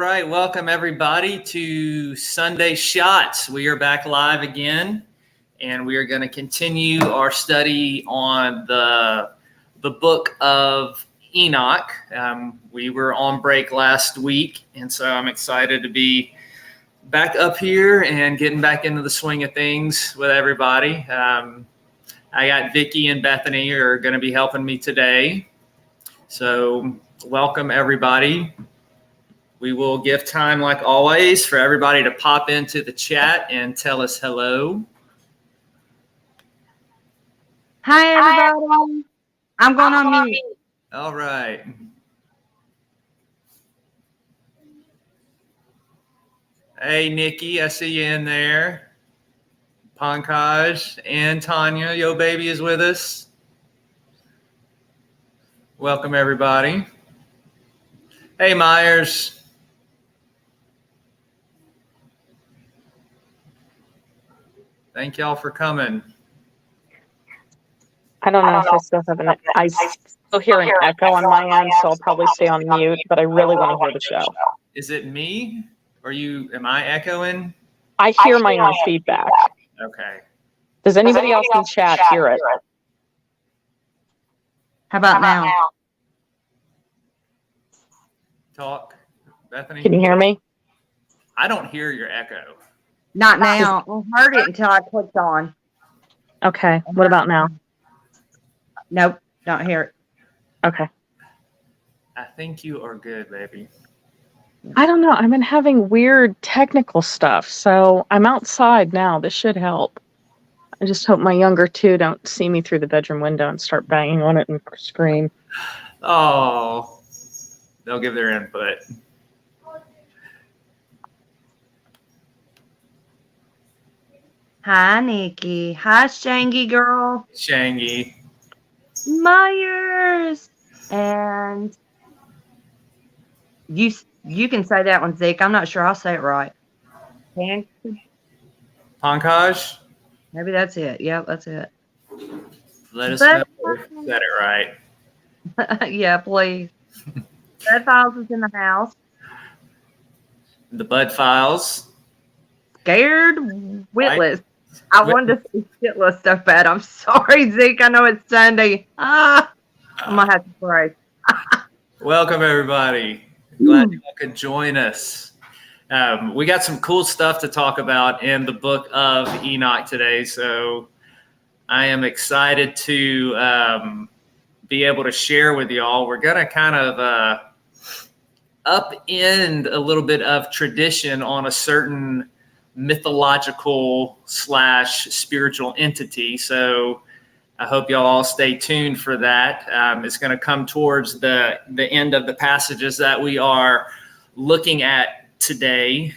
right, welcome everybody to Sundayshots. We are back live again, and we are going to continue our study on the book of Enoch. We were on break last week, and so I'm excited to be back up here and getting back into the swing of things with everybody. I got Vickie and Bethany are going to be helping me today. So welcome everybody. We will give time, like always, for everybody to pop into the chat and tell us hello. Hi, everybody. I'm going on mute. All right. Hey, Nikki, I see you in there. Pankaj and Tanya, Yo Baby is with us. Welcome, everybody. Hey, Myers. Thank y'all for coming. I don't know if I still have I still hear an echo on my end, so I'll probably stay on mute, but I really want to hear the show. Is it me? Am I echoing? I hear my own feedback. Okay. Does anybody else in chat hear it? How about now? Talk, Bethany. Can you hear me? I don't hear your echo. Not now. I heard it until I clicked on. Okay. What about now? Nope, don't hear it. Okay. I think you are good, baby. I don't know. I've been having weird technical stuff, so I'm outside now. This should help. I just hope my younger two don't see me through the bedroom window and start banging on it and scream. Oh, they'll give their input. Hi, Nikki. Hi, Shangy girl. Shangy. Myers. And you can say that one, Zeke. I'm not sure I'll say it right. Pankaj? Maybe that's it. Yep, that's it. Let us know if you said it right. Yeah, please. Bed Files is in the house. The Bud Files. Scared Witless. I wanted to see shitless so bad. I'm sorry, Zeke. I know it's Sunday. I'm going to have to pray. Welcome, everybody. Glad you all could join us. We got some cool stuff to talk about in the book of Enoch today, so I am excited to be able to share with y'all. We're going to kind of upend a little bit of tradition on a certain mythological / spiritual entity. So I hope y'all all stay tuned for that. It's going to come towards the end of the passages that we are looking at today.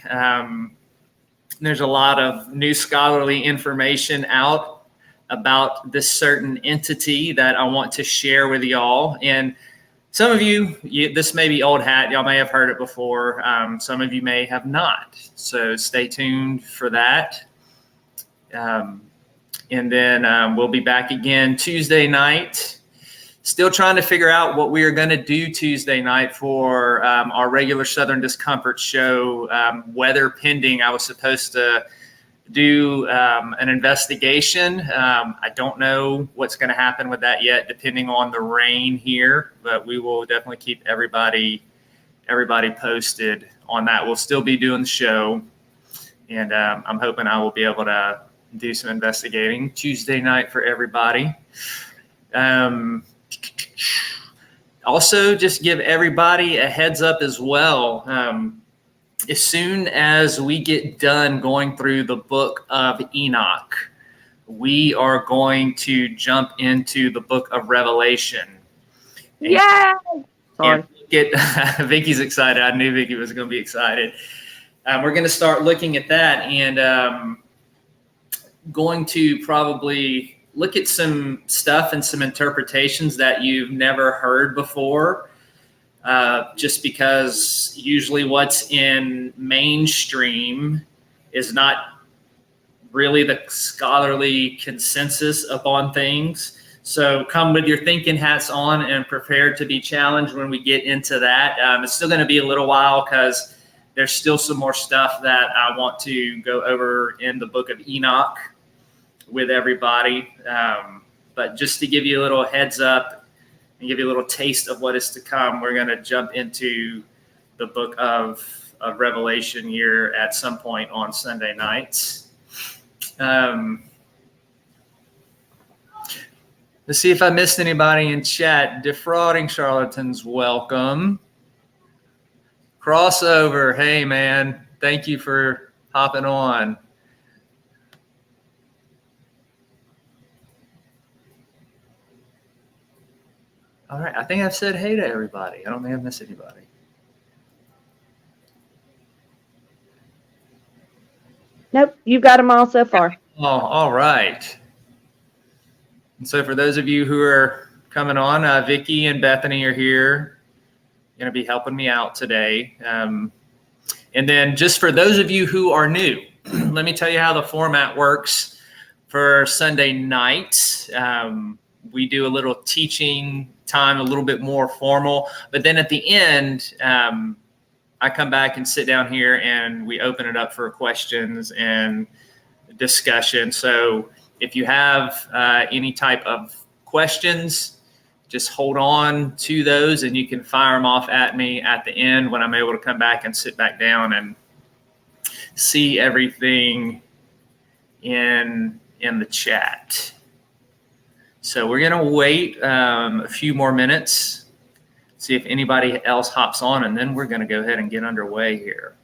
There's a lot of new scholarly information out about this certain entity that I want to share with y'all. And some of you, this may be old hat. Y'all may have heard it before. Some of you may have not. So stay tuned for that. And then we'll be back again Tuesday night. Still trying to figure out what we are going to do Tuesday night for our regular Southern Discomfort show. Weather pending, I was supposed to do an investigation. I don't know what's going to happen with that yet, depending on the rain here, but we will definitely keep everybody posted on that. We'll still be doing the show, and I'm hoping I will be able to do some investigating Tuesday night for everybody. Also, just give everybody a heads up as well. As soon as we get done going through the book of Enoch, we are going to jump into the book of Revelation. Yeah. Vickie's excited. I knew Vickie was going to be excited. We're going to start looking at that and going to probably look at some stuff and some interpretations that you've never heard before. Just because usually what's in mainstream is not really the scholarly consensus upon things. So come with your thinking hats on and prepare to be challenged when we get into that. It's still going to be a little while because there's still some more stuff that I want to go over in the book of Enoch with everybody. But just to give you a little heads up and give you a little taste of what is to come, we're going to jump into the book of Revelation here at some point on Sunday nights. Let's see if I missed anybody in chat. Defrauding Charlatans, welcome. Crossover, hey man, thank you for hopping on. All right, I think I've said hey to everybody. I don't think I've missed anybody. Nope, you got them all so far. Oh, all right. And so for those of you who are coming on, Vickie and Bethany are here, going to be helping me out today. And then just for those of you who are new, let me tell you how the format works for Sunday nights. We do a little teaching time, a little bit more formal, but then at the end, I come back and sit down here and we open it up for questions and discussion. So if you have any type of questions, just hold on to those and you can fire them off at me at the end when I'm able to come back and sit back down and see everything in the chat. So we're going to wait a few more minutes, see if anybody else hops on, and then we're going to go ahead and get underway here.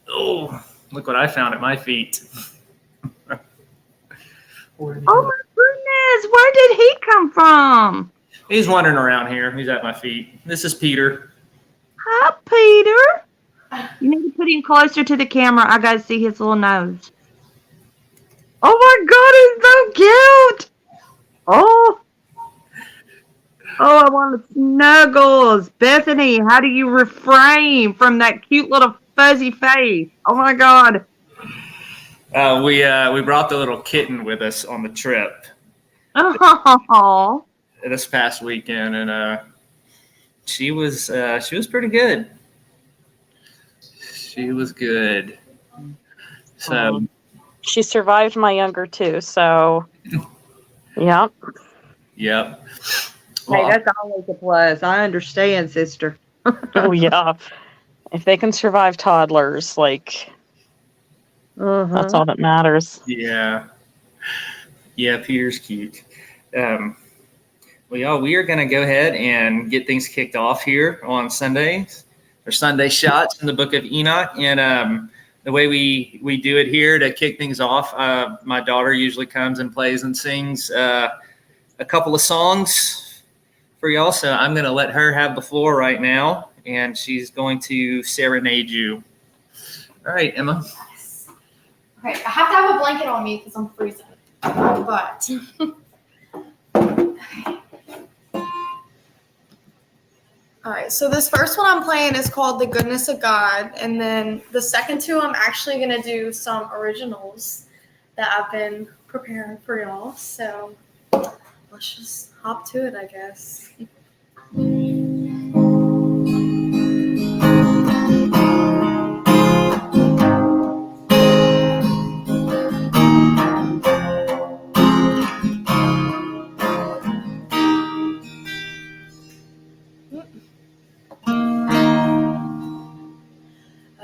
Oh, look what I found at my feet. Oh my goodness, where did he come from? He's wandering around here. He's at my feet. This is Peter. Hi, Peter. You need to put him closer to the camera. I got to see his little nose. Oh my God, he's so cute. Oh, I want to snuggles. Bethany, how do you refrain from that cute little fuzzy face? Oh my God. We brought the little kitten with us on the trip Oh. this past weekend, and she was pretty good. She was good. So she survived my younger two. So, yeah. Yep. Hey, that's always a plus. I understand, sister. Oh yeah. If they can survive toddlers, like that's all that matters. Yeah. Yeah, Peter's cute. Well, y'all, we are going to go ahead and get things kicked off here on Sundays. For Sundayshots in the book of Enoch. And the way we do it here to kick things off, my daughter usually comes and plays and sings a couple of songs for y'all. So I'm going to let her have the floor right now, and she's going to serenade you. All right, Emma. Okay, I have to have a blanket on me because I'm freezing. But all right, so this first one I'm playing is called The Goodness of God, and then the second two I'm actually gonna do some originals that I've been preparing for y'all. So let's just hop to it, I guess.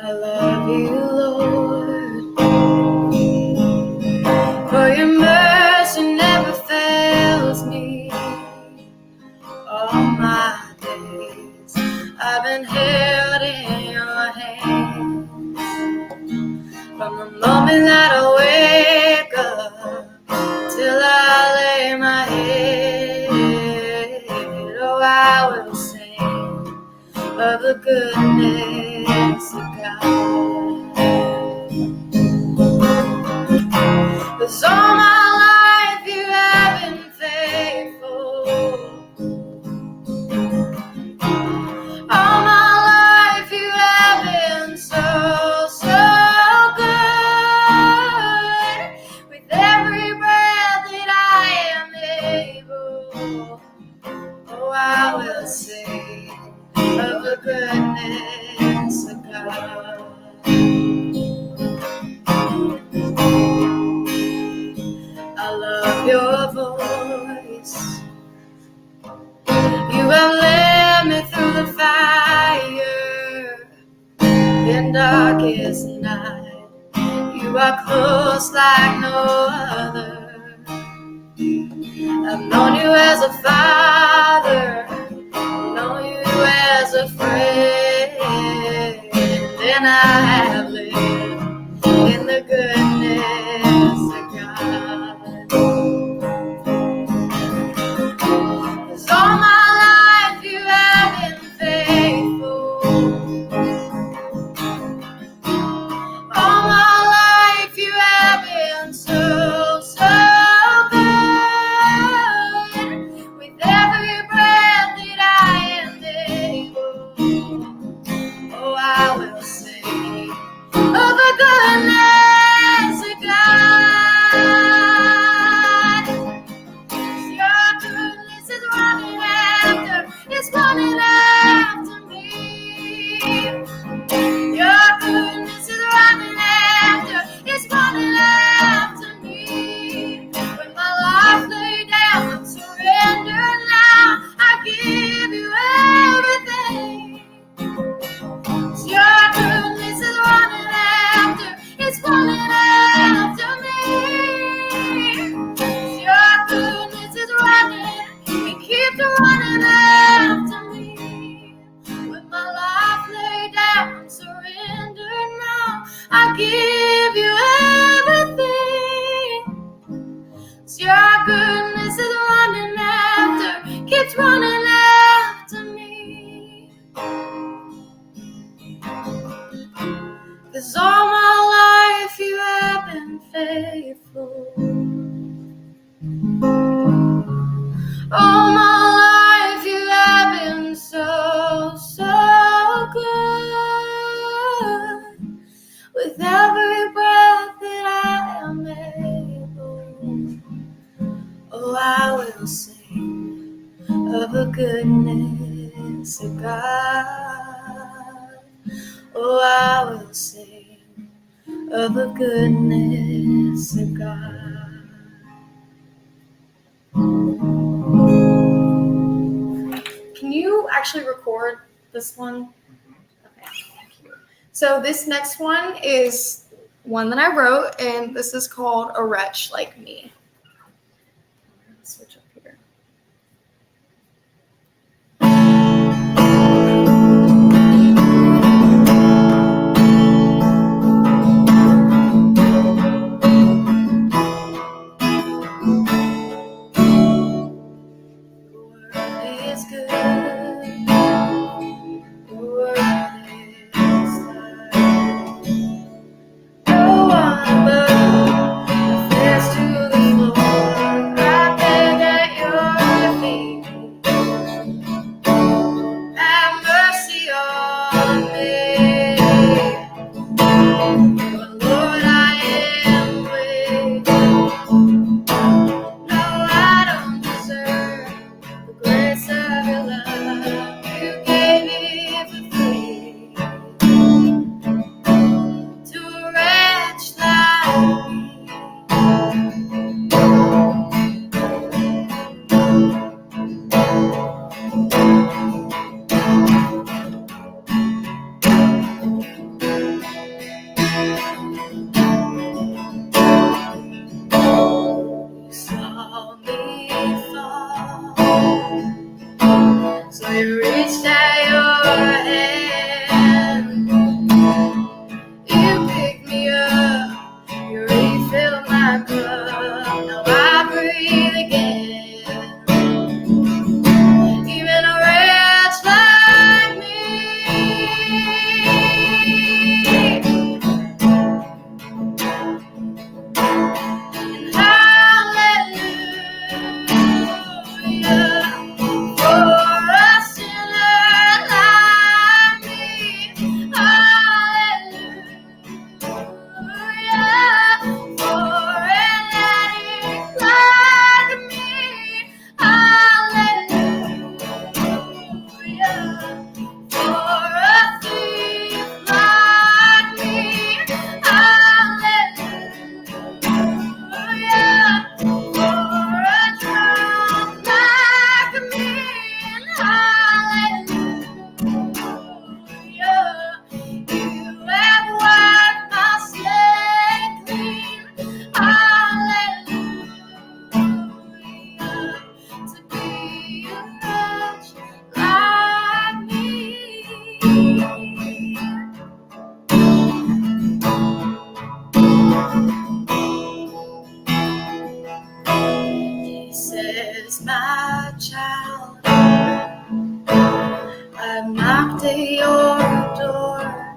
I love you, Lord, for your mercy never fails me. All my days I've been held in your hands. From the moment that I wake up till I lay my head, oh, I will sing of the goodness of God. 'Cause all my life you have been faithful. All my life you have been so, so good. With every breath that I am able, oh, I will sing of the goodness of God. I love your voice. You have led me through the fire in darkest night. You are close like no other. I've known you as a father, known you as a friend, and I have lived in the goodness of God. 'Cause all my life you have been faithful. All my life you have been so, so good. With every breath that I am able, oh, I will sing of the goodness of God. Your goodness is running after, it's running after me. Your goodness is running after, it's running after me. When my life laid down, I'm surrendered now. I give you everything. Your goodness is running after, it's running after me. Your goodness is running, it keeps running after me. With my life laid down, I'm surrendered now. I give you everything. Your goodness is running after, keeps running after me. 'Cause all my life you have been faithful. All my life you have been so, so good. With every breath that I am able, oh, I will sing of the goodness of God. Oh, I will sing of the goodness of God. Can you actually record this one? Okay, thank you. So this next one is one that I wrote, and this is called A Wretch Like Me. Let's switch up here. Is good. The word is life. No one but confess to the Lord. I beg at your feet. Have mercy on me. For Lord, I am weak. No, I don't deserve the grace of your love. You gave it for free to a wretch like me. You saw me fall, so you reached out your hand. You picked me up, you refilled my cup. Now I breathe again. Even a wretch like me. And is my child. I've knocked at your door,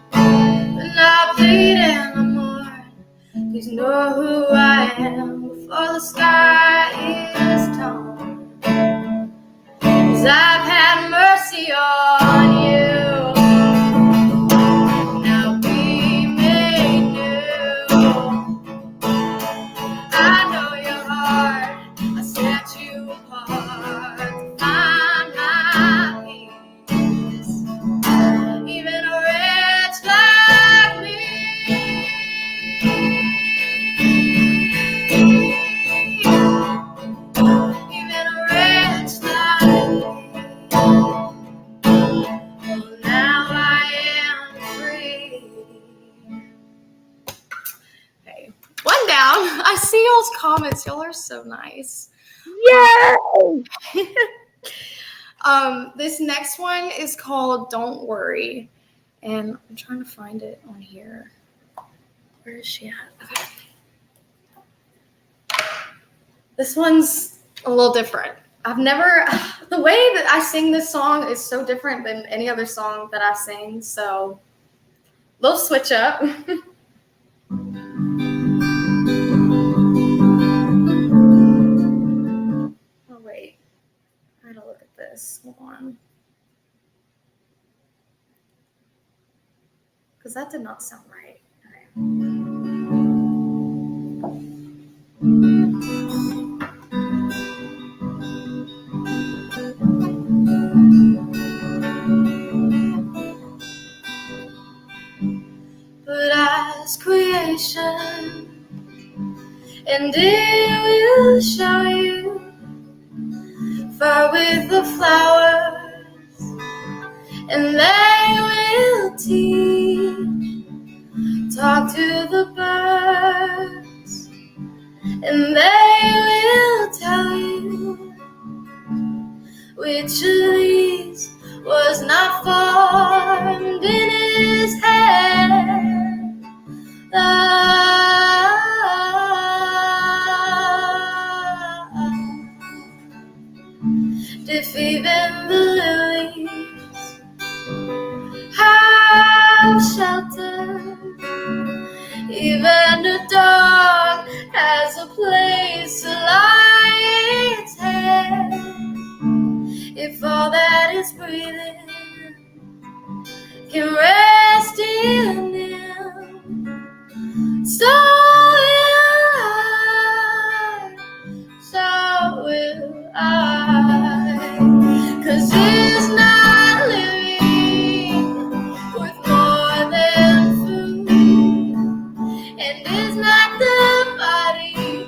but not played anymore. Please know who I am before the sky is torn. 'Cause I've had mercy on you. Now be made new. I know your heart. I set you apart to find my peace. Even a wretch like me. Even a wretch like me. Well, now I am free. Okay, one down. I see y'all's comments. Y'all are so nice. Yay! This next one is called Don't Worry. And I'm trying to find it on here. Where is she at? Okay. This one's a little different. The way that I sing this song is so different than any other song that I sing. So, little switch up. Oh, wait. I gotta look at this. Hold on. Because that did not sound right. Okay. But as creation, and it will show you, far with the flowers, and they will teach. Talk to the birds, and they will tell you which of these was not formed in his head. If even the lilies have shelter, even a dog has a place to lie its head. If all that is breathing can rest in him, so will I. 'Cause he's not living with more than food, and is not the body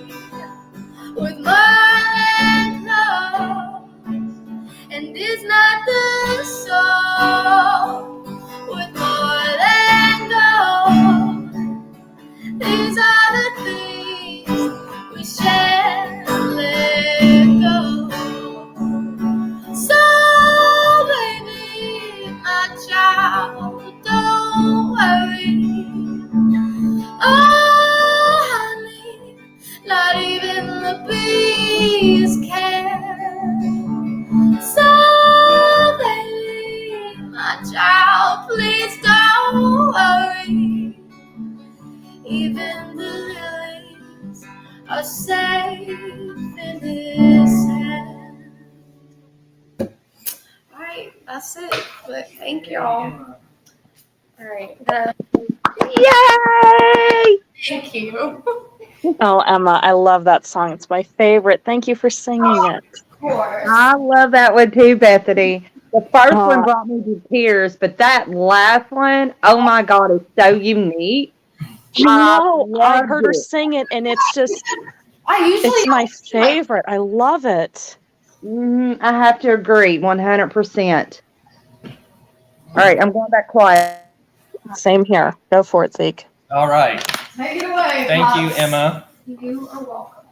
with more than clothes, and is not the soul with more than gold. These are the things we shall let go. So, baby, my child, don't worry. Oh, honey, not even the bees care. So, baby, my child, please don't worry. Even the lilies are safe in his hand. All right, that's it. But thank y'all. All right. Yay! Thank you. Oh, Emma, I love that song. It's my favorite. Thank you for singing it. Of course. I love that one too, Bethany. The first one Uh, brought me to tears, but that last one, oh my God, it's so unique. I loved heard her it. sing it, and it's just, It's it's my favorite. I love it. I have to agree, 100%. All right, I'm going back quiet. Same here. Go for it, Zeke. All right. Take it away. Thank you, Pops. Emma. You are welcome.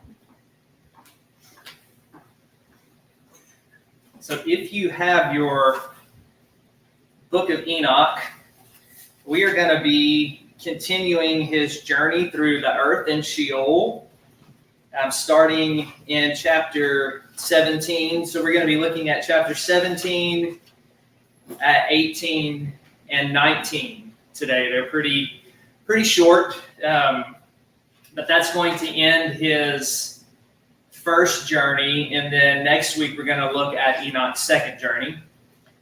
So if you have your Book of Enoch, we are going to be continuing his journey through the earth and Sheol. starting in chapter 17. So we're going to be looking at chapter 17, 18, and 19 today. They're pretty short, but that's going to end his first journey, and then next week we're going to look at Enoch's second journey.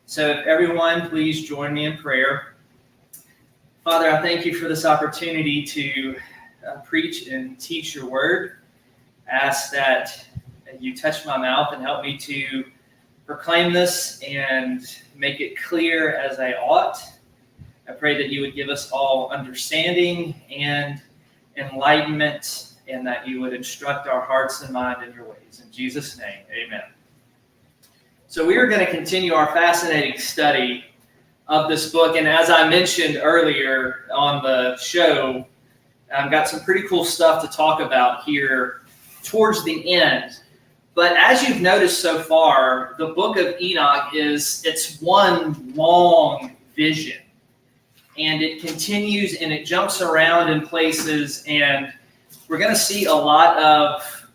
So if everyone, please join me in prayer. Father, I thank you for this opportunity to preach and teach your word. I ask that you touch my mouth and help me to proclaim this and make it clear as I ought. I pray that you would give us all understanding and enlightenment, and that you would instruct our hearts and mind in your ways. In Jesus' name, amen. So we are going to continue our fascinating study of this book. And as I mentioned earlier on the show, I've got some pretty cool stuff to talk about here towards the end. But as you've noticed so far, the book of Enoch it's one long vision. And it continues and it jumps around in places, and we're going to see a lot of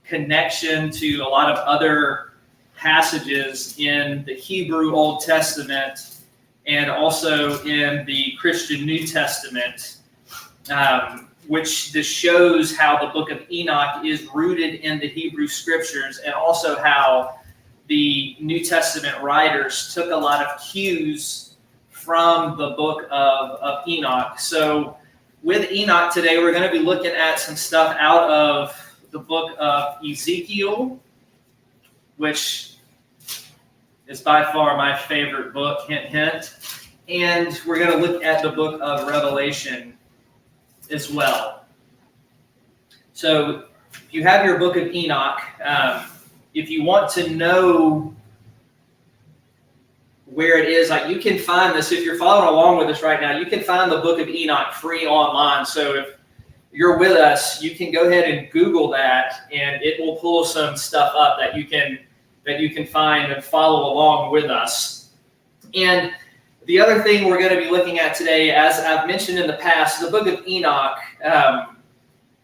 connection to a lot of other passages in the Hebrew Old Testament and also in the Christian New Testament, which this shows how the book of Enoch is rooted in the Hebrew Scriptures, and also how the New Testament writers took a lot of cues from the book of Enoch. So with Enoch today, we're going to be looking at some stuff out of the book of Ezekiel, which is by far my favorite book, hint, hint. And we're going to look at the book of Revelation as well. So if you have your book of Enoch, if you want to know where it is, like, you can find this. If you're following along with us right now, you can find the book of Enoch free online. So if you're with us, you can go ahead and Google that, and it will pull some stuff up that you can find and follow along with us. And the other thing we're going to be looking at today, as I've mentioned in the past, the book of Enoch,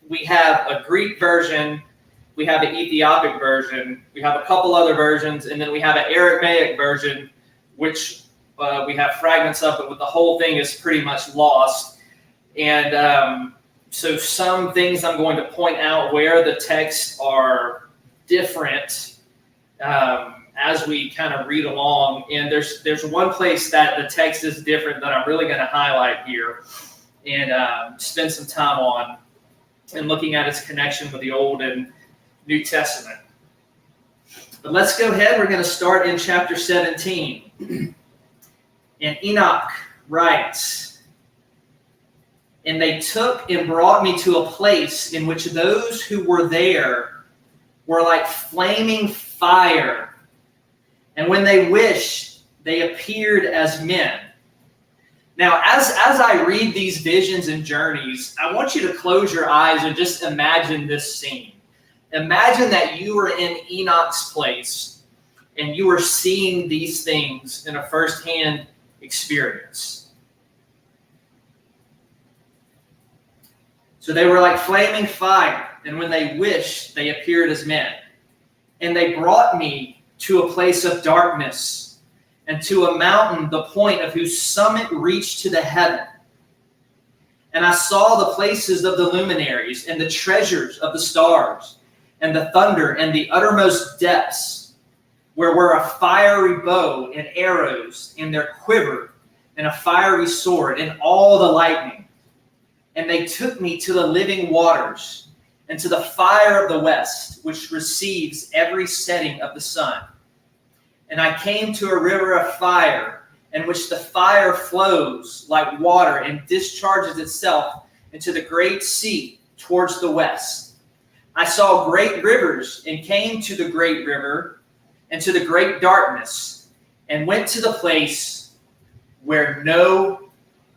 we have a Greek version, we have an Ethiopic version, we have a couple other versions, and then we have an Aramaic version, which we have fragments of, but the whole thing is pretty much lost. And so some things I'm going to point out where the texts are different as we kind of read along. And there's one place that the text is different that I'm really going to highlight here and spend some time on and looking at its connection with the Old and New Testament. But let's go ahead. We're going to start in chapter 17. And Enoch writes, "And they took and brought me to a place in which those who were there were like flaming fire. And when they wished, they appeared as men." Now, as I read these visions and journeys, I want you to close your eyes and just imagine this scene. Imagine that you were in Enoch's place and you were seeing these things in a firsthand experience. So they were like flaming fire, and when they wished, they appeared as men. And they brought me to a place of darkness, and to a mountain, the point of whose summit reached to the heaven. And I saw the places of the luminaries, and the treasures of the stars, and the thunder, and the uttermost depths, where were a fiery bow and arrows in their quiver, and a fiery sword, and all the lightning. And they took me to the living waters, and to the fire of the west, which receives every setting of the sun. And I came to a river of fire, in which the fire flows like water and discharges itself into the great sea towards the west. I saw great rivers, and came to the great river and to the great darkness, and went to the place where no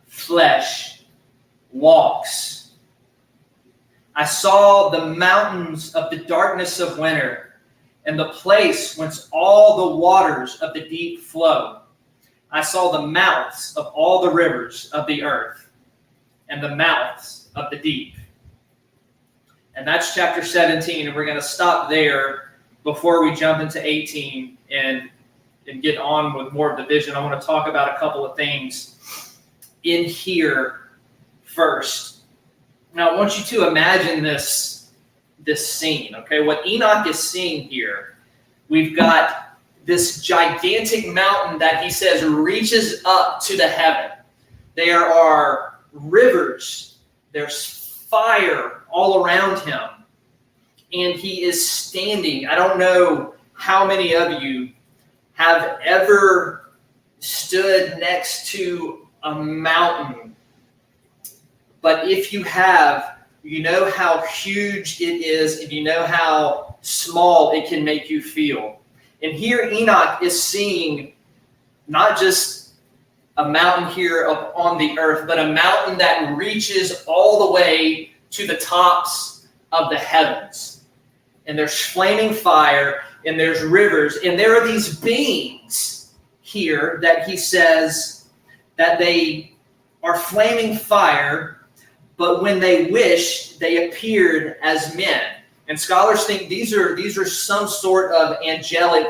flesh walks. I saw the mountains of the darkness of winter, and the place whence all the waters of the deep flow. I saw the mouths of all the rivers of the earth, and the mouths of the deep. And that's chapter 17, and we're going to stop there before we jump into 18 and get on with more of the vision. I want to talk about a couple of things in here first. Now, I want you to imagine this scene, okay? What Enoch is seeing here, we've got this gigantic mountain that he says reaches up to the heaven. There are rivers, there's fire all around him, and he is standing. I don't know how many of you have ever stood next to a mountain, but if you have, you know how huge it is, and you know how small it can make you feel. And here Enoch is seeing not just a mountain here up on the earth, but a mountain that reaches all the way to the tops of the heavens. And there's flaming fire, and there's rivers, and there are these beings here that he says that they are flaming fire, but when they wished, they appeared as men. And scholars think these are some sort of angelic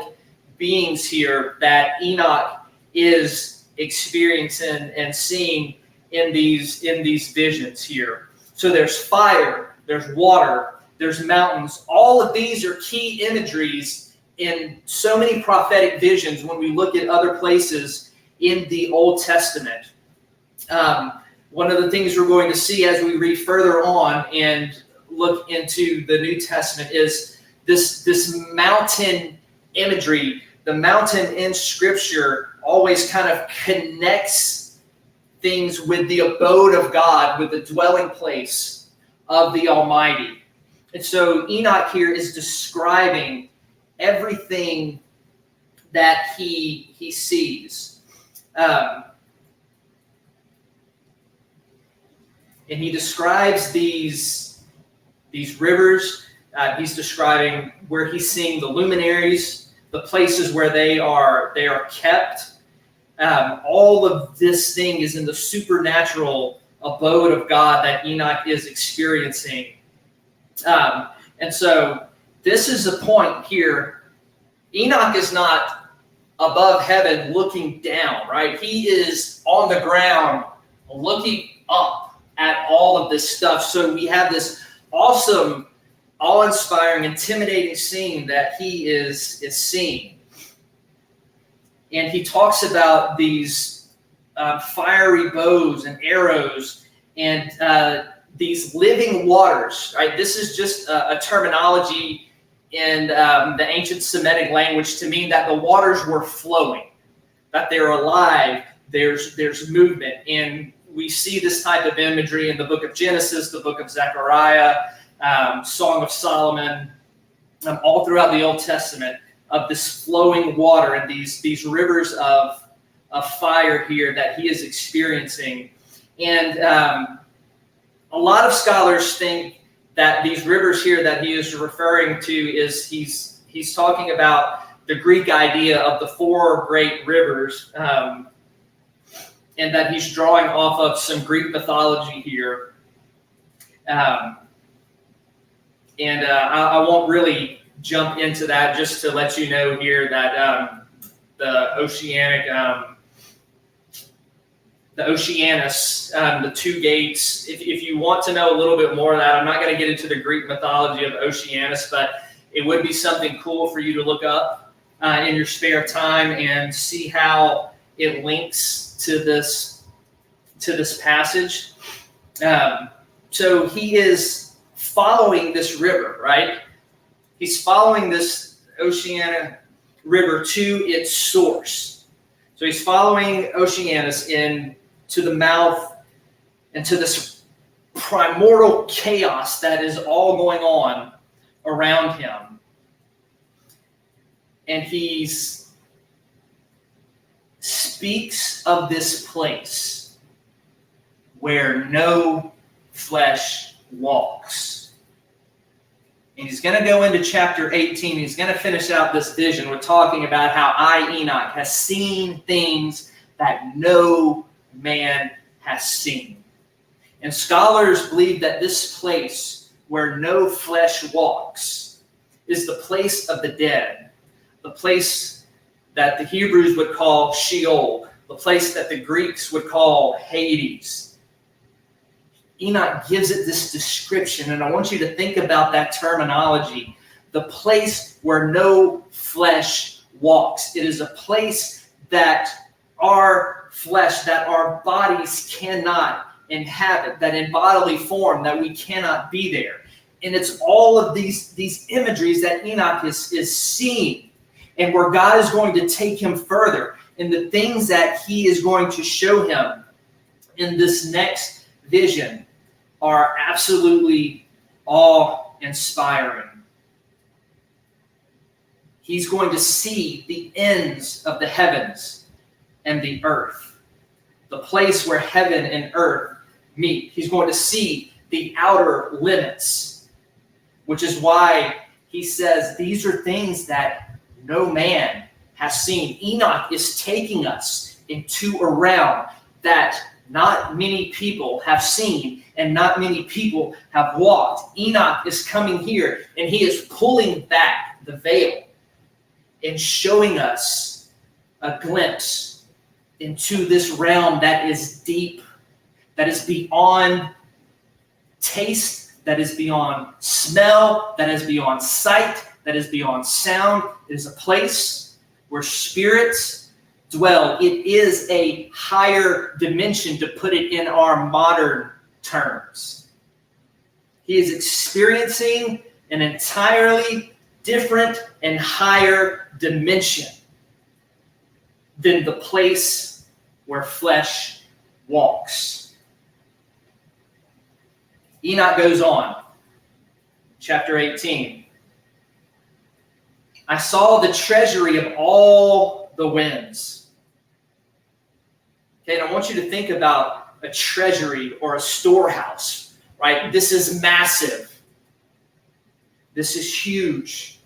beings here that Enoch is experiencing and seeing in these visions here. So there's fire, there's water, there's mountains. All of these are key imageries in so many prophetic visions when we look at other places in the Old Testament. One of the things we're going to see as we read further on and look into the New Testament is this mountain imagery. The mountain in Scripture always kind of connects things with the abode of God, with the dwelling place of the Almighty. And so Enoch here is describing everything that he sees. And he describes these rivers. He's describing where he's seeing the luminaries, the places where they are kept. All of this thing is in the supernatural abode of God that Enoch is experiencing. And so this is the point here. Enoch is not above heaven looking down, right? He is on the ground looking up at all of this stuff. So we have this awesome, awe-inspiring, intimidating scene that he is seeing. And he talks about these fiery bows and arrows and these living waters, right? This is just a terminology in the ancient Semitic language to mean that the waters were flowing, that they're alive, there's movement. And we see this type of imagery in the book of Genesis, the book of Zechariah, Song of Solomon, all throughout the Old Testament, of this flowing water and these rivers of fire here that he is experiencing. And a lot of scholars think that these rivers here that he is referring to is he's talking about the Greek idea of the four great rivers, and that he's drawing off of some Greek mythology here. I won't really jump into that, just to let you know here that the Oceanus, the two gates. If you want to know a little bit more of that, I'm not going to get into the Greek mythology of Oceanus, but it would be something cool for you to look up in your spare time and see how it links to this passage. So he is following this river, right? He's following this Oceana river to its source. So he's following Oceanus to the mouth and to this primordial chaos that is all going on around him. And he speaks of this place where no flesh walks. And he's going to go into chapter 18. He's going to finish out this vision. We're talking about how I, Enoch, has seen things that no man has seen. And scholars believe that this place where no flesh walks is the place of the dead, the place that the Hebrews would call Sheol, the place that the Greeks would call Hades. Enoch gives it this description, and I want you to think about that terminology. The place where no flesh walks. It is a place that our flesh, that our bodies cannot inhabit, that in bodily form, that we cannot be there. And it's all of these imageries that Enoch is seeing, and where God is going to take him further, and the things that he is going to show him in this next vision are absolutely awe-inspiring. He's going to see the ends of the heavens and the earth, the place where heaven and earth meet. He's going to see the outer limits, which is why he says these are things that no man has seen. Enoch is taking us into a realm that not many people have seen and not many people have walked. Enoch is coming here and he is pulling back the veil and showing us a glimpse into this realm that is deep, that is beyond taste, that is beyond smell, that is beyond sight, that is beyond sound. It is a place where spirits dwell. It is a higher dimension, to put it in our modern terms. He is experiencing an entirely different and higher dimension than the place where flesh walks. Enoch goes on, chapter 18. I saw the treasury of all the winds. Okay, and I want you to think about a treasury or a storehouse, right? This is massive. This is huge.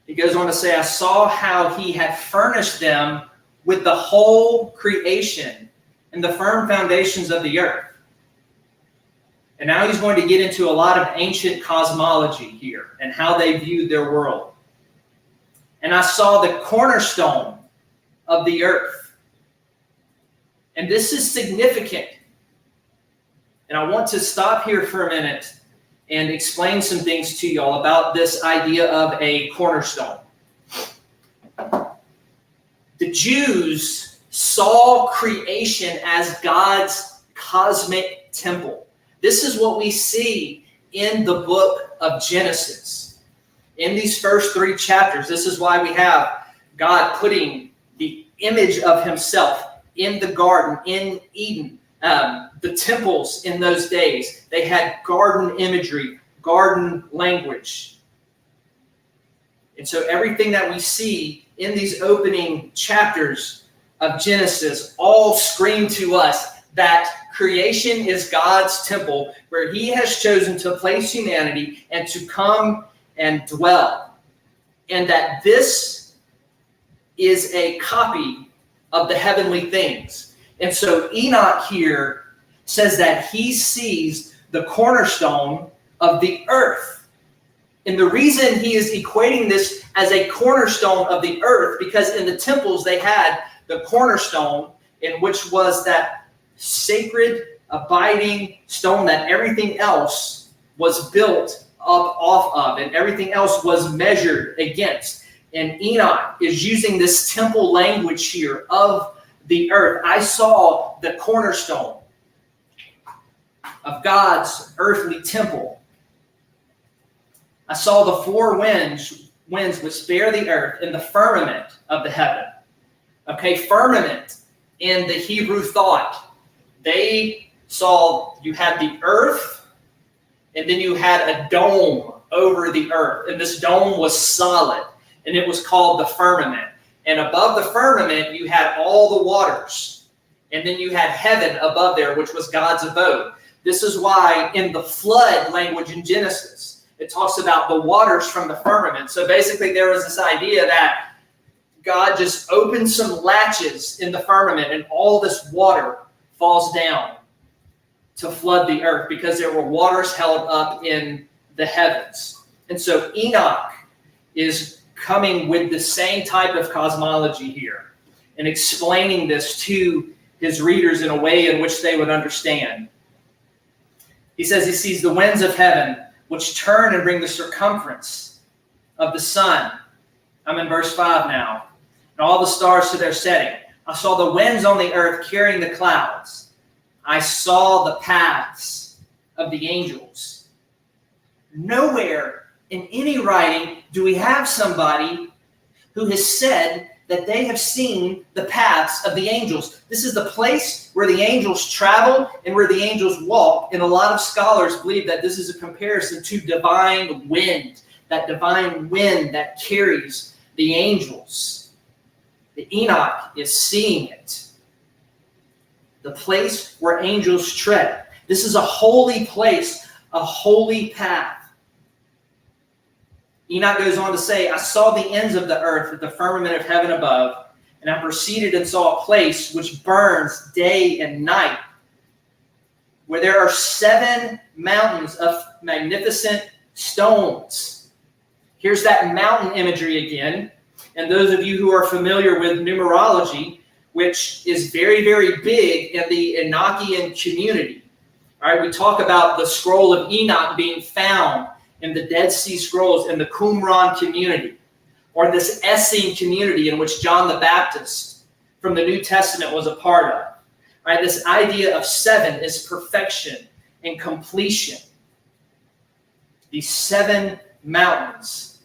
He goes on to say, I saw how he had furnished them with the whole creation and the firm foundations of the earth. And now he's going to get into a lot of ancient cosmology here and how they viewed their world. And I saw the cornerstone of the earth. And this is significant. And I want to stop here for a minute and explain some things to y'all about this idea of a cornerstone. The Jews saw creation as God's cosmic temple. This is what we see in the book of Genesis. In these first 3 chapters, this is why we have God putting the image of himself in the garden, in Eden. The temples in those days, they had garden imagery, garden language. And so everything that we see in these opening chapters of Genesis all scream to us that creation is God's temple where he has chosen to place humanity and to come and dwell. And that this is a copy of the heavenly things. And so Enoch here says that he sees the cornerstone of the earth. And the reason he is equating this as a cornerstone of the earth, because in the temples they had the cornerstone, in which was that sacred, abiding stone that everything else was built up off of and everything else was measured against. And Enoch is using this temple language here of the earth. I saw the cornerstone of God's earthly temple. I saw the 4 winds which bear the earth in the firmament of the heaven. Okay, firmament in the Hebrew thought, they saw you had the earth and then you had a dome over the earth. And this dome was solid and it was called the firmament. And above the firmament, you had all the waters. And then you had heaven above there, which was God's abode. This is why in the flood language in Genesis, it talks about the waters from the firmament. So basically there was this idea that God just opened some latches in the firmament and all this water falls down to flood the earth because there were waters held up in the heavens. And so Enoch is coming with the same type of cosmology here and explaining this to his readers in a way in which they would understand. He says he sees the winds of heaven, which turn and bring the circumference of the sun. I'm in verse 5 now. And all the stars to their setting. I saw the winds on the earth carrying the clouds. I saw the paths of the angels. Nowhere in any writing do we have somebody who has said that they have seen the paths of the angels. This is the place where the angels travel and where the angels walk. And a lot of scholars believe that this is a comparison to divine wind, that divine wind that carries the angels. The Enoch is seeing it. The place where angels tread. This is a holy place, a holy path. Enoch goes on to say, I saw the ends of the earth at the firmament of heaven above, and I proceeded and saw a place which burns day and night, where there are 7 mountains of magnificent stones. Here's that mountain imagery again. And those of you who are familiar with numerology, which is very, very big in the Enochian community. All right, we talk about the scroll of Enoch being found in the Dead Sea Scrolls in the Qumran community, or this Essene community in which John the Baptist from the New Testament was a part of. All right, this idea of 7 is perfection and completion. These 7 mountains.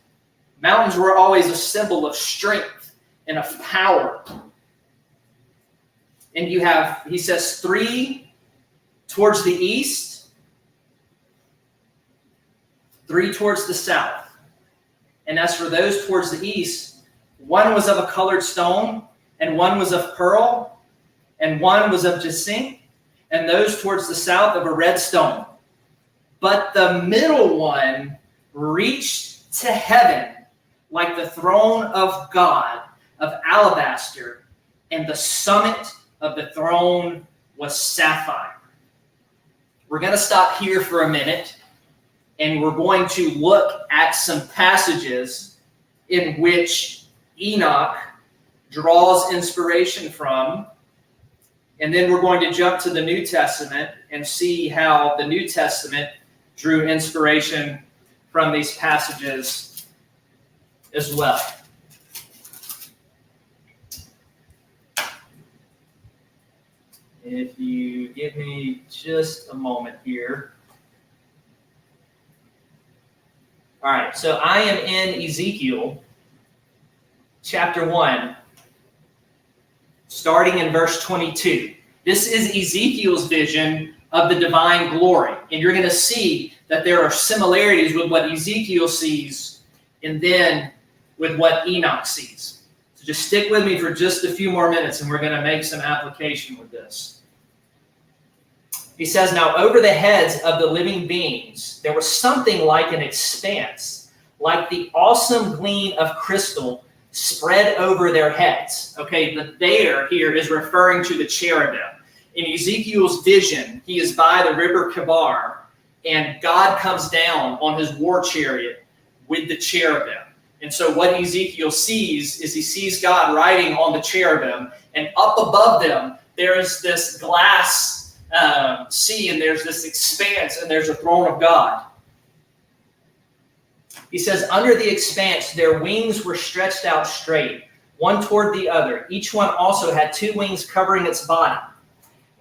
Mountains were always a symbol of strength and of power. And you have, he says, 3 towards the east, 3 towards the south. And as for those towards the east, 1 was of a colored stone, and 1 was of pearl, and 1 was of jacinth, and those towards the south of a red stone. But the middle one reached to heaven like the throne of God of alabaster, and the summit of the throne was sapphire. We're going to stop here for a minute. And we're going to look at some passages in which Enoch draws inspiration from. And then we're going to jump to the New Testament and see how the New Testament drew inspiration from these passages as well. If you give me just a moment here. All right, so I am in Ezekiel chapter 1, starting in verse 22. This is Ezekiel's vision of the divine glory. And you're going to see that there are similarities with what Ezekiel sees and then with what Enoch sees. So just stick with me for just a few more minutes and we're going to make some application with this. He says, now over the heads of the living beings, there was something like an expanse, like the awesome gleam of crystal spread over their heads. Okay, the there here is referring to the cherubim. In Ezekiel's vision, he is by the river Kebar, and God comes down on his war chariot with the cherubim. And so what Ezekiel sees is he sees God riding on the cherubim, and up above them, there is this glass sea, and there's this expanse, and there's a throne of God. He says, under the expanse, their wings were stretched out straight, one toward the other. Each one also had 2 wings covering its body,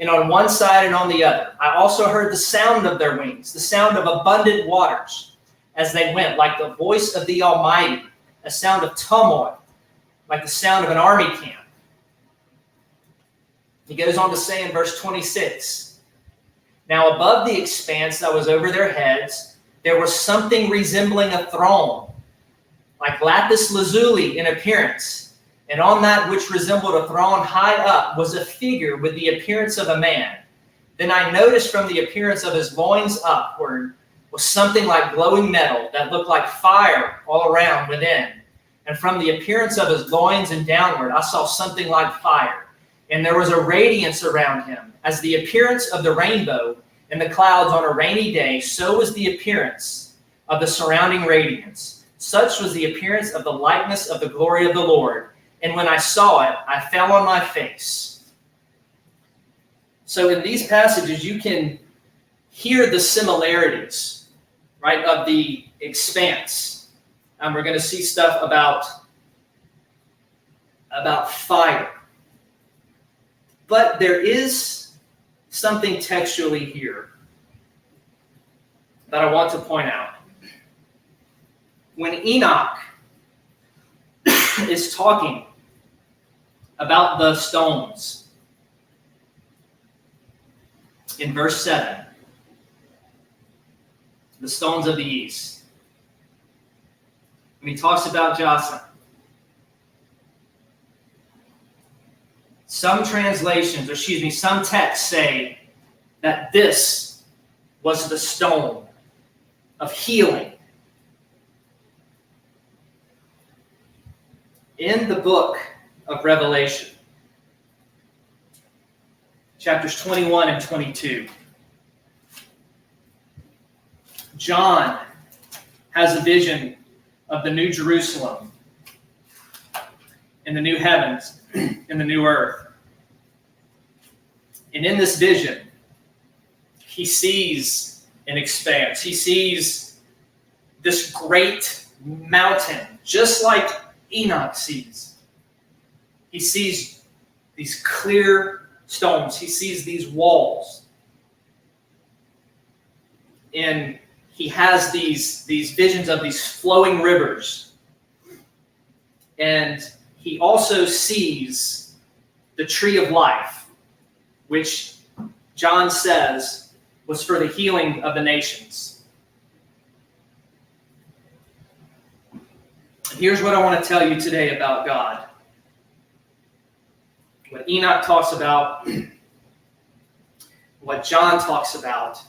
and on one side and on the other. I also heard the sound of their wings, the sound of abundant waters, as they went, like the voice of the Almighty, a sound of tumult, like the sound of an army camp. He goes on to say in verse 26, now above the expanse that was over their heads, there was something resembling a throne, like lapis lazuli in appearance. And on that which resembled a throne high up was a figure with the appearance of a man. Then I noticed from the appearance of his loins upward was something like glowing metal that looked like fire all around within. And from the appearance of his loins and downward, I saw something like fire. And there was a radiance around him, as the appearance of the rainbow, in the clouds on a rainy day, so was the appearance of the surrounding radiance. Such was the appearance of the likeness of the glory of the Lord. And when I saw it, I fell on my face. So in these passages, you can hear the similarities, right, of the expanse. We're going to see stuff about fire. But there is something textually here that I want to point out. When Enoch is talking about the stones in verse 7, the stones of the east, when he talks about Jocelyn, some translations, or excuse me, some texts say that this was the stone of healing. In the book of Revelation, chapters 21 and 22, John has a vision of the New Jerusalem and the new heavens and the new earth. And in this vision, he sees an expanse. He sees this great mountain, just like Enoch sees. He sees these clear stones. He sees these walls. And he has these visions of these flowing rivers. And he also sees the tree of life, which John says was for the healing of the nations. And here's what I want to tell you today about God. What Enoch talks about, what John talks about,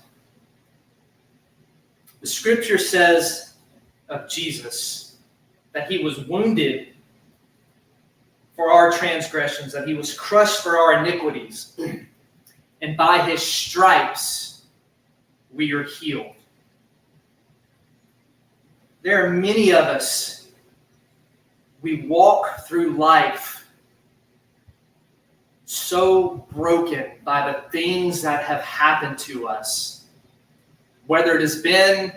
the scripture says of Jesus that he was wounded for our transgressions, that he was crushed for our iniquities, and by his stripes we are healed. There are many of us, we walk through life so broken by the things that have happened to us, whether it has been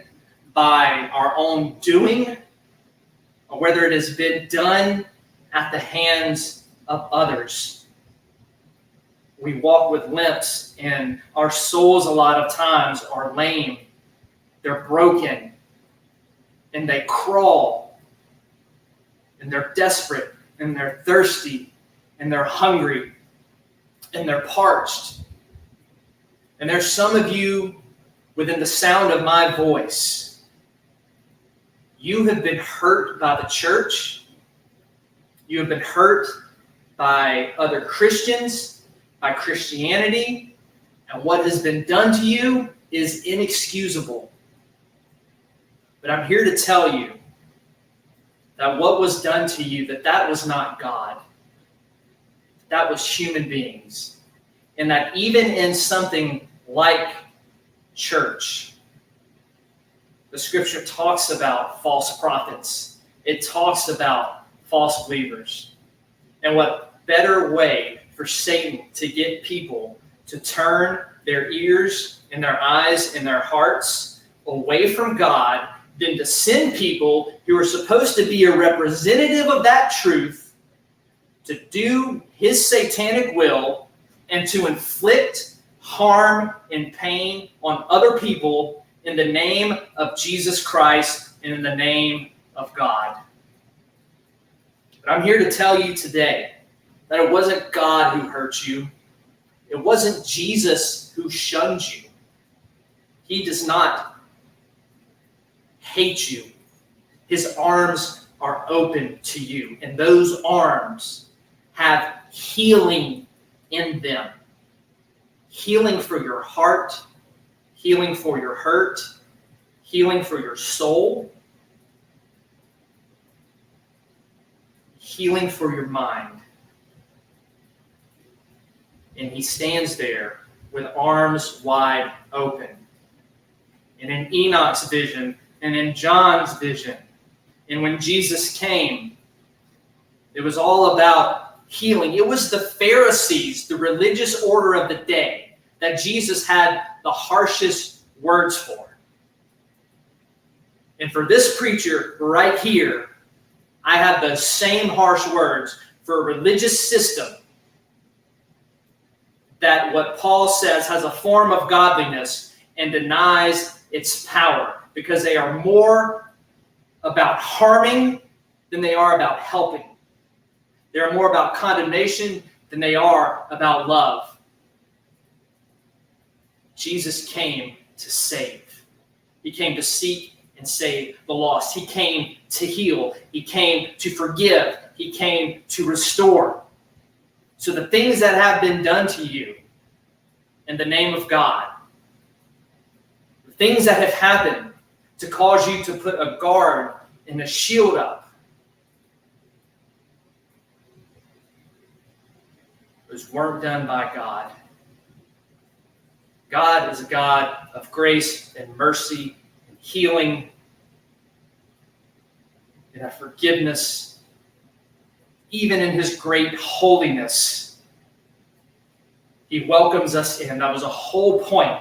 by our own doing or whether it has been done at the hands of others. We walk with limps, and our souls a lot of times are lame. They're broken, and they crawl, and they're desperate, and they're thirsty, and they're hungry, and they're parched. And there's some of you within the sound of my voice. You have been hurt by the church. You have been hurt by other Christians, by Christianity, and what has been done to you is inexcusable. But I'm here to tell you that what was done to you, that was not God. That was human beings. And that even in something like church, the scripture talks about false prophets. It talks about false believers. And what better way for Satan to get people to turn their ears and their eyes and their hearts away from God than to send people who are supposed to be a representative of that truth to do his satanic will and to inflict harm and pain on other people in the name of Jesus Christ and in the name of God. But I'm here to tell you today that it wasn't God who hurt you. It wasn't Jesus who shunned you. He does not hate you. His arms are open to you, and those arms have healing in them. Healing for your heart, healing for your hurt, healing for your soul, healing for your mind. And he stands there with arms wide open. And in Enoch's vision, and in John's vision, and when Jesus came, it was all about healing. It was the Pharisees, the religious order of the day, that Jesus had the harshest words for. And for this preacher right here, I have the same harsh words for a religious system that what Paul says has a form of godliness and denies its power, because they are more about harming than they are about helping. They are more about condemnation than they are about love. Jesus came to save. He came to seek and save the lost. He came to heal. He came to forgive. He came to restore. So the things that have been done to you in the name of God, the things that have happened to cause you to put a guard and a shield up, those weren't done by God. God is a God of grace and mercy and healing and of forgiveness, even in his great holiness. He welcomes us in. That was a whole point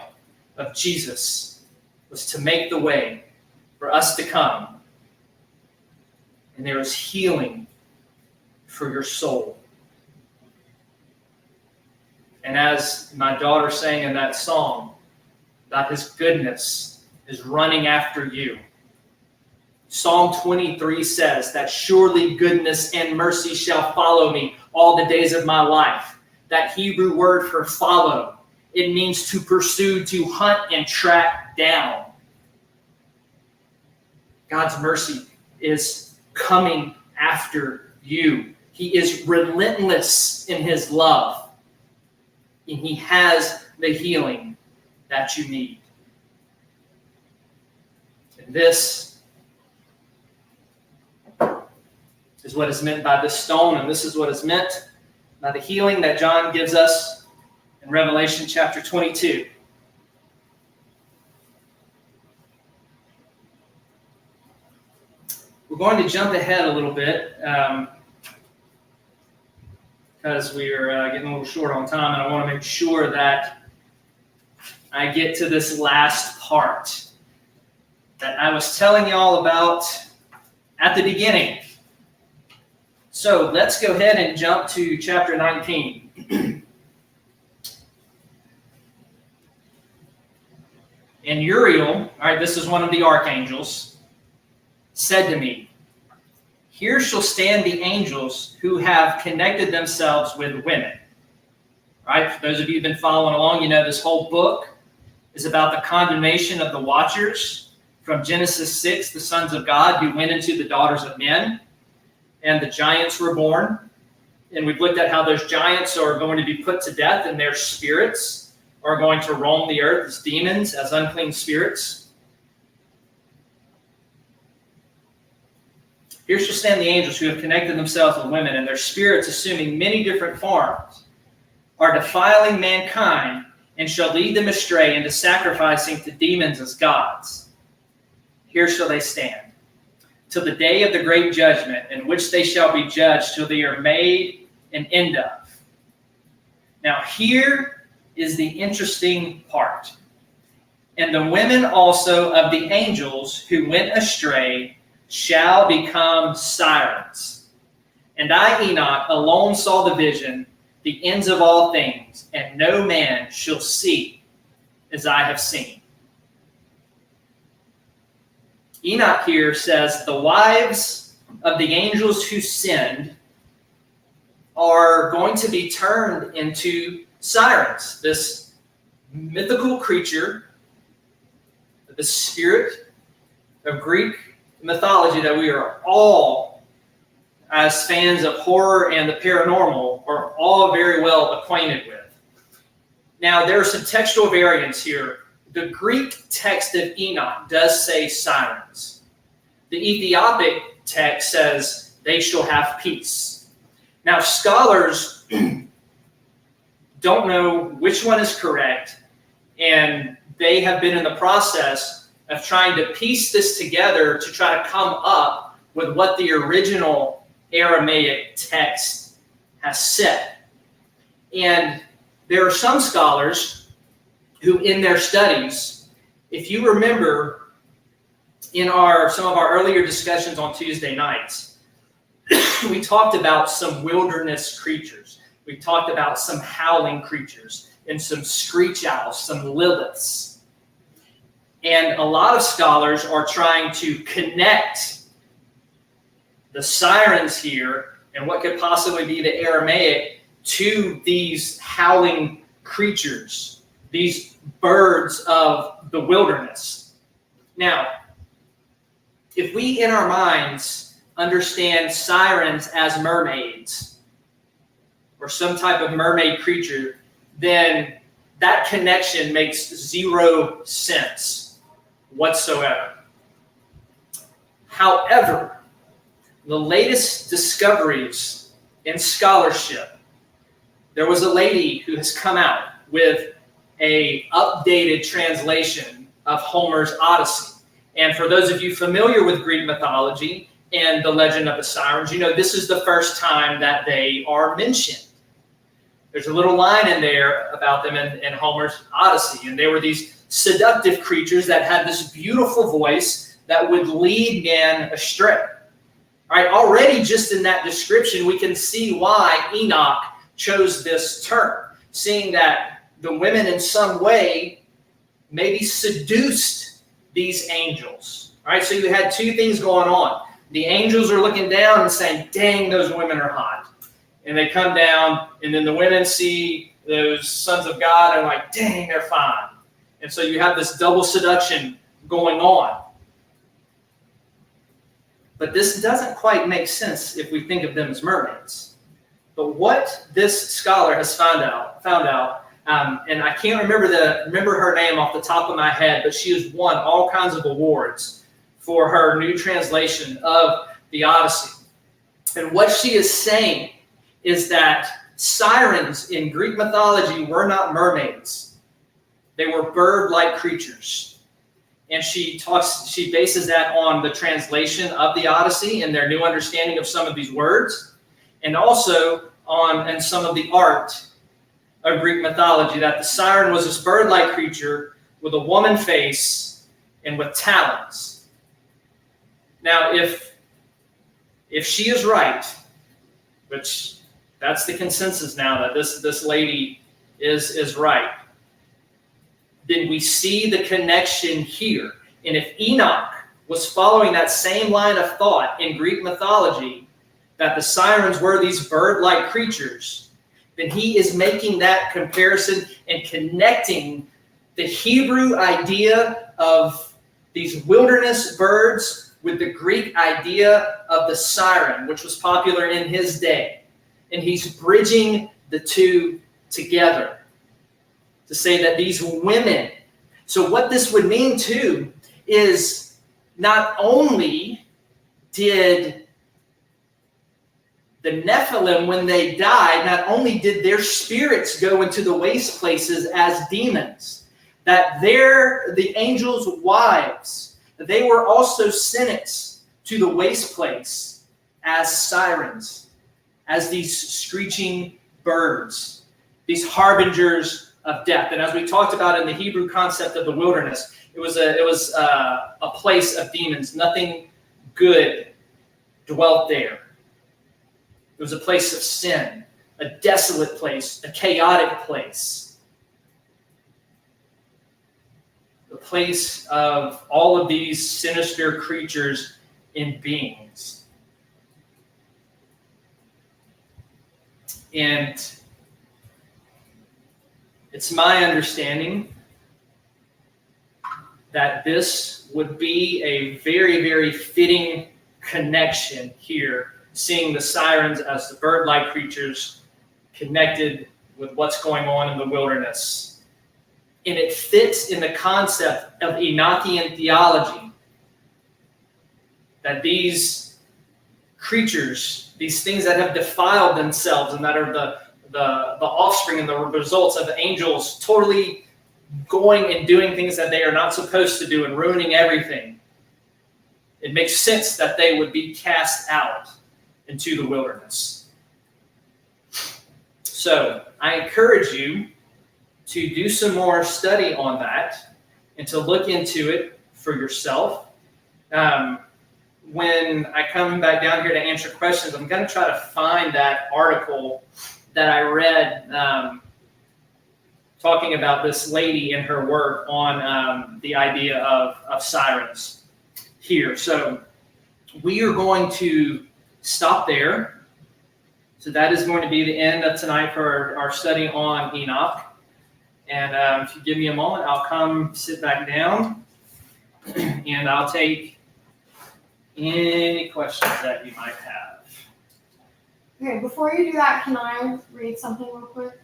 of Jesus, was to make the way for us to come. And there is healing for your soul. And as my daughter sang in that song, about his goodness is running after you. Psalm 23 says that surely goodness and mercy shall follow me all the days of my life. That Hebrew word for follow, it means to pursue, to hunt and track down. God's mercy is coming after you. He is relentless in his love. And he has the healing that you need. And this is what is meant by this stone, and this is what is meant by the healing that John gives us in Revelation chapter 22. We're going to jump ahead a little bit because we are getting a little short on time, and I want to make sure that I get to this last part that I was telling y'all about at the beginning. So let's go ahead and jump to chapter 19. And Uriel, all right, this is one of the archangels, said to me, "Here shall stand the angels who have connected themselves with women." All right, for those of you who've been following along, you know this whole book is about the condemnation of the watchers from Genesis 6, the sons of God who went into the daughters of men, and the giants were born. And we've looked at how those giants are going to be put to death, and their spirits are going to roam the earth as demons, as unclean spirits. Here shall stand the angels who have connected themselves with women, and their spirits, assuming many different forms, are defiling mankind, and shall lead them astray into sacrificing to demons as gods. Here shall they stand, till the day of the great judgment, in which they shall be judged till they are made an end of. Now here is the interesting part. And the women also of the angels who went astray shall become sirens. And I, Enoch, alone saw the vision, the ends of all things, and no man shall see as I have seen. Enoch here says the wives of the angels who sinned are going to be turned into sirens, this mythical creature, the spirit of Greek mythology that we are all, as fans of horror and the paranormal, are all very well acquainted with. Now, there are some textual variants here. The Greek text of Enoch does say sirens. The Ethiopic text says they shall have peace. Now, scholars don't know which one is correct, and they have been in the process of trying to piece this together to try to come up with what the original Aramaic text has said. And there are some scholars who, in their studies, if you remember in some of our earlier discussions on Tuesday nights, we talked about some wilderness creatures. We talked about some howling creatures and some screech owls, some Liliths. And a lot of scholars are trying to connect the sirens here and what could possibly be the Aramaic to these howling creatures, these birds of the wilderness. Now, if we in our minds understand sirens as mermaids or some type of mermaid creature, then that connection makes zero sense whatsoever. However, the latest discoveries in scholarship, there was a lady who has come out with an updated translation of Homer's Odyssey. And for those of you familiar with Greek mythology and the legend of the sirens, you know this is the first time that they are mentioned. There's a little line in there about them in Homer's Odyssey, and they were these seductive creatures that had this beautiful voice that would lead men astray. All right, already just in that description, we can see why Enoch chose this term, seeing that the women in some way maybe seduced these angels. All right, so you had two things going on. The angels are looking down and saying, dang, those women are hot. And they come down, and then the women see those sons of God and like, dang, they're fine. And so you have this double seduction going on. But this doesn't quite make sense if we think of them as mermaids. But what this scholar has found out, and I can't remember her name off the top of my head, but she has won all kinds of awards for her new translation of the Odyssey. And what she is saying is that sirens in Greek mythology were not mermaids. They were bird-like creatures. And she bases that on the translation of the Odyssey and their new understanding of some of these words, and also on some of the art of Greek mythology, that the siren was this bird-like creature with a woman face and with talons. Now, if she is right, which that's the consensus now, that this lady is right, then we see the connection here. And if Enoch was following that same line of thought in Greek mythology, that the sirens were these bird-like creatures, then he is making that comparison and connecting the Hebrew idea of these wilderness birds with the Greek idea of the siren, which was popular in his day. And he's bridging the two together to say that these women, so what this would mean too is not only did the Nephilim, when they died, not only did their spirits go into the waste places as demons, that the angels' wives, they were also sentenced to the waste place as sirens, as these screeching birds, these harbingers of death. And as we talked about in the Hebrew concept of the wilderness, it was a place of demons. Nothing good dwelt there. It was a place of sin, a desolate place, a chaotic place, the place of all of these sinister creatures and beings. And it's my understanding that this would be a very, very fitting connection here, seeing the sirens as the bird-like creatures connected with what's going on in the wilderness. And it fits in the concept of Enochian theology, that these creatures, these things that have defiled themselves and that are the offspring and the results of the angels totally going and doing things that they are not supposed to do and ruining everything, it makes sense that they would be cast out into the wilderness. So I encourage you to do some more study on that and to look into it for yourself. When I come back down here to answer questions, I'm going to try to find that article that I read talking about this lady and her work on the idea of sirens here. So we are going to stop there. So that is going to be the end of tonight for our study on Enoch. And if you give me a moment, I'll come sit back down and I'll take any questions that you might have. Okay, before you do that, can I read something real quick?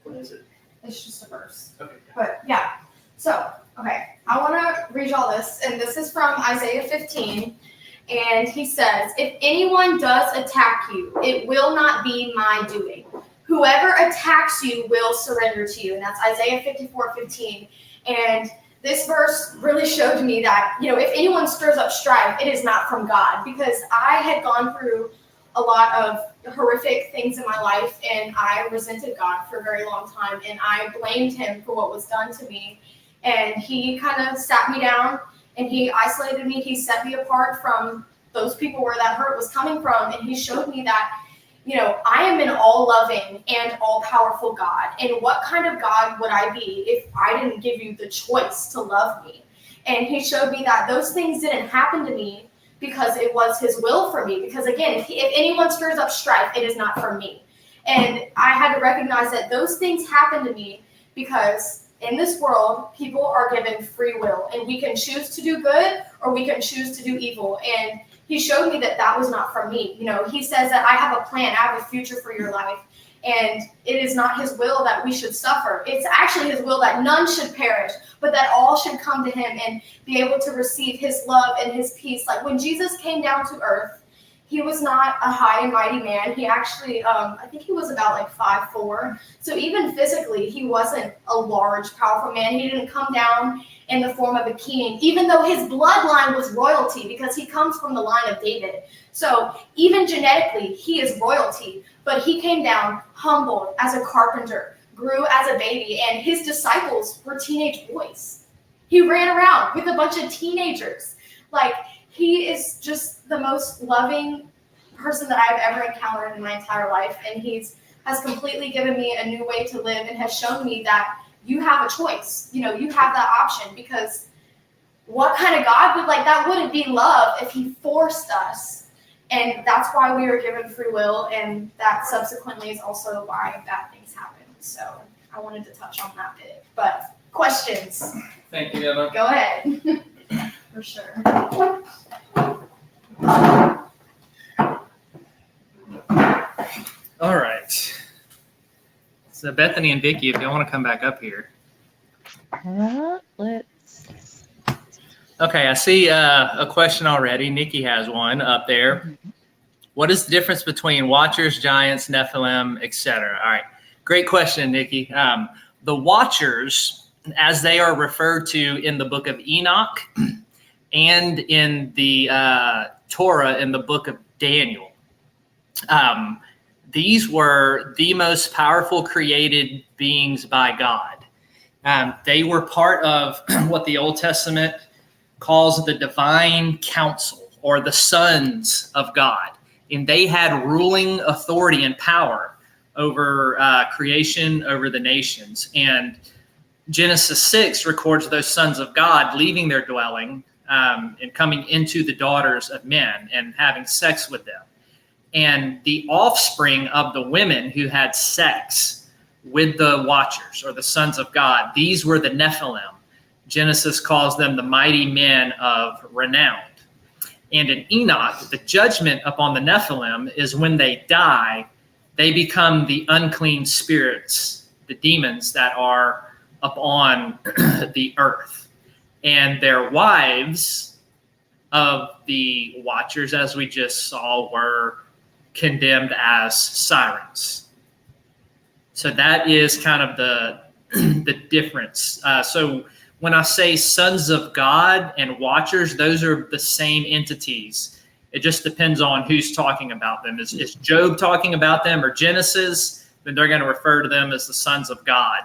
What is it? It's just a verse. Okay. But yeah, so, okay, I want to read y'all this, and this is from Isaiah 15, and he says, if anyone does attack you, it will not be my doing. Whoever attacks you will surrender to you, and that's Isaiah 54:15, and this verse really showed me that, if anyone stirs up strife, it is not from God, because I had gone through a lot of horrific things in my life, and I resented God for a very long time, and I blamed him for what was done to me, and he kind of sat me down, and he isolated me, he set me apart from those people where that hurt was coming from, and he showed me that, I am an all-loving and all-powerful God. And what kind of God would I be if I didn't give you the choice to love me? And he showed me that those things didn't happen to me because it was his will for me. Because again, if anyone stirs up strife, it is not from me. And I had to recognize that those things happen to me because in this world, people are given free will. And we can choose to do good or we can choose to do evil. And he showed me that was not from me. He says that I have a plan, I have a future for your life. And it is not his will that we should suffer. It's actually his will that none should perish, but that all should come to him and be able to receive his love and his peace. Like when Jesus came down to earth, he was not a high and mighty man. He actually, I think he was about like 5'4". So even physically, he wasn't a large, powerful man. He didn't come down in the form of a king, even though his bloodline was royalty because he comes from the line of David. So even genetically, he is royalty, but he came down humbled as a carpenter, grew as a baby, and his disciples were teenage boys. He ran around with a bunch of teenagers. Like, he is just the most loving person that I've ever encountered in my entire life, and has completely given me a new way to live and has shown me that you have a choice. You have that option, because what kind of God would that wouldn't be love if he forced us. And that's why we are given free will, and that subsequently is also why bad things happen. So I wanted to touch on that bit. But questions? Thank you, Emma. Go ahead. For sure. All right. So Bethany and Vickie, if you want to come back up here. Let's. Okay, I see a question already. Nikki has one up there. What is the difference between Watchers, Giants, Nephilim, etc.? All right, great question, Nikki. The Watchers, as they are referred to in the book of Enoch and in the Torah in the book of Daniel, these were the most powerful created beings by God. They were part of what the Old Testament calls the divine council, or the sons of God. And they had ruling authority and power over creation, over the nations. And Genesis 6 records those sons of God leaving their dwelling and coming into the daughters of men and having sex with them. And the offspring of the women who had sex with the Watchers, or the sons of God, these were the Nephilim. Genesis calls them the mighty men of renown. And in Enoch, the judgment upon the Nephilim is when they die, they become the unclean spirits, the demons that are upon the earth. And their wives of the Watchers, as we just saw, were condemned as sirens. So that is kind of the difference. So when I say sons of God and watchers, those are the same entities. It just depends on who's talking about them. Is Job talking about them or Genesis? Then they're going to refer to them as the sons of God.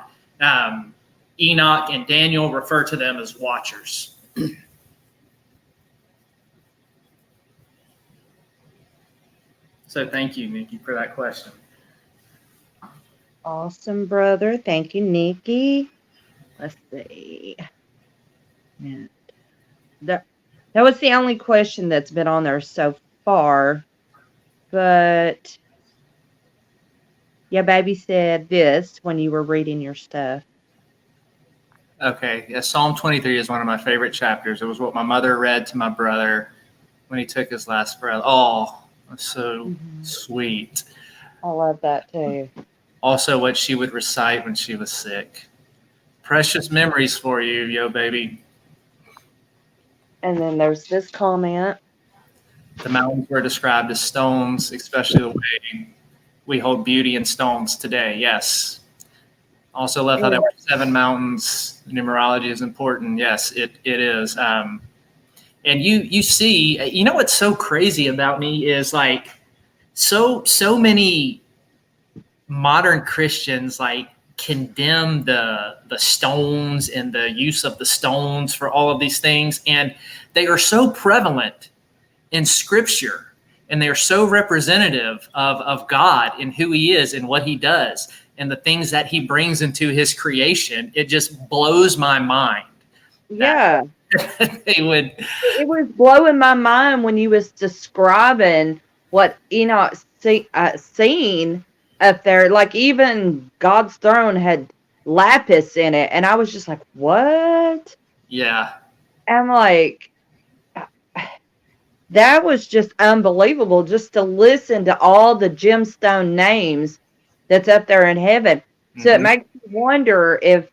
Enoch and Daniel refer to them as watchers. So thank you, Nikki, for that question. Awesome, brother. Thank you, Nikki. Let's see. Yeah. That was the only question that's been on there so far. But yeah, baby said this when you were reading your stuff. Okay. Yeah, Psalm 23 is one of my favorite chapters. It was what my mother read to my brother when he took his last breath. Oh, that's so sweet. I love that too. Also, what she would recite when she was sick. Precious memories for you, yo, baby. And then there's this comment. The mountains were described as stones, especially the way we hold beauty in stones today. Yes. Also love how there were 7 mountains. Numerology is important. Yes, it is. And you see, you know what's so crazy about me is like so many modern Christians like condemn the stones and the use of the stones for all of these things, and they are so prevalent in Scripture, and they are so representative of God and who He is and what He does and the things that He brings into His creation. It just blows my mind. Yeah. They would. It was blowing my mind when you was describing what Enoch seen up there. Like even God's throne had lapis in it, and I was just like, "What?" Yeah. I'm like, that was just unbelievable. Just to listen to all the gemstone names that's up there in heaven. So it makes me wonder if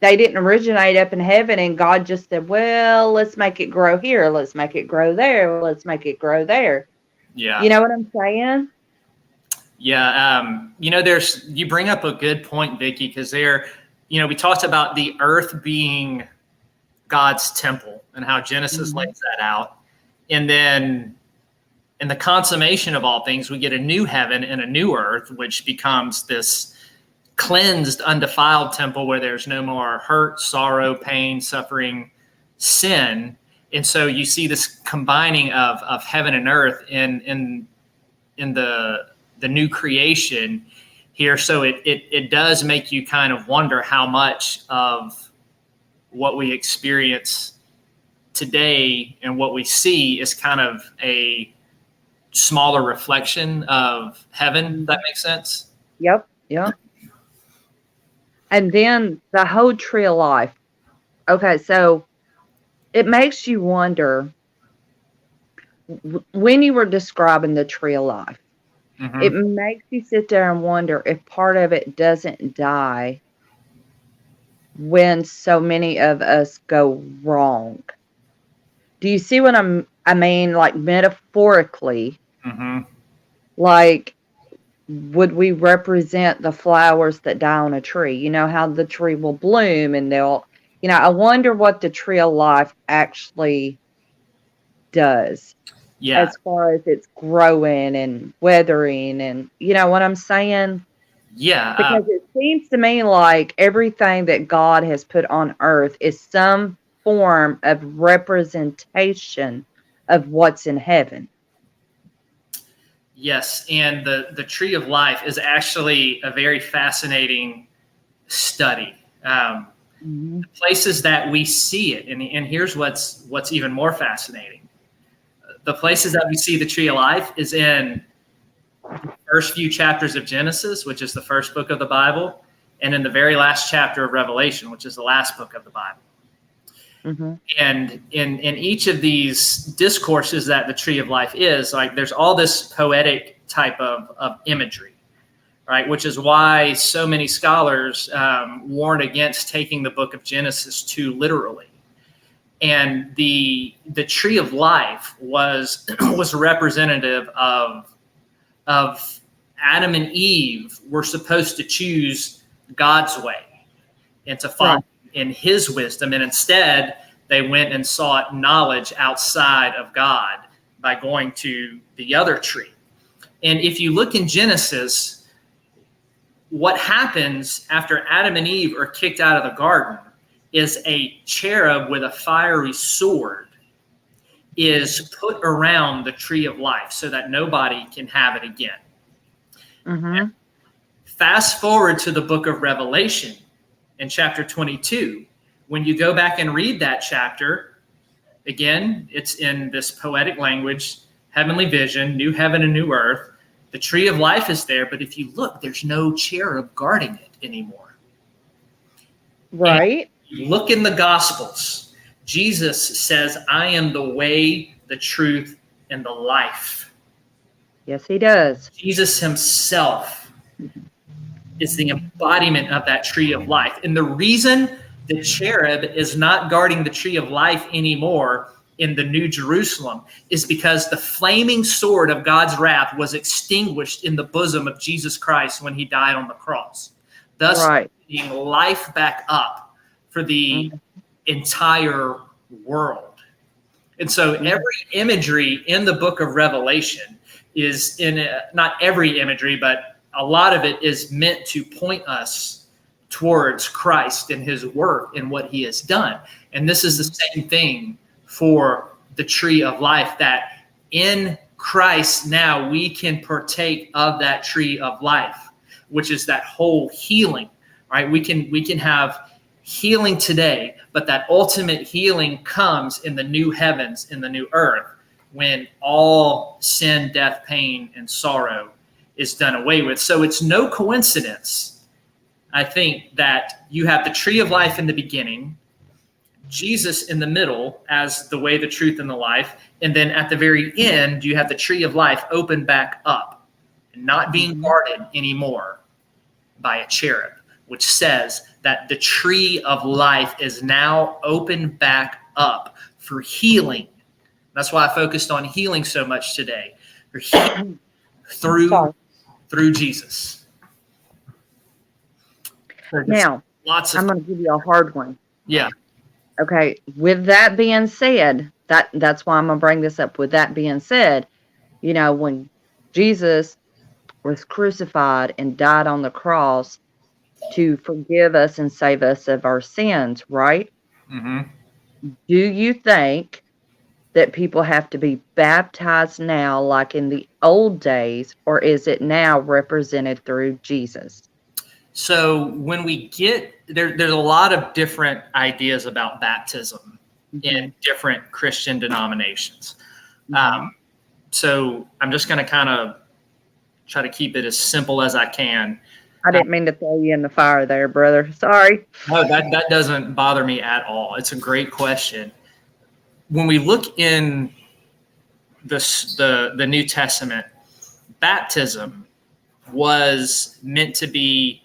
they didn't originate up in heaven and God just said, well, let's make it grow here. Let's make it grow there. Let's make it grow there. Yeah. You know what I'm saying? Yeah. You bring up a good point, Vickie, because we talked about the earth being God's temple and how Genesis lays that out. And then in the consummation of all things, we get a new heaven and a new earth, which becomes this cleansed, undefiled temple where there's no more hurt, sorrow, pain, suffering, sin. And so you see this combining of heaven and earth in the new creation here. So it does make you kind of wonder how much of what we experience today and what we see is kind of a smaller reflection of heaven. That makes sense? Yep. And then the whole tree of life. Okay, so it makes you wonder when you were describing the tree of life. It makes you sit there and wonder if part of it doesn't die when so many of us go wrong. Do you see what I mean? Like metaphorically, like would we represent the flowers that die on a tree? You know how the tree will bloom and I wonder what the tree of life actually does. Yeah. As far as it's growing and weathering and you know what I'm saying? Yeah. Because it seems to me like everything that God has put on earth is some form of representation of what's in heaven. Yes, and the tree of life is actually a very fascinating study. The places that we see it, and here's what's even more fascinating. The places that we see the tree of life is in the first few chapters of Genesis, which is the first book of the Bible, and in the very last chapter of Revelation, which is the last book of the Bible. And in each of these discourses that the tree of life is, like there's all this poetic type of imagery, right? Which is why so many scholars warn against taking the book of Genesis too literally. And the tree of life was representative of Adam and Eve were supposed to choose God's way and to follow in his wisdom. And instead, they went and sought knowledge outside of God by going to the other tree. And if you look in Genesis, what happens after Adam and Eve are kicked out of the garden is a cherub with a fiery sword is put around the tree of life so that nobody can have it again. Mm-hmm. Fast forward to the book of Revelation in chapter 22. When you go back and read that chapter, again, it's in this poetic language, heavenly vision, new heaven and new earth. The tree of life is there, but if you look, there's no cherub guarding it anymore. Right. And look in the Gospels. Jesus says, I am the way, the truth, and the life. Yes, he does. Jesus himself is the embodiment of that tree of life. And the reason the cherub is not guarding the tree of life anymore in the New Jerusalem is because the flaming sword of God's wrath was extinguished in the bosom of Jesus Christ when he died on the cross, thus bringing life back up for the entire world. And so every imagery in the book of Revelation is not every imagery, but a lot of it is meant to point us towards Christ and his work and what he has done. And this is the same thing for the tree of life, that in Christ now we can partake of that tree of life, which is that whole healing, right? We can have healing today, but that ultimate healing comes in the new heavens, in the new earth, when all sin, death, pain, and sorrow is done away with. So it's no coincidence, I think, that you have the tree of life in the beginning, Jesus in the middle as the way, the truth, and the life, and then at the very end, you have the tree of life open back up, and not being guarded anymore by a cherub, which says that the tree of life is now open back up for healing. That's why I focused on healing so much today. For healing through Jesus. Now, I'm going to give you a hard one. Yeah. Okay. With that being said, that's why I'm going to bring this up. With that being said, you know, when Jesus was crucified and died on the cross to forgive us and save us of our sins, right? Mm-hmm. Do you think that people have to be baptized now like in the old days, or is it now represented through Jesus? So when we get there's a lot of different ideas about baptism in different Christian denominations. So I'm just going to kind of try to keep it as simple as I can. I didn't mean to throw you in the fire there, brother. Sorry. No, that doesn't bother me at all. It's a great question. When we look in the New Testament, baptism was meant to be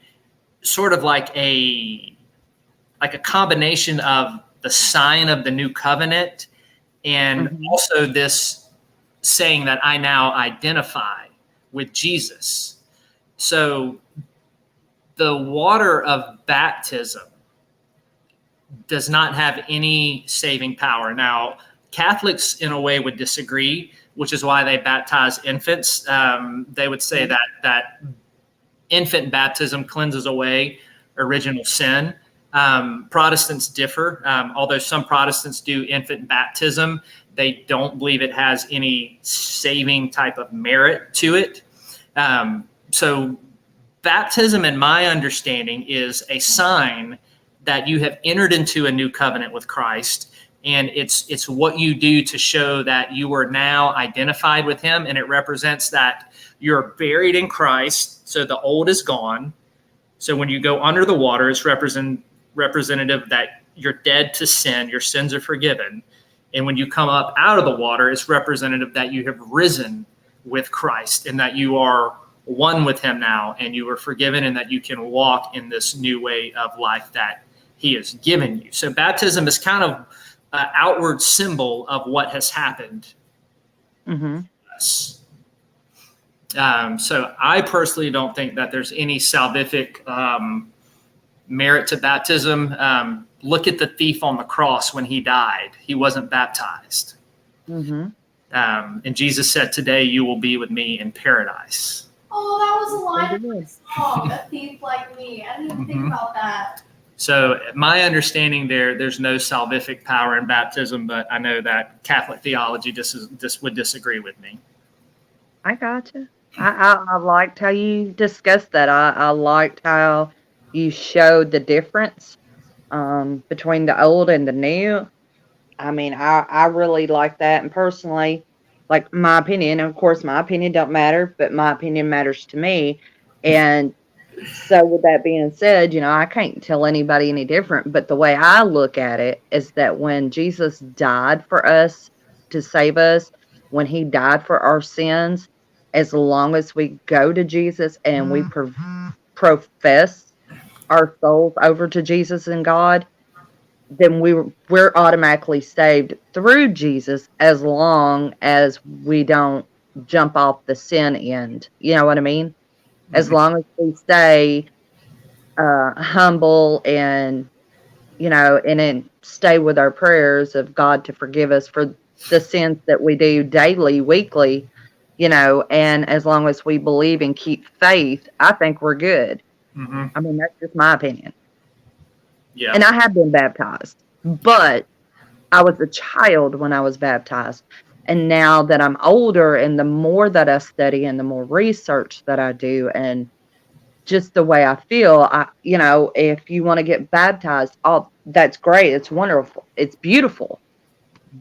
sort of like a combination of the sign of the new covenant and also this saying that I now identify with Jesus. So the water of baptism does not have any saving power. Now, Catholics in a way would disagree, which is why they baptize infants. They would say that infant baptism cleanses away original sin. Protestants differ. Although some Protestants do infant baptism, they don't believe it has any saving type of merit to it. So baptism, in my understanding, is a sign that you have entered into a new covenant with Christ. And it's what you do to show that you are now identified with him. And it represents that you're buried in Christ. So the old is gone. So when you go under the water, it's representative that you're dead to sin. Your sins are forgiven. And when you come up out of the water, it's representative that you have risen with Christ and that you are one with him now and you are forgiven and that you can walk in this new way of life that he has given you. So baptism is kind of an outward symbol of what has happened. So I personally don't think that there's any salvific merit to baptism. Look at the thief on the cross when he died. He wasn't baptized. Mm-hmm. And Jesus said, today you will be with me in paradise. Oh, that was a line of my song, a thief like me. I didn't even think about that. So my understanding there's no salvific power in baptism, but I know that Catholic theology just would disagree with me. I gotcha. I liked how you discussed that. I liked how you showed the difference between the old and the new. I mean, I really like that. And personally, like my opinion, of course, my opinion don't matter, but my opinion matters to me. And so with that being said, I can't tell anybody any different. But the way I look at it is that when Jesus died for us to save us, when he died for our sins, as long as we go to Jesus and we profess our souls over to Jesus and God, then we're automatically saved through Jesus, as long as we don't jump off the sin end. You know what I mean? As long as we stay humble and and then stay with our prayers of God to forgive us for the sins that we do daily, weekly, and as long as we believe and keep faith, I think we're good. Mm-hmm. I mean, that's just my opinion. Yeah. And I have been baptized, but I was a child when I was baptized. And now that I'm older, and the more that I study and the more research that I do, and just the way I feel, if you want to get baptized, that's great. It's wonderful. It's beautiful.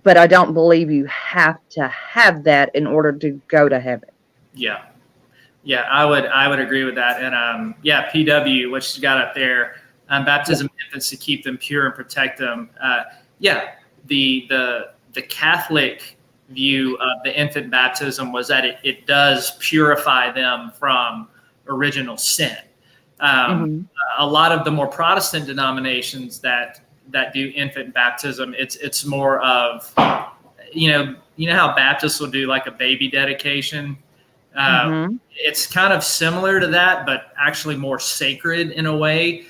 But I don't believe you have to have that in order to go to heaven. Yeah. Yeah, I would agree with that. And PW, what you got up there, baptism of infants to keep them pure and protect them. The Catholic view of the infant baptism was that it does purify them from original sin. A lot of the more Protestant denominations that do infant baptism, it's more of, how Baptists will do like a baby dedication. It's kind of similar to that, but actually more sacred in a way,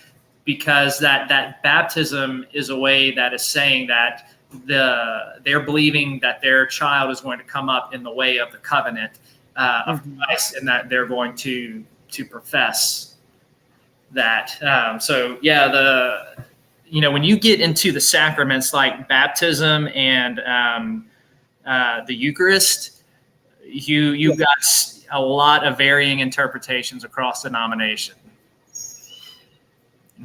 because that baptism is a way that is saying that they're believing that their child is going to come up in the way of the covenant of Christ, and that they're going to profess that. When you get into the sacraments like baptism and the Eucharist, you've got a lot of varying interpretations across denomination,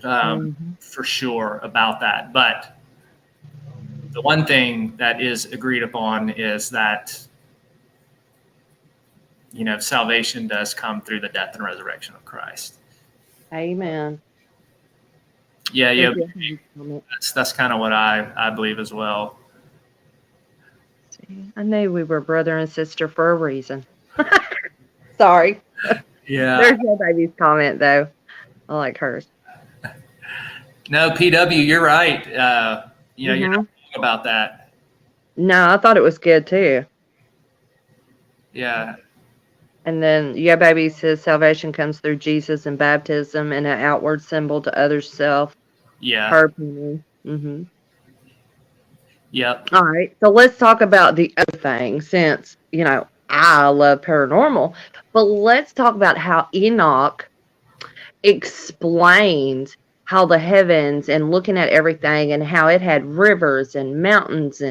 for sure about that. But the one thing that is agreed upon is that, salvation does come through the death and resurrection of Christ. Amen. Yeah. That's kind of what I believe as well. I knew we were brother and sister for a reason. Sorry. Yeah. There's no baby's comment though. I like hers. No, PW, you're right. You're not wrong about that. No, I thought it was good too. Yeah. And then baby says salvation comes through Jesus and baptism and an outward symbol to others' self. Yeah. Her opinion. Yep. All right. So let's talk about the other thing, since, I love paranormal, but let's talk about how Enoch explains how the heavens, and looking at everything, and how it had rivers and mountains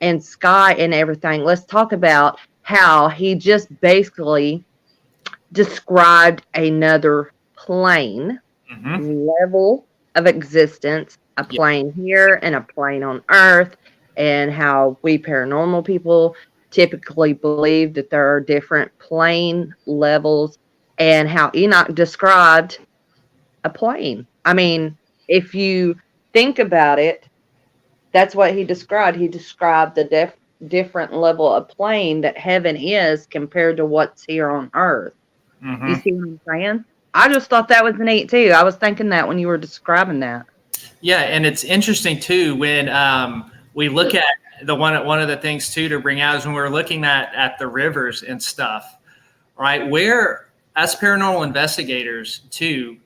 and sky and everything. Let's talk about how he just basically described another plane, level of existence, a plane here and a plane on Earth, and how we paranormal people typically believe that there are different plane levels, and how Enoch described a plane. I mean, if you think about it, that's what he described. He described the different level of plane that heaven is compared to what's here on Earth. You see what I'm saying? I just thought that was neat too. I was thinking that when you were describing that. Yeah, and it's interesting too when we look at one of the things too to bring out is when we're looking at the rivers and stuff. right? Where, as paranormal investigators too,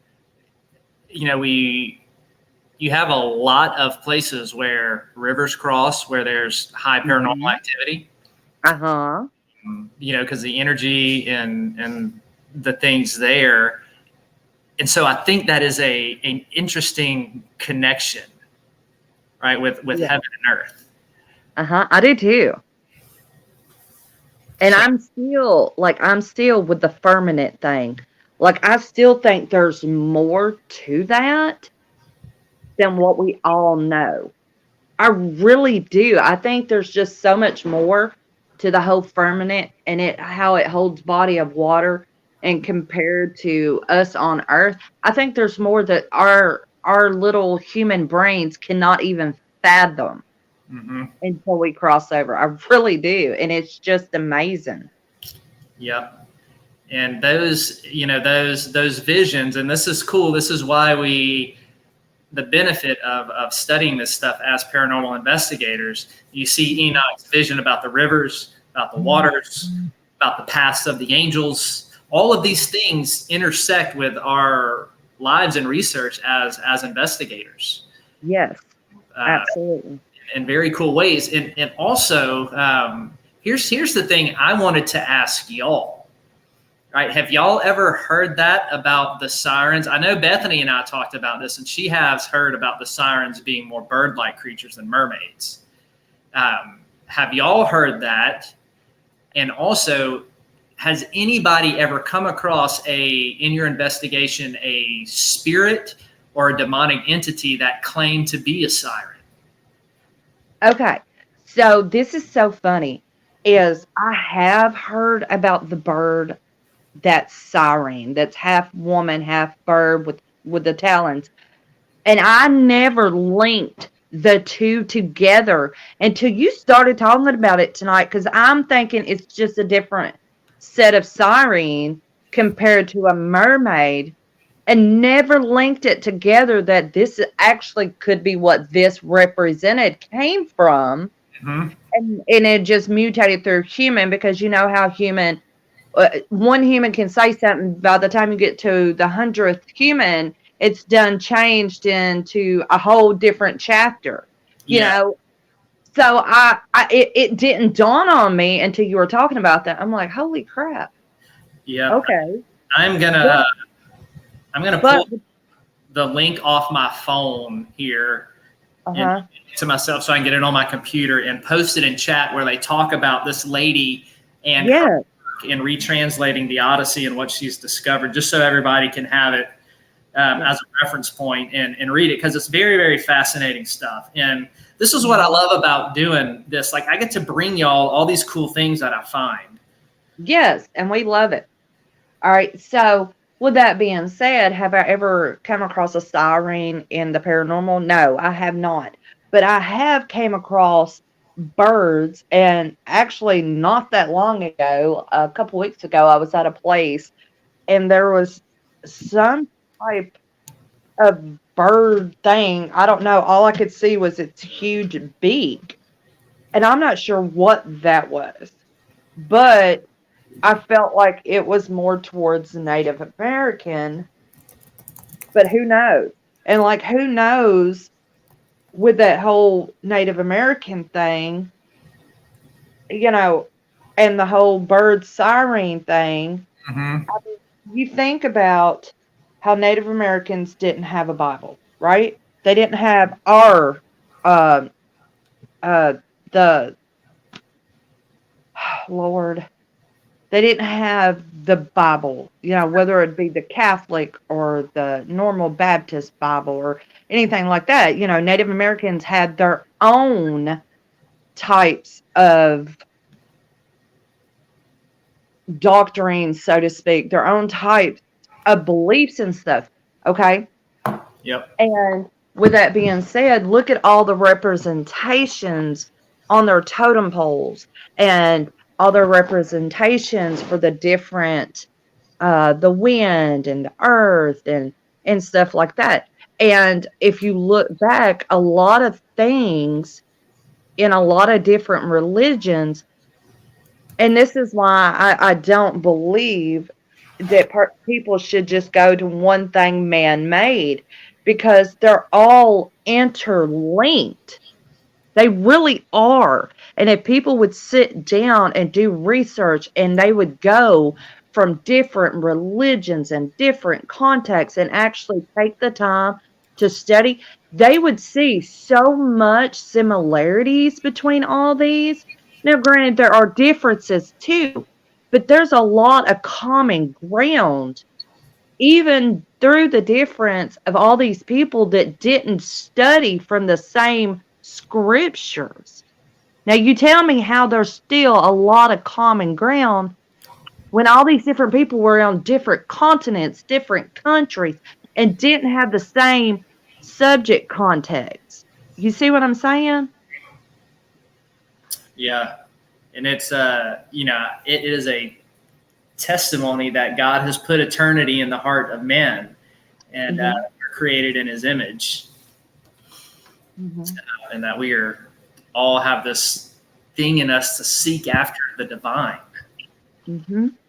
you have a lot of places where rivers cross, where there's high paranormal activity. Uh-huh. Because the energy and the things there. And so I think that is an interesting connection, right, with Yeah. heaven and earth. Uh-huh. I do too. And So, I'm still with the firmament thing. Like, I still think there's more to that than what we all know. I really do. I think there's just so much more to the whole firmament and how it holds body of water, and compared to us on Earth. I think there's more that our little human brains cannot even fathom until we cross over. I really do. And it's just amazing. yep. And those visions, and this is cool. This is why the benefit of studying this stuff as paranormal investigators. You see Enoch's vision about the rivers, about the waters, about the paths of the angels. All of these things intersect with our lives and research as investigators. Yes, absolutely. In very cool ways. And also, here's the thing I wanted to ask y'all. Right. Have y'all ever heard that about the sirens? I know Bethany and I talked about this, and she has heard about the sirens being more bird-like creatures than mermaids. Have y'all heard that? And also, has anybody ever come across in your investigation, a spirit or a demonic entity that claimed to be a siren? Okay. So this is so funny, is I have heard about the bird that's siren, that's half woman, half bird with the talons. And I never linked the two together until you started talking about it tonight, because I'm thinking it's just a different set of siren compared to a mermaid, and never linked it together that this actually could be what this represented came from. And it just mutated through human, because you know how one human can say something, by the time you get to the 100th human, it's done changed into a whole different chapter, you know? So it didn't dawn on me until you were talking about that. I'm like, holy crap. Yeah. Okay. I'm gonna pull the link off my phone here to myself so I can get it on my computer and post it in chat, where they talk about this lady and her in retranslating the Odyssey and what she's discovered, just so everybody can have it as a reference point and read it, because it's very, very fascinating stuff. And this is what I love about doing this. Like, I get to bring y'all all these cool things that I find. Yes, and we love it. All right, so with that being said, have I ever come across a siren in the paranormal? No, I have not. But I have came across birds, and actually not that long ago, a couple weeks ago, I was at a place and there was some type of bird thing. I don't know. All I could see was its huge beak, and I'm not sure what that was, but I felt like it was more towards Native American, but who knows? And like, who knows with that whole Native American thing, and the whole bird siren thing. I mean, you think about how Native Americans didn't have a Bible, right? They didn't have the Lord. They didn't have the Bible, whether it be the Catholic or the normal Baptist Bible or anything like that. Native Americans had their own types of doctrines, so to speak, their own types of beliefs and stuff. Okay. Yep. And with that being said, look at all the representations on their totem poles and all their representations for the different, the wind and the earth and stuff like that. And if you look back, a lot of things in a lot of different religions And this is why I don't believe that people should just go to one thing man-made, because they're all interlinked. They really are. And if people would sit down and do research, and they would go from different religions and different contexts and actually take the time to study, they would see so much similarities between all these. Now, granted, there are differences too, but there's a lot of common ground, even through the difference of all these people that didn't study from the same scriptures. Now, you tell me how there's still a lot of common ground when all these different people were on different continents, different countries, and didn't have the same subject context. You see what I'm saying? Yeah. And it's, it is a testimony that God has put eternity in the heart of man, and we're created in his image. And that we all have this thing in us to seek after the divine. All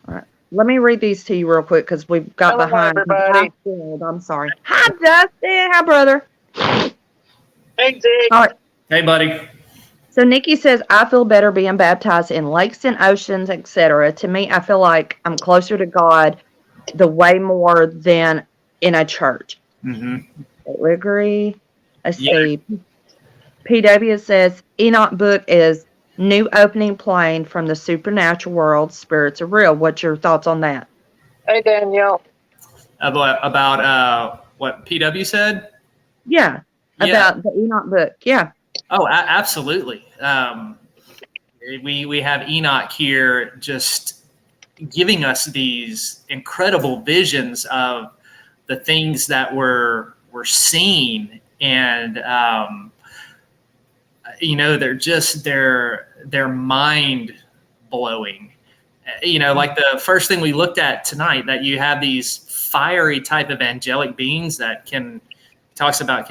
right. Let me read these to you real quick because we've got Hello, behind. everybody. I'm sorry. Hi, Dustin. Hi, brother. Hey, Zeke. All right. Hey, buddy. So Nikki says, I feel better being baptized in lakes and oceans, etc. To me, I feel like I'm closer to God the way more than in a church. We agree. Let's see. PW says, Enoch book is new opening plane from the supernatural world. Spirits are real. What's your thoughts on that? Hey, Danielle. About what PW said? Yeah. About the Enoch book. Yeah. Oh, absolutely. We have Enoch here just giving us these incredible visions of the things that were seen, and they're mind blowing. Like the first thing we looked at tonight, that you have these fiery type of angelic beings that can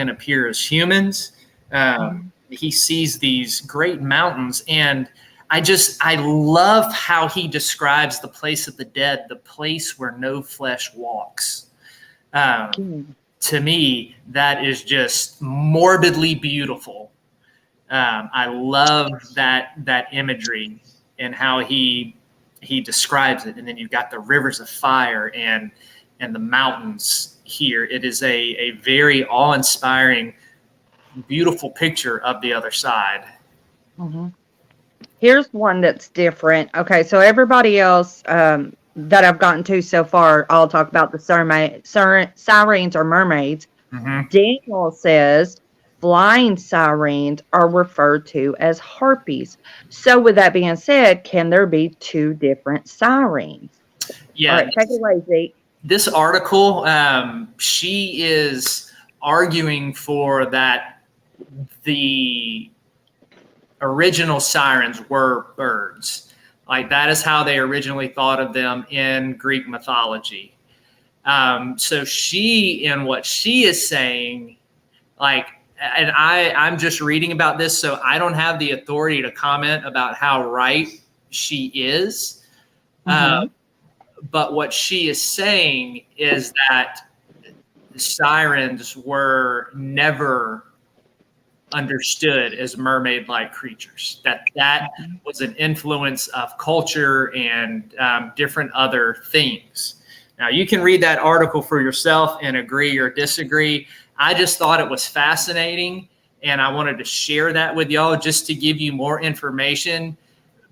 appear as humans. He sees these great mountains, and I love how he describes the place of the dead, the place where no flesh walks. To me, that is just morbidly beautiful. I love that imagery and how he describes it. And then you've got the rivers of fire and the mountains here. It is a very awe-inspiring, beautiful picture of the other side. Here's one that's different. Okay, so everybody else that I've gotten to so far, I'll talk about the sirens or mermaids. Daniel says flying sirens are referred to as harpies. So with that being said, can there be two different sirens? Yeah. All right, take it away, Zeke. This article, she is arguing for that the original sirens were birds. Like, that is how they originally thought of them in Greek mythology. So what she is saying, and I'm just reading about this, so I don't have the authority to comment about how right she is. But what she is saying is that the sirens were never understood as mermaid-like creatures, that was an influence of culture and different other things. Now, you can read that article for yourself and agree or disagree. I just thought it was fascinating, and I wanted to share that with y'all just to give you more information,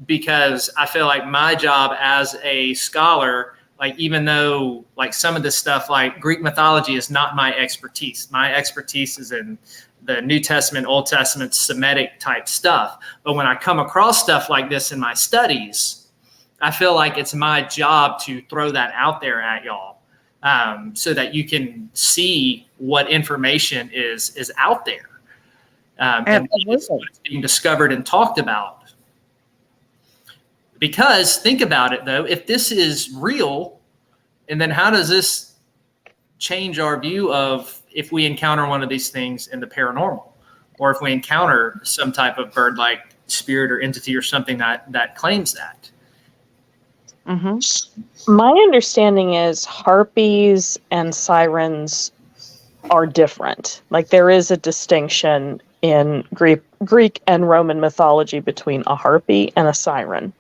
because I feel like my job as a scholar, even though some of this stuff, like Greek mythology, is not my expertise. My expertise is in the New Testament, Old Testament, Semitic type stuff. But when I come across stuff like this in my studies, I feel like it's my job to throw that out there at y'all, so that you can see what information is out there, and what's being discovered and talked about. Because think about it, though, if this is real, and then how does this change our view of if we encounter one of these things in the paranormal, or if we encounter some type of bird-like spirit or entity or something that claims that. My understanding is harpies and sirens are different. Like there is a distinction in Greek and Roman mythology between a harpy and a siren.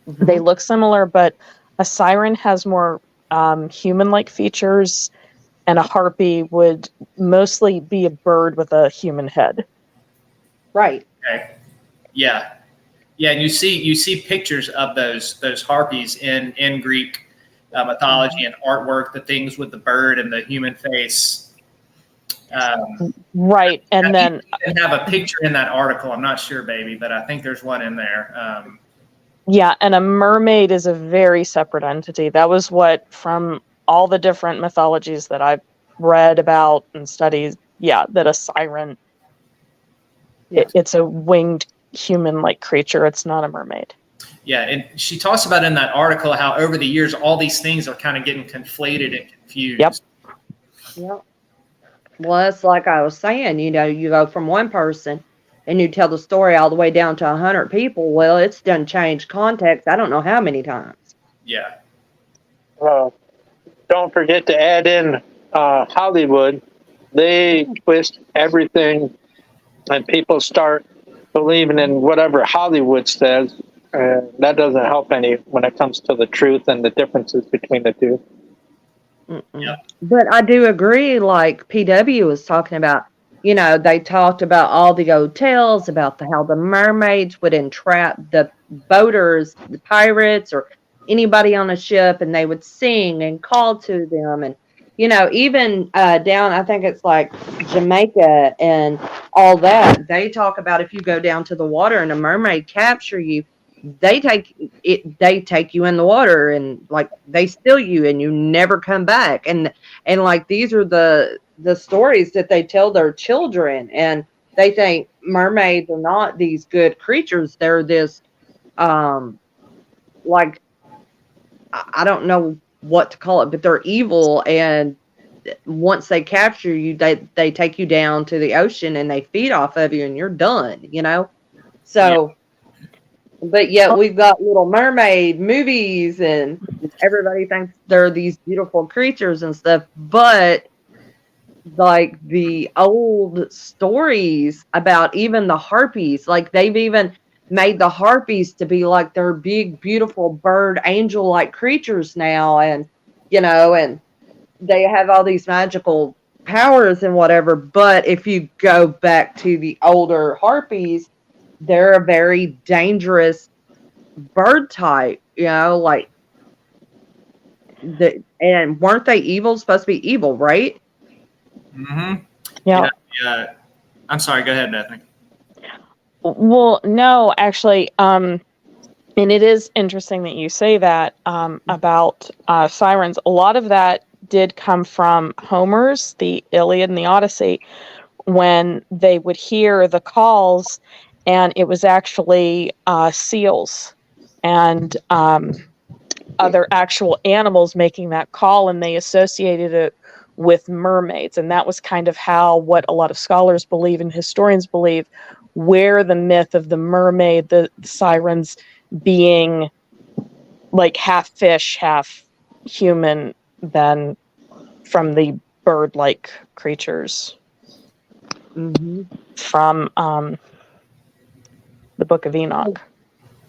They look similar, but a siren has more human-like features, and a harpy would mostly be a bird with a human head. Right. Okay. Yeah. Yeah, and you see pictures of those harpies in Greek mythology and artwork, the things with the bird and the human face. Right, and then I have a picture in that article. I'm not sure, baby, but I think there's one in there. yeah, and a mermaid is a very separate entity. That was what, from all the different mythologies that I've read about and studied, that a siren, it's a winged human-like creature. It's not a mermaid. Yeah, and she talks about in that article how over the years all these things are kind of getting conflated and confused. Yep. Well, it's like I was saying, you go from one person and you tell the story all the way down to 100 people. Well, it's done changed context. I don't know how many times. Yeah. Don't forget to add in Hollywood. They twist everything, and people start believing in whatever Hollywood says. That doesn't help any when it comes to the truth and the differences between the two. Yeah. But I do agree, like PW was talking about, they talked about all the old tales about how the mermaids would entrap the boaters, the pirates, or anybody on a ship, and they would sing and call to them. And, even down, I think it's like Jamaica and all that, they talk about if you go down to the water and a mermaid capture you, they take you in the water and like they steal you and you never come back. And like these are the stories that they tell their children, and they think mermaids are not these good creatures. They're this like I don't know what to call it, but they're evil, and once they capture you, they take you down to the ocean and they feed off of you and you're done, So but yet we've got Little Mermaid movies and everybody thinks they're these beautiful creatures and stuff. But like the old stories about even the harpies, like they've even made the harpies to be like they're big, beautiful bird angel-like creatures now. And, and they have all these magical powers and whatever. But if you go back to the older harpies, they're a very dangerous bird type, like and weren't they evil? Supposed to be evil, right? Yeah. I'm sorry, go ahead, Bethany. Well, no, actually, and it is interesting that you say that about sirens. A lot of that did come from Homer's, the Iliad and the Odyssey, when they would hear the calls, and it was actually seals and other actual animals making that call, and they associated it with mermaids. And that was kind of how what a lot of scholars believe and historians believe, where the myth of the mermaid, the sirens being like half fish, half human, then from the bird-like creatures from the Book of Enoch.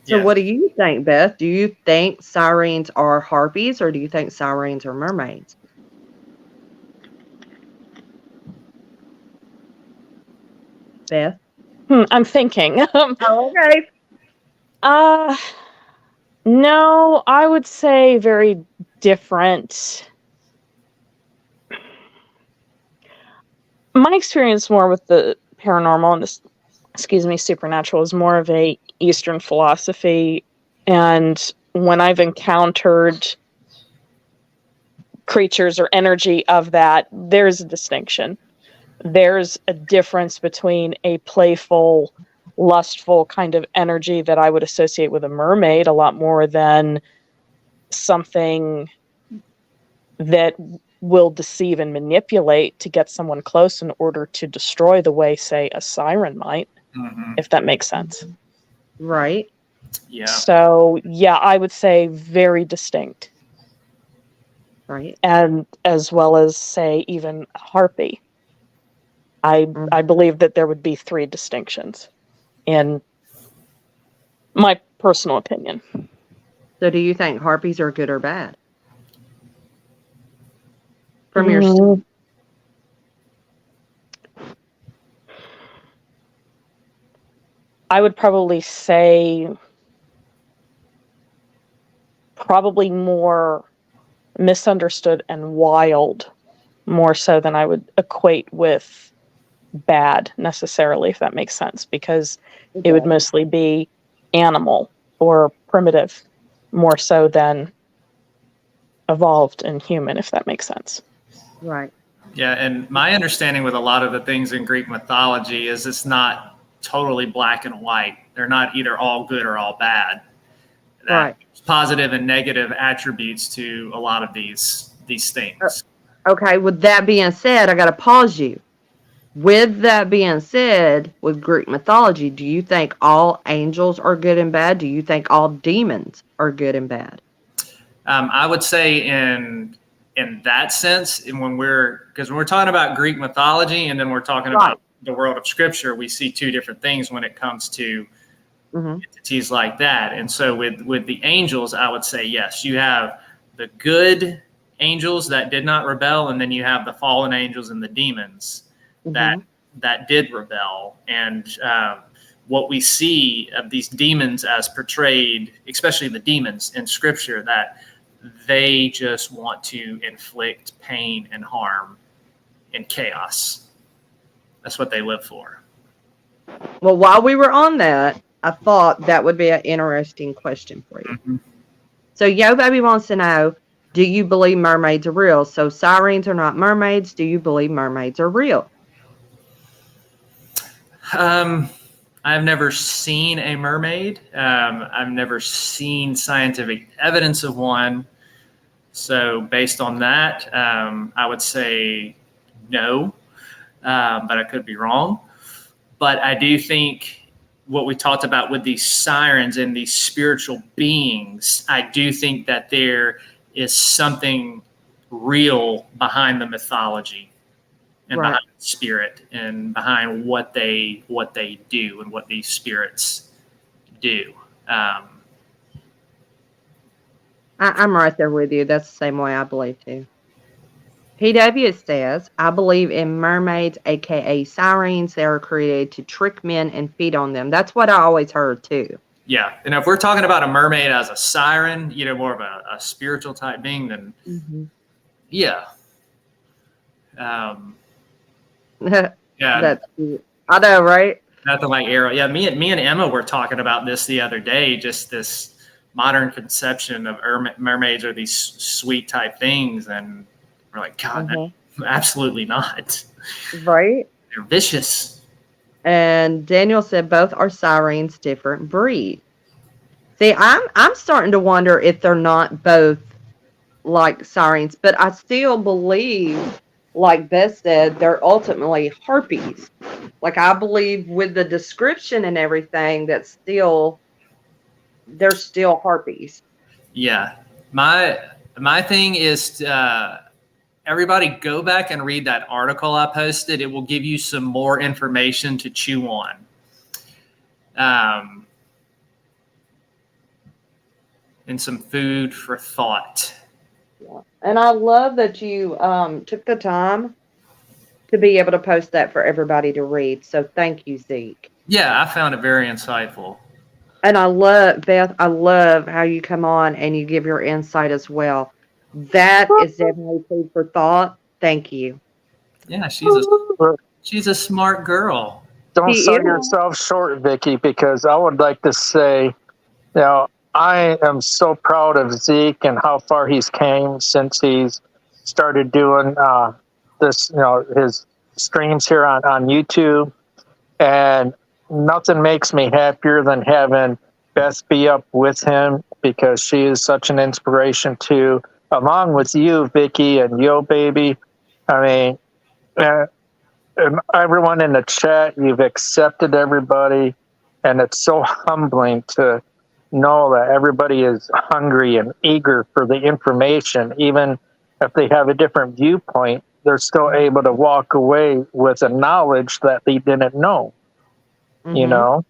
So what do you think, Beth? Do you think sirens are harpies, or do you think sirens are mermaids? Beth? I'm thinking. Okay. No, I would say very different. My experience more with the paranormal and this, supernatural is more of a Eastern philosophy. And when I've encountered creatures or energy of that, there's a distinction. There's a difference between a playful, lustful kind of energy that I would associate with a mermaid a lot more than something that will deceive and manipulate to get someone close in order to destroy the way, say, a siren might, if that makes sense. Right. Yeah. So, yeah, I would say very distinct. Right. And as well as, say, even harpy. I believe that there would be 3 distinctions in my personal opinion. So do you think harpies are good or bad? From your I would probably say probably more misunderstood and wild, more so than I would equate with bad necessarily, if that makes sense, because it would mostly be animal or primitive more so than evolved and human, if that makes sense. Right. Yeah, and my understanding with a lot of the things in Greek mythology is it's not totally black and white. They're not either all good or all bad. Right. Positive and negative attributes to a lot of these things. Okay, with that being said, I got to pause you. With that being said, with Greek mythology, do you think all angels are good and bad? Do you think all demons are good and bad? I would say in that sense, and when we're talking about Greek mythology and then we're talking about the world of Scripture, we see 2 different things when it comes to entities like that. And so with the angels, I would say yes, you have the good angels that did not rebel, and then you have the fallen angels and the demons that did rebel. And what we see of these demons as portrayed, especially the demons in Scripture, that they just want to inflict pain and harm and chaos. That's what they live for. Well, while we were on that, I thought that would be an interesting question for you. So Yo Baby wants to know, do you believe mermaids are real? So sirens are not mermaids. Do you believe mermaids are real? I've never seen a mermaid. I've never seen scientific evidence of one. So based on that, I would say no, but I could be wrong. But I do think what we talked about with these sirens and these spiritual beings, I do think that there is something real behind the mythology and behind the spirit and behind what they do and what these spirits do. I'm right there with you. That's the same way I believe too. PW says, I believe in mermaids, aka sirens. They are created to trick men and feed on them. That's what I always heard too. Yeah, and if we're talking about a mermaid as a siren, more of a spiritual type being, then yeah. Yeah. That's cute. I know, right? Nothing like Arrow. Yeah, me and Emma were talking about this the other day, just this modern conception of mermaids are these sweet type things, and we're like, God, absolutely not. Right? They're vicious. And Daniel said both are sirens, different breed. See, I'm starting to wonder if they're not both like sirens, but I still believe, like Beth said, they're ultimately harpies. Like I believe with the description and everything that they're still harpies. Yeah. My thing is everybody go back and read that article I posted. It will give you some more information to chew on. And some food for thought. Yeah. And I love that you took the time to be able to post that for everybody to read. So thank you, Zeke. Yeah, I found it very insightful. And I love, Beth, I love how you come on and you give your insight as well. That is definitely food for thought. Thank you. Yeah, she's a smart girl. Don't She sell is. yourself short, Vickie, because I would like to say, I am so proud of Zeke and how far he's came since he's started doing this, his streams here on YouTube. And nothing makes me happier than having Beth be up with him, because she is such an inspiration too, along with you, Vickie, and Yo Baby. I mean, and everyone in the chat, you've accepted everybody. And it's so humbling to know that everybody is hungry and eager for the information. Even if they have a different viewpoint, they're still able to walk away with a knowledge that they didn't know. You know,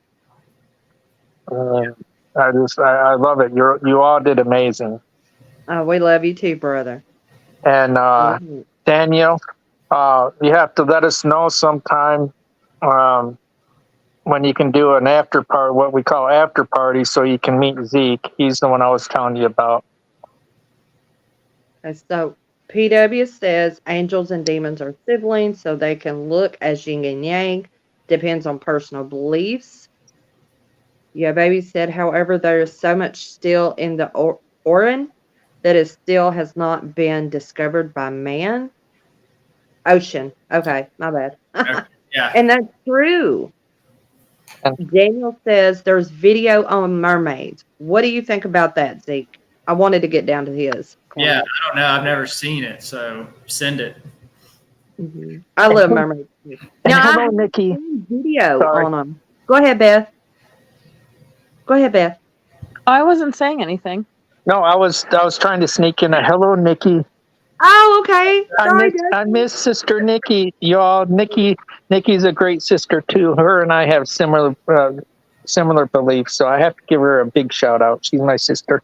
I love it. You all did amazing. We love you too, brother. And Daniel, you have to let us know sometime when you can do an after party, what we call after party, so you can meet Zeke. He's the one I was telling you about. Okay, so PW says angels and demons are siblings, so they can look as yin and yang. Depends on personal beliefs. Yeah, baby said, however, there is so much still in the Orin that is still has not been discovered by man. Ocean. Okay, my bad. Yeah. And that's true. Daniel says there's video on mermaids. What do you think about that, Zeke? I wanted to get down to his. Yeah, I don't know. I've never seen it, so send it. I love mermaids. Now, hello, Nikki. Video on them. Go ahead, Beth. Go ahead, Beth. I wasn't saying anything. No, I was trying to sneak in a hello, Nikki. Oh, okay. Sorry, I miss Sister Nikki. Y'all, Nikki's a great sister too. Her and I have similar beliefs, so I have to give her a big shout out. She's my sister.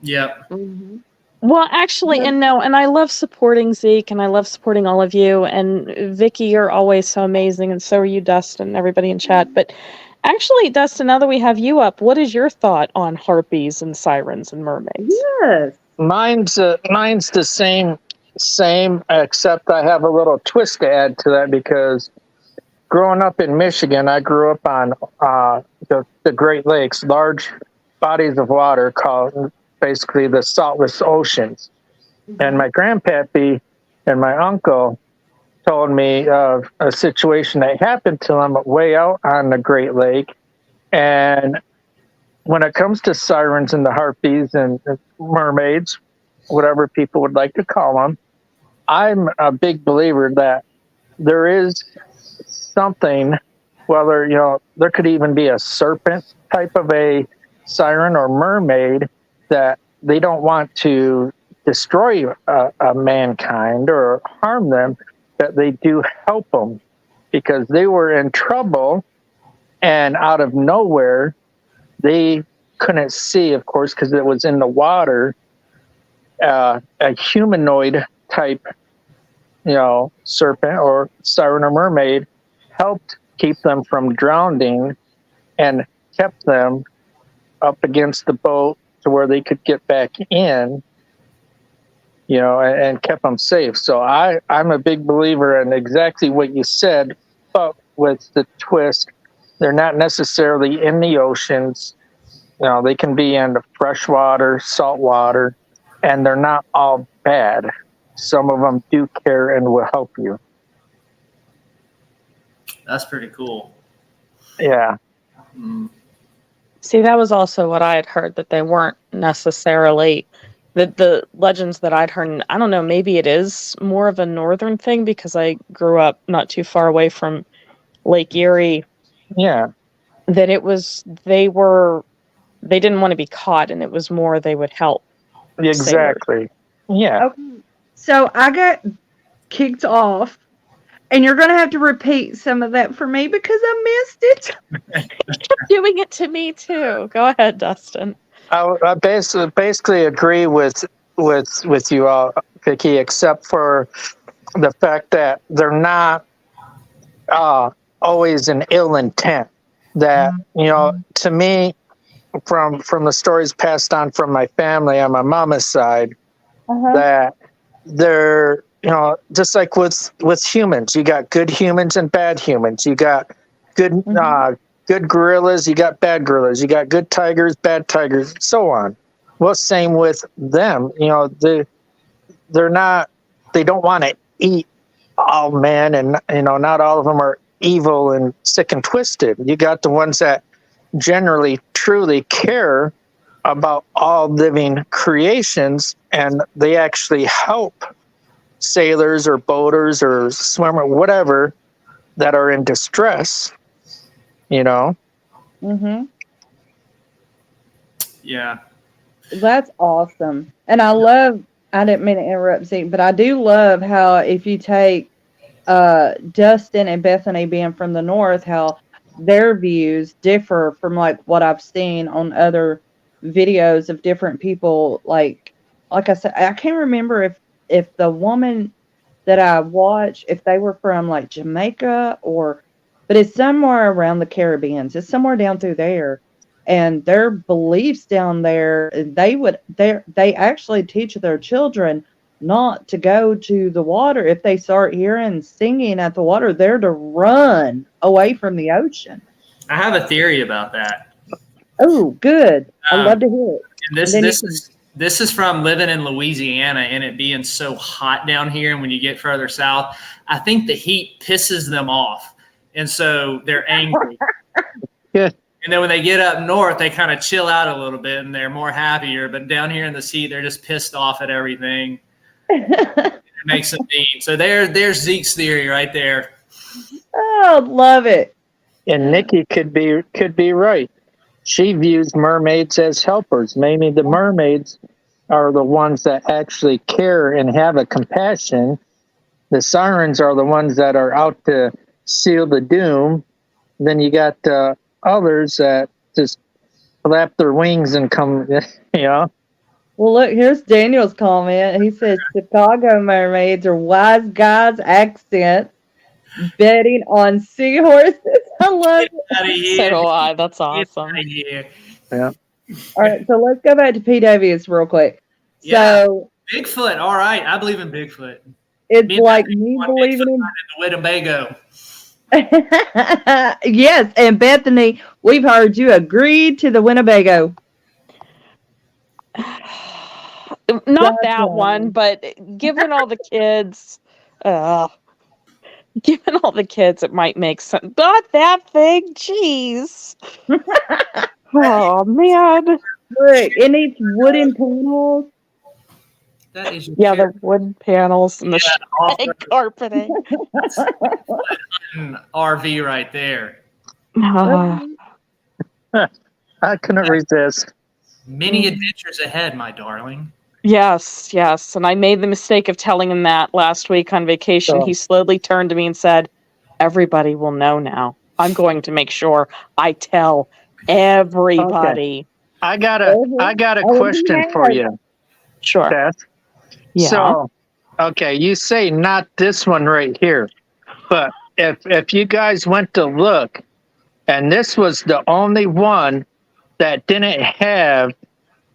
Yep. Mm-hmm. Well, actually, and I love supporting Zeke, and I love supporting all of you. And Vickie, you're always so amazing, and so are you, Dustin, and everybody in chat. But actually, Dustin, now that we have you up, what is your thought on harpies and sirens and mermaids? Yes. Mine's the same, except I have a little twist to add to that, because growing up in Michigan, I grew up on the Great Lakes, large bodies of water called basically the saltless oceans. And my grandpappy and my uncle told me of a situation that happened to them way out on the Great Lake. And when it comes to sirens and the harpies and mermaids, whatever people would like to call them, I'm a big believer that there is something, whether, there could even be a serpent type of a siren or mermaid, that they don't want to destroy mankind or harm them, that they do help them, because they were in trouble, and out of nowhere, they couldn't see, of course, because it was in the water, a humanoid type, serpent or siren or mermaid helped keep them from drowning and kept them up against the boat to where they could get back in, and kept them safe. So I'm a big believer in exactly what you said, but with the twist, they're not necessarily in the oceans. They can be in the fresh water, salt water, and they're not all bad. Some of them do care and will help you. That's pretty cool. Yeah. Mm. See, that was also what I had heard, that they weren't necessarily the legends that I'd heard. I don't know, maybe it is more of a northern thing, because I grew up not too far away from Lake Erie. Yeah. That it was, they didn't want to be caught, and it was more they would help. Exactly. Yeah. Okay. So I got kicked off, and you're going to have to repeat some of that for me because I missed it. You kept doing it to me too. Go ahead, Dustin. I basically agree with you all, Vickie, except for the fact that they're not always an ill intent. That, to me, from the stories passed on from my family on my mama's side, that they're, just like with humans, you got good humans and bad humans. You got good good gorillas, you got bad gorillas. You got good tigers, bad tigers, so on. Well, same with them. They're not. They don't want to eat all men, and not all of them are evil and sick and twisted. You got the ones that generally truly care about all living creations, and they actually help sailors or boaters or swimmer, whatever, that are in distress, Mm-hmm. Yeah. That's awesome. And I didn't mean to interrupt, Zeke, but I do love how if you take Dustin and Bethany being from the north, how their views differ from like what I've seen on other videos of different people. Like I said, I can't remember if the woman that I watched, if they were from like Jamaica but it's somewhere around the Caribbean. It's somewhere down through there. And their beliefs down there, they actually teach their children not to go to the water. If they start hearing singing at the water, they're to run away from the ocean. I have a theory about that. Oh, good. I'd love to hear it. And And this is from living in Louisiana and it being so hot down here. And when you get further south, I think the heat pisses them off. And so they're angry. Yeah. And then when they get up north, they kind of chill out a little bit and they're more happier. But down here in the heat, they're just pissed off at everything. It makes them mean. So there's Zeke's theory right there. Oh, love it. And Nikki could be right. She views mermaids as helpers. Maybe the mermaids are the ones that actually care and have a compassion. The sirens are the ones that are out to seal the doom. Then you got others that just flap their wings and come, you know. Well, look, here's Daniel's comment. He says Chicago mermaids are wise guys' accents, betting on seahorses. I love it. Out of here. So do I. That's Get awesome. out of here. Yeah. All right, so let's go back to PWs real quick. Yeah. So Bigfoot. All right. I believe in Bigfoot. it's Me and like Bethany me won believing Bigfoot in. night at the Winnebago. Yes, and Bethany, we've heard you agreed to the Winnebago. Not that one, but given all the kids, it might make sense. Not that thing, jeez. Oh man, Look, it needs wooden panels. That is yeah, the wooden panels and the off shag carpeting. RV right there. Ah, I couldn't resist. Many adventures ahead, my darling. yes, and I made the mistake of telling him that last week on vacation. Oh. He slowly turned to me and said, "Everybody will know now. I'm going to make sure I tell everybody." I got a question for you, Sure. Beth. Yeah. So, okay, you say not this one right here, but if you guys went to look, and this was the only one that didn't have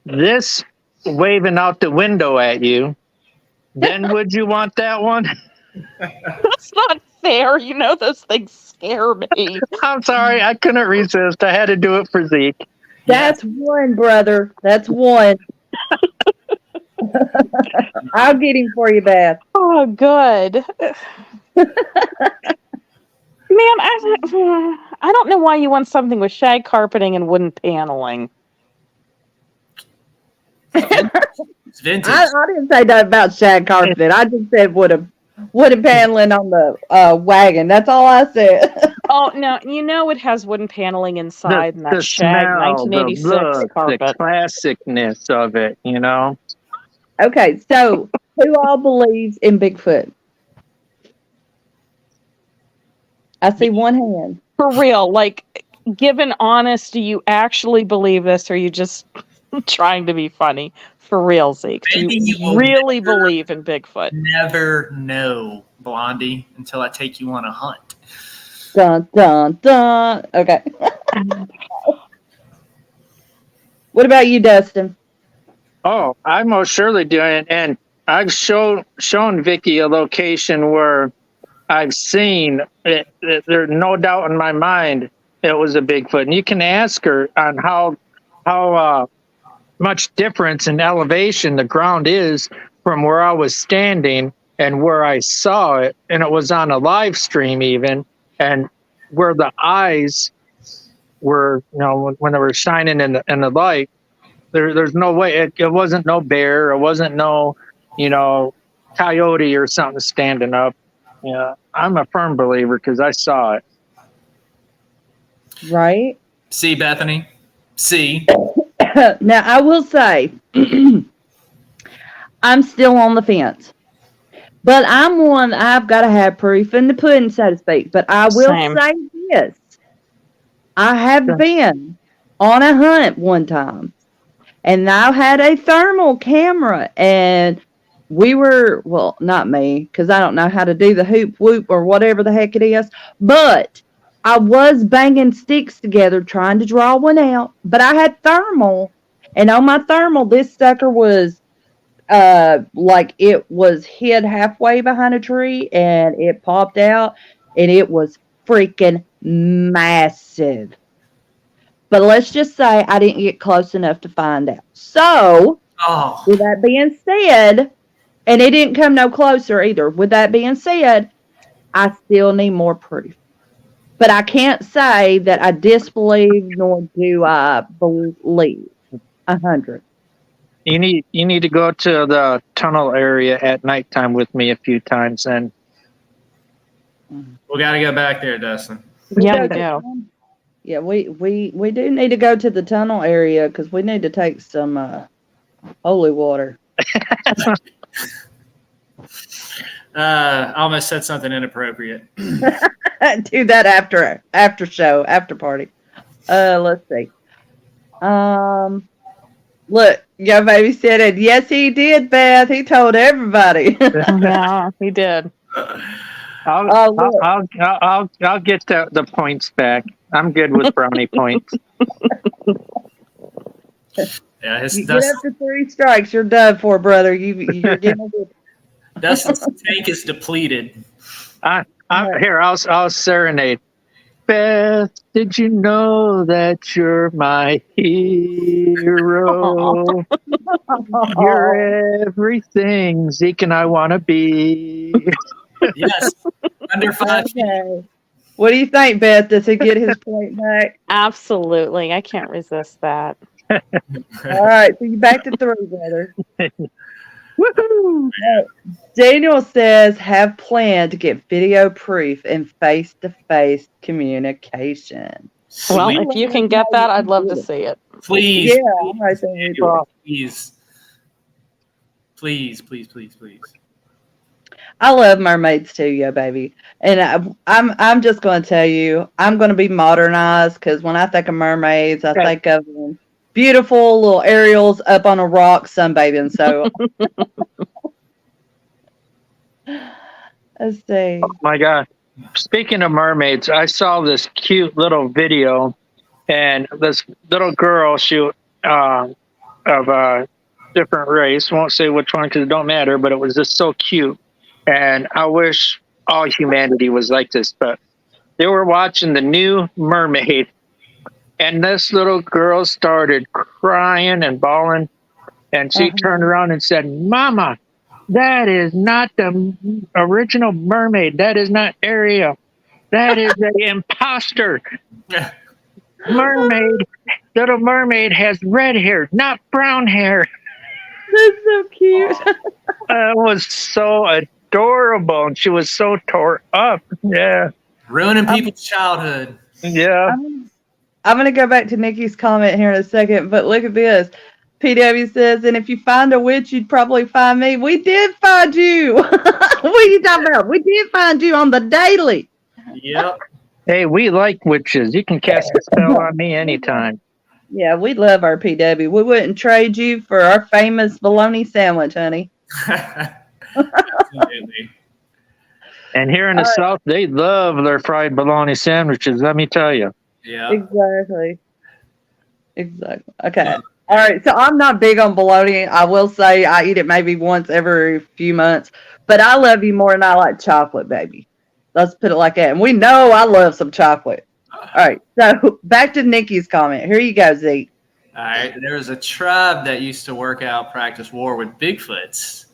this waving out the window at you, then would you want that one? That's not fair. You know those things scare me. I'm sorry, I couldn't resist. I had to do it for Zeke. That's one, brother. That's one. I'll get him for you, Beth. Oh, good. Man, I don't know why you want something with shag carpeting and wooden paneling. It's vintage. I didn't say that about shag carpet. I just said wooden paneling on the wagon. That's all I said. Oh, no, you know it has wooden paneling inside and that the shag smell, 1986 the look, carpet. the classicness of it, you know? Okay, so who all believes in Bigfoot? I see one hand. For real, like, given honest, do you actually believe this or are you just trying to be funny? For real, Zeke, do Maybe you you will really never- believe in Bigfoot? Never know, Blondie, until I take you on a hunt. Dun, dun, dun. Okay. What about you, Dustin? Oh, I most surely do it. And I've shown Vickie a location where I've seen it. There's no doubt in my mind it was a Bigfoot. And you can ask her on how much difference in elevation the ground is from where I was standing and where I saw it. And it was on a live stream even. And where the eyes were, you know, when they were shining in the light, there's no way. It wasn't no bear. It wasn't no, you know, coyote or something standing up. Yeah, I'm a firm believer because I saw it. Right? See, Bethany? See? Now, I will say, I'm still on the fence. But I've got to have proof in the pudding, so to speak. But I will Same. say this. I have been on a hunt one time, and I had a thermal camera, and we were, well, not me, because I don't know how to do the hoop whoop or whatever the heck it is, but I was banging sticks together trying to draw one out, but I had thermal, and on my thermal, this sucker was like it was hid halfway behind a tree and it popped out and it was freaking massive. But let's just say I didn't get close enough to find out. So, with that being said, and it didn't come no closer either. With that being said, I still need more proof. But I can't say that I disbelieve nor do I believe 100. You need to go to the tunnel area at nighttime with me a few times, and We got to go back there, Dustin. Yeah, we do. Yeah, we do need to go to the tunnel area because we need to take some holy water. I almost said something inappropriate. Do that after show, after party. Let's see. Look, your baby said it. Yes, he did, Beth. He told everybody. Yeah, he did. I'll get the points back. I'm good with brownie points. Yeah, You get up to 3 strikes, you're done for, brother. You're getting Dustin's tank is depleted. Here, I'll serenade. Beth, did you know that you're my hero? You're everything Zeke and I want to be. Yes, under 5 feet. Okay. What do you think, Beth? Does he get his point back? Absolutely. I can't resist that. All right, so you back to 3, brother. Woohoo! Daniel says, have planned to get video proof and face-to-face communication. Well, Sweet. if you can get that, I'd love to see it. Please. Yeah, I'm right there with you. Please. Please, please, please, please. I love mermaids too, yeah, baby. And I'm just going to tell you, I'm going to be modernized because when I think of mermaids, I think of beautiful little Ariels up on a rock sunbathing. So, let's see. Oh my God. Speaking of mermaids, I saw this cute little video, and this little girl, she of a different race, won't say which one because it don't matter, but it was just so cute. And I wish all humanity was like this, but they were watching The New Mermaid, and this little girl started crying and bawling, and she turned around and said, "Mama, that is not the original mermaid. That is not Ariel. That is the imposter. Mermaid, little mermaid has red hair, not brown hair." That's so cute. It was so adorable, and she was so tore up. Yeah. Ruining people's childhood. Yeah. I'm going to go back to Nikki's comment here in a second, but look at this. PW says, and if you find a witch, you'd probably find me. We did find you. What are you talking about? We did find you on the daily. Yep. Hey, we like witches. You can cast a spell on me anytime. Yeah, we love our PW. We wouldn't trade you for our famous bologna sandwich, honey. Absolutely. Oh, And here in the South, they love their fried bologna sandwiches, let me tell you. Yeah. Exactly. Okay. All right. So I'm not big on bologna. I will say I eat it maybe once every few months, but I love you more than I like chocolate, baby. Let's put it like that. And we know I love some chocolate. All right. So back to Nikki's comment. Here you go, Zeke. All right. There was a tribe that used to work out, practice war with Bigfoots.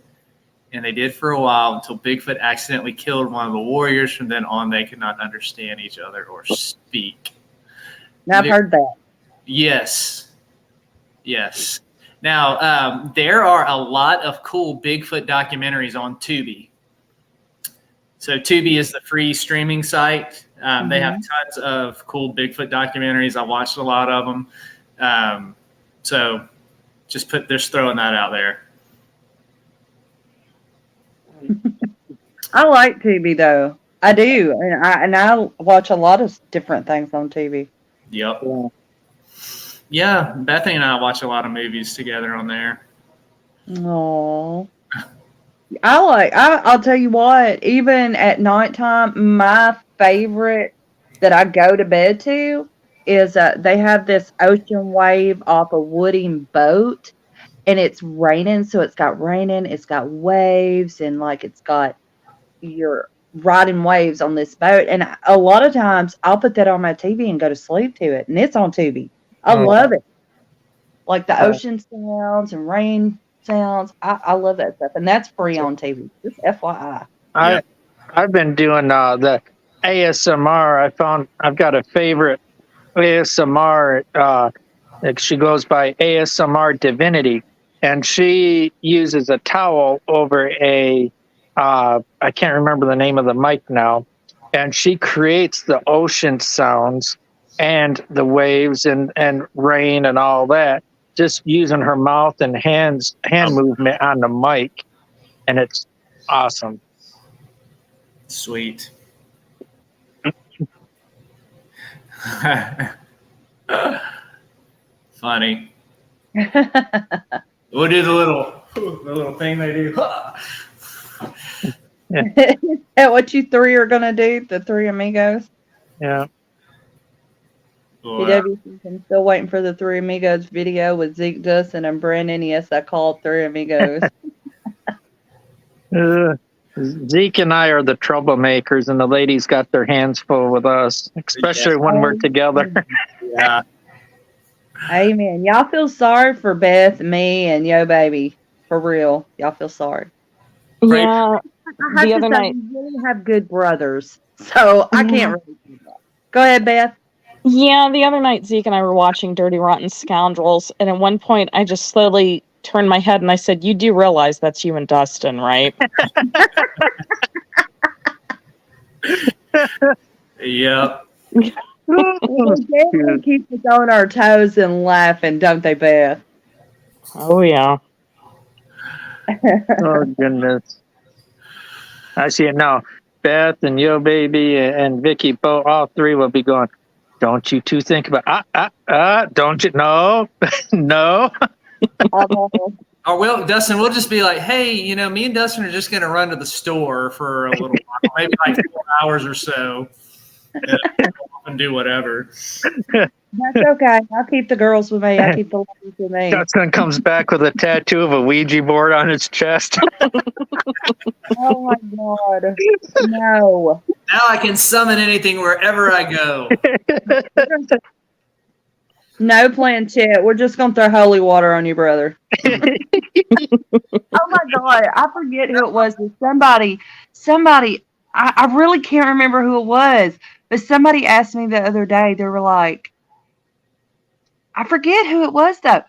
And they did for a while until Bigfoot accidentally killed one of the warriors. From then on, they could not understand each other or speak. Now I've heard that. Yes. Yes. Now, there are a lot of cool Bigfoot documentaries on Tubi. So Tubi is the free streaming site. They have tons of cool Bigfoot documentaries. I watched a lot of them. So just throwing that out there. I like TV though. I do, and I watch a lot of different things on TV. Yep. Yeah, Bethany and I watch a lot of movies together on there. Oh, I'll tell you what. Even at nighttime, my favorite that I go to bed to is they have this ocean wave off a wooden boat, and it's raining. So it's got raining, it's got waves, and like you're riding waves on this boat. And a lot of times I'll put that on my TV and go to sleep to it, and it's on TV. I love it. Like the ocean sounds and rain sounds. I love that stuff, and that's free on TV. Just FYI. I've been doing the ASMR. I've got a favorite ASMR. She goes by ASMR Divinity, and she uses a towel over a I can't remember the name of the mic now, and she creates the ocean sounds and the waves and rain and all that, just using her mouth and hand movement on the mic, and it's awesome. Sweet. Funny. We'll do the little thing they do. Is that what you three are gonna do? The three amigos? Yeah. PWC, I'm still waiting for the Three Amigos video with Zeke, Dustin, and Brandon. Yes, I called Three Amigos. Zeke and I are the troublemakers, and the ladies got their hands full with us, especially when we're together. Yeah. Amen. Y'all feel sorry for Beth, me, and Yo Baby. For real. Y'all feel sorry. Yeah. I have The other night. you really have good brothers, so I can't really do that. Go ahead, Beth. Yeah, the other night Zeke and I were watching Dirty Rotten Scoundrels, and at one point I just slowly turned my head and I said, "You do realize that's you and Dustin, right?" Yep. They keep us on our toes and laughing, don't they, Beth? Oh yeah. Oh goodness! I see it now. Beth and Yo Baby and Vickie, both all three will be going. Don't you two think about don't you? No, no. Or Dustin, we'll just be like, hey, me and Dustin are just going to run to the store for a little while, maybe like 4 hours or so, and do whatever. That's okay. I'll keep the girls with me. I'll keep the ladies with me. Dustin comes back with a tattoo of a Ouija board on his chest. Oh my God. No. Now I can summon anything wherever I go. No planchette. We're just going to throw holy water on you, brother. Oh my God. I forget who it was. Somebody, I really can't remember who it was, but somebody asked me the other day, they were like, I forget who it was though.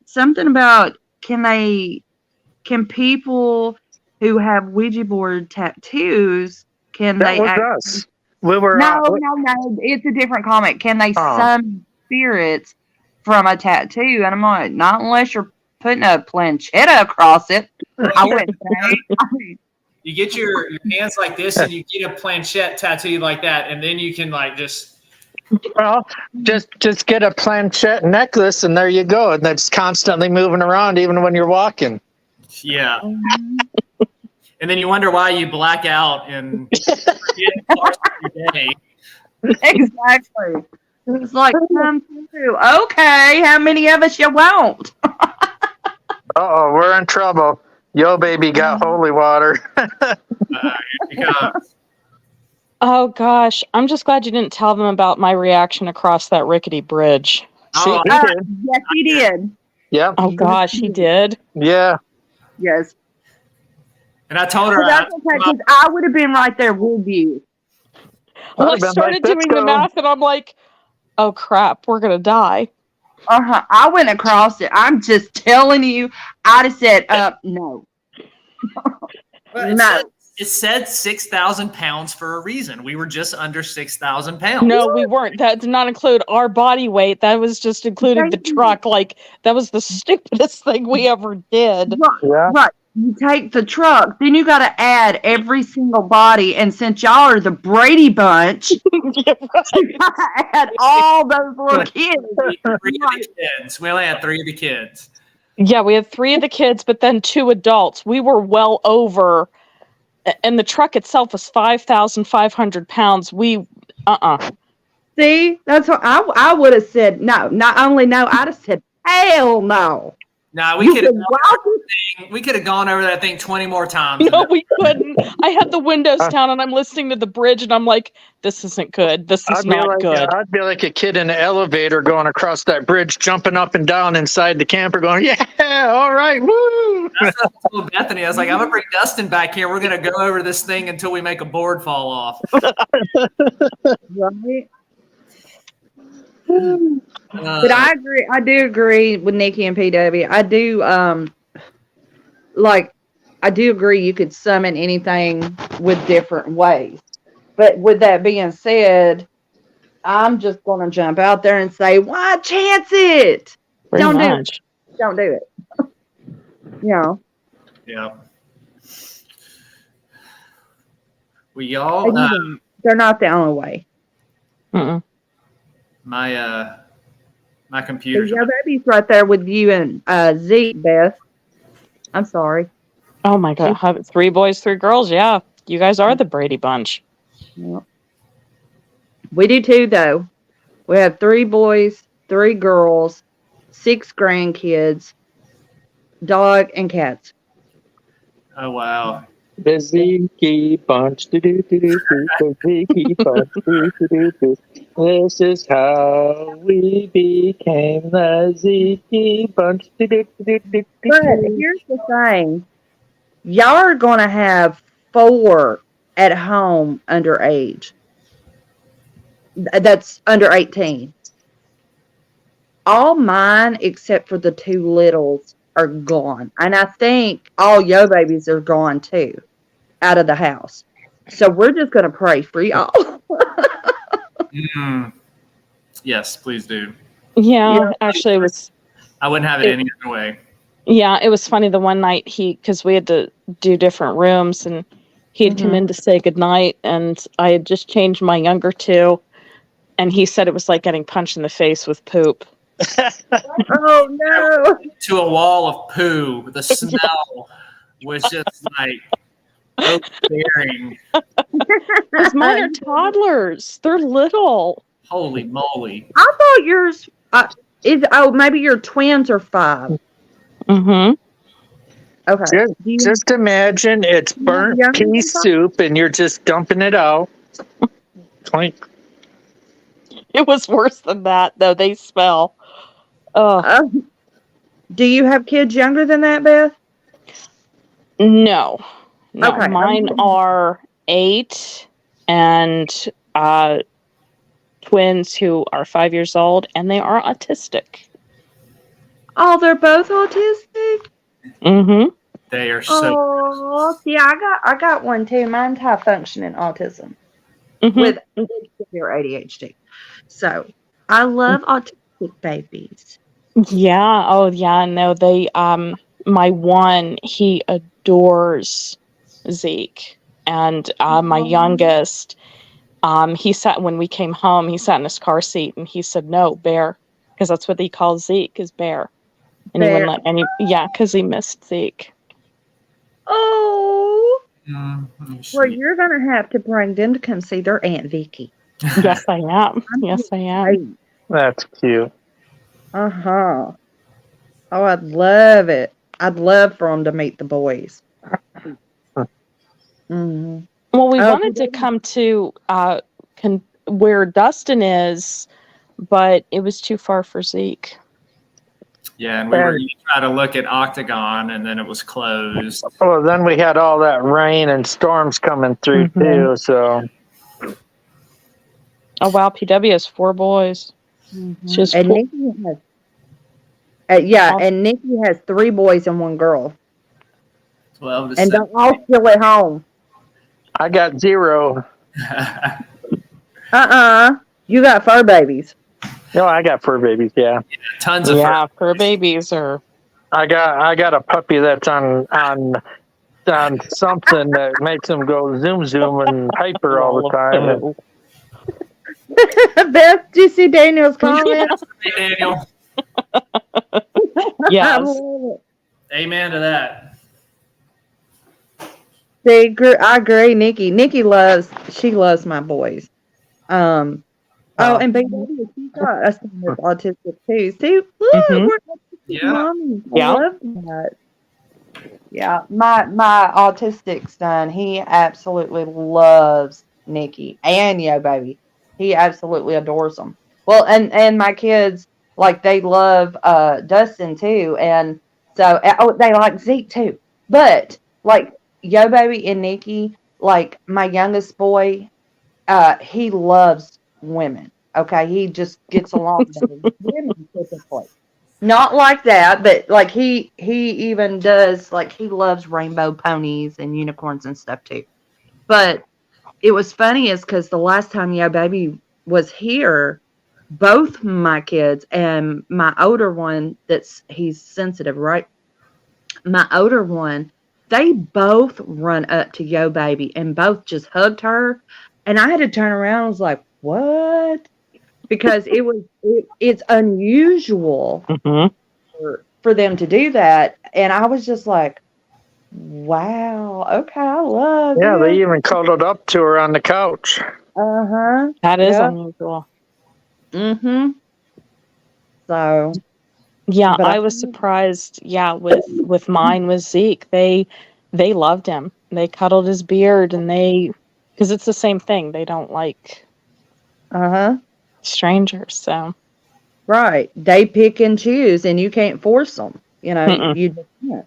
Something about can people who have Ouija board tattoos, That was us. We were No. It's a different comment. Can they summon spirits from a tattoo? And I'm like, not unless you're putting a planchetta across it. I wouldn't say. You get your hands like this, and you get a planchette tattoo like that, and then you can just. Well, just get a planchette necklace, and there you go. And that's constantly moving around, even when you're walking. Yeah. And then you wonder why you black out and forget parts of your day. Exactly. It's like, okay, how many of us you want? Uh-oh, we're in trouble. Yo Baby got holy water. Oh gosh, I'm just glad you didn't tell them about my reaction across that rickety bridge. He did. Yes, he did. Yeah. Oh gosh, he did. Yeah. Yes. And I told her that's okay, because I would have been right there with you. Well, I started doing the math, and I'm like, "Oh crap, we're gonna die." I went across it. I'm just telling you. I'd have said, no. Well, No. It said 6,000 pounds for a reason. We were just under 6,000 pounds. No, we weren't. That did not include our body weight. That was just including the truck. Like, that was the stupidest thing we ever did. Yeah. Right. You take the truck, then you got to add every single body. And since y'all are the Brady Bunch, Yeah, right. you got to add all those little kids. Three of the kids. We only had 3 of the kids. Yeah, we had 3 of the kids, but then 2 adults. We were well over, and the truck itself was 5,500 pounds. See, that's what I would have said. No, not only no, I'd have said hell no. No, we could have gone over that thing 20 more times. No, we couldn't. I had the windows down and I'm listening to the bridge and I'm like, this isn't good. This is not good. I'd be like a kid in an elevator going across that bridge, jumping up and down inside the camper, going, "Yeah, all right, woo!" That's what I told Bethany. I was like, I'm gonna bring Dustin back here. We're gonna go over this thing until we make a board fall off. Right. But I agree. I do agree with Nikki and PW. I do I do agree you could summon anything with different ways. But with that being said, I'm just gonna jump out there and say, why chance it? Don't do it. Don't do it. Yeah. We all they're not the only way. Mm-mm. My computer. Yeah, baby's right there with you and Zeke, Beth. I'm sorry. Oh my God. 3 boys, 3 girls. Yeah. You guys are the Brady Bunch. Yep. We do too, though. We have 3 boys, 3 girls, 6 grandkids, dog, and cats. Oh, wow. The Zeke bunch, the Zeke bunch, this is how we became the Zeke bunch. But here's the thing. Y'all are going to have 4 at home underage. That's under 18. All mine, except for the 2 littles, are gone. And I think all yo babies are gone too, out of the house. So we're just going to pray for y'all. Yes, please do. Yeah, actually, it was. I wouldn't have it any other way. Yeah, it was funny the one night because we had to do different rooms and he had come in to say goodnight and I had just changed my younger 2 and he said it was like getting punched in the face with poop. Oh, no. To a wall of poo. The smell was just like overbearing. Because mine are toddlers. They're little. Holy moly. I thought yours maybe your twins are 5. Mm-hmm. Okay. Just imagine it's burnt pea soup and you're just dumping it out. Clink. It was worse than that, though. They smell. Oh. Do you have kids younger than that, Beth? No. Okay. Mine are 8 and twins who are 5 years old, and they are autistic. Oh, they're both autistic? Mm-hmm. They are so. Oh, yeah, I got one too. Mine's high functioning autism with severe ADHD. So I love autistic babies. Yeah. Oh, yeah. No, they. My one, he adores Zeke, and my youngest, he sat when we came home. He sat in his car seat, and he said, "No, Bear," because that's what he calls Zeke is Bear. And he wouldn't let any, because he missed Zeke. Oh. Well, you're going to have to bring them to come see their Aunt Vickie. Yes, I am. Yes, I am. That's cute. Uh-huh. Oh, I'd love it. I'd love for them to meet the boys. Mm-hmm. Well, we wanted to come to where Dustin is, but it was too far for Zeke. Yeah, and we were trying to look at Octagon, and then it was closed. Well, then we had all that rain and storms coming through too. So. Oh wow, PW has 4 boys. Just and Nikki has. And Nikki has 3 boys and 1 girl. 12 to and 7. they're all still at home. I got 0. You got fur babies. No, I got fur babies. Yeah, Tons of Yeah, fur. fur babies are. I got a puppy that's on something that makes him go zoom zoom and hyper all the time. And Beth, did you see Daniel's comment? Hey, Daniel. I Yes. love it. Amen to that. See, I agree. Nikki loves my boys. Oh, and baby, she's got a son that's autistic too. See, look, Mhm. we're autistic Yeah. mommies. I Yeah. love that. Yeah, my autistic son, he absolutely loves Nikki and Yo Baby. He absolutely adores them. Well, and my kids, like, they love Dustin too, and so they like Zeke too. But like Yo Baby and Nikki, like my youngest boy, he loves women. Okay, he just gets along with women typically. Not like that, but like he even does, like, he loves rainbow ponies and unicorns and stuff too. But it was funny is because the last time Yo Baby was here, both my kids and my older one, he's sensitive, right? My older one, they both run up to Yo Baby and both just hugged her, and I had to turn around. I was like, "What?" Because it's unusual Mhm. for them to do that, and I was just like, "Wow, okay, I love yeah, they this." even cuddled up to her on the couch. That is Yeah. unusual. Mhm. So, Yeah, but I was surprised. Yeah, with mine with Zeke, they loved him. They cuddled his beard, and because it's the same thing. They don't like strangers. So right. They pick and choose, and you can't force them. Mm-mm. You just can't.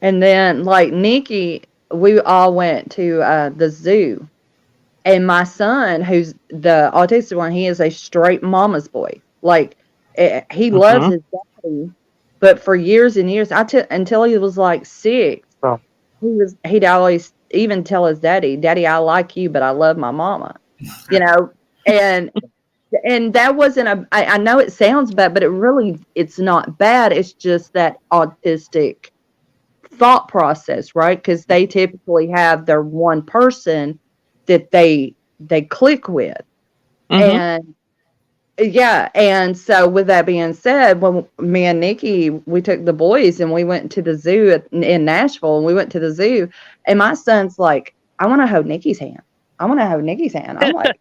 And then, like Nikki, we all went to the zoo, and my son, who's the autistic one, he is a straight mama's boy. Like, he loves Mhm. his daddy, but for years and years, until he was like 6, Oh. he'd always even tell his daddy, "Daddy, I like you, but I love my mama," and that wasn't I know it sounds bad, but it's not bad. It's just that autistic thought process, right? Because they typically have their one person that they click with. Mhm. And yeah, and so with that being said, when me and Nikki, we took the boys and we went to the zoo in Nashville, and we went to the zoo, and my son's like, "I want to hold Nikki's hand. I want to hold Nikki's hand." I'm like,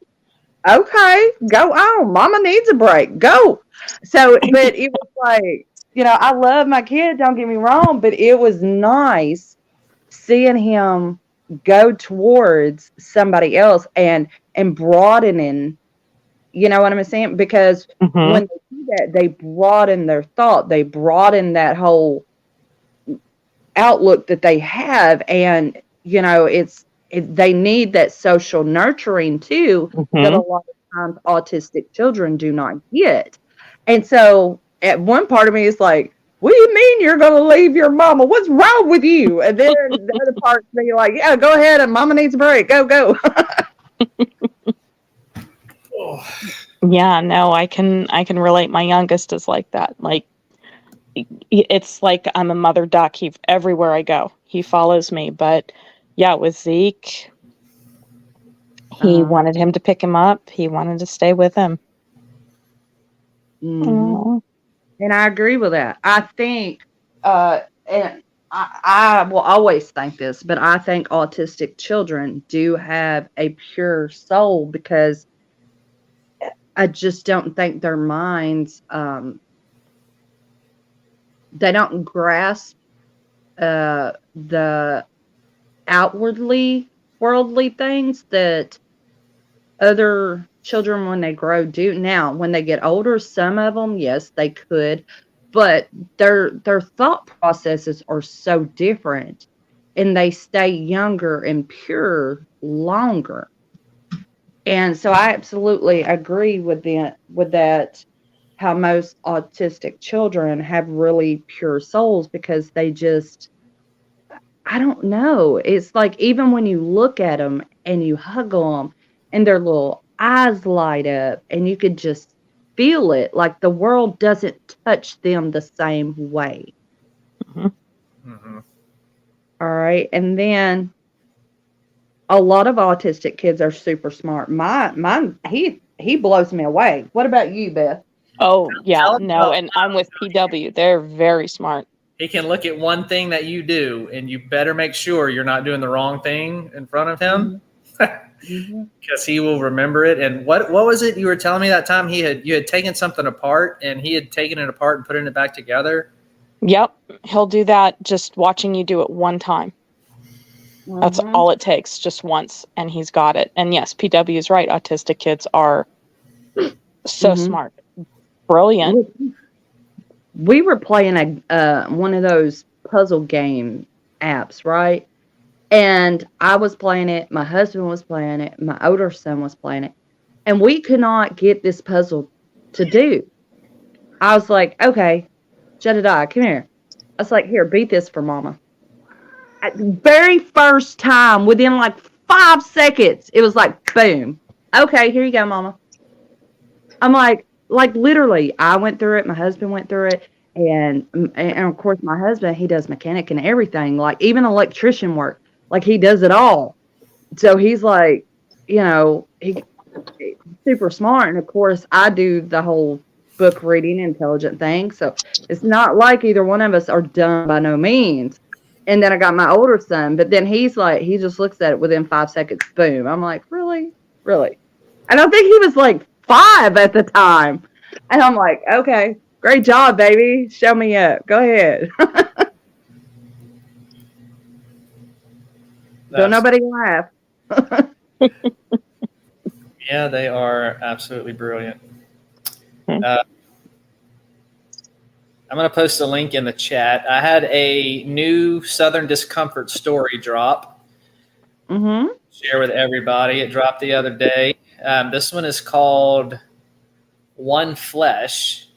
"Okay, go on. Mama needs a break. Go." So, but it was like, I love my kid, don't get me wrong, but it was nice seeing him go towards somebody else and broadening, you know what I'm saying? Because Mhm. when they do that, they broaden their thought, they broaden that whole outlook that they have, and they need that social nurturing too, that a Mhm. lot of times autistic children do not get. And so at one part of me is like, "What do you mean you're going to leave your mama? What's wrong with you?" And then the other part of me like, "Yeah, go ahead, and mama needs a break. Go." Yeah, no, I can relate. My youngest is like that. Like, it's like I'm a mother duck. Everywhere I go, he follows me. But yeah, with Zeke, he wanted him to pick him up. He wanted to stay with him. Mhm. And I agree with that. I think, and I will always think this, but I think autistic children do have a pure soul, because I just don't think their minds, they don't grasp the outwardly worldly things that other children when they grow do. Now, when they get older, some of them, yes, they could, but their thought processes are so different, and they stay younger and pure longer. And so I absolutely agree with that, how most autistic children have really pure souls, because I don't know. It's like even when you look at them and you hug them and their little eyes light up and you could just feel it, like the world doesn't touch them the same way. Mm-hmm. All right. And then a lot of autistic kids are super smart. Mine, he blows me away. What about you, Beth? Oh, yeah, Tell him no, about- and I'm with PW. They're very smart. He can look at one thing that you do, and you better make sure you're not doing the wrong thing in front of him, because he will remember it. And what was it you were telling me that time? You had taken something apart, and he had taken it apart and putting it back together. Yep, he'll do that just watching you do it one time. That's all it takes, just once, and he's got it. And yes, PW is right. Autistic kids are so smart. Brilliant. We were playing one of those puzzle game apps, right? And I was playing it, my husband was playing it, my older son was playing it, and we could not get this puzzle to do. I was like, okay, Jedediah, come here. I was like, here, beat this for mama. At the very first time, within like 5 seconds, it was like, boom. Okay, here you go, mama. I'm like literally, I went through it, my husband went through it, and of course my husband, he does mechanic and everything, like even electrician work, like he does it all. So he's like, he's super smart, and of course I do the whole book reading intelligent thing. So it's not like either one of us are dumb by no means. And then I got my older son, but then he's like, he just looks at it within 5 seconds, boom. I'm like, really? And I think he was like 5 at the time. And I'm like, okay, great job, baby. Show me up. Go ahead. Don't nobody laugh. Yeah, they are absolutely brilliant. I'm going to post a link in the chat. I had a new Southern Discomfort story drop. Share with everybody. It dropped the other day. This one is called One Flesh.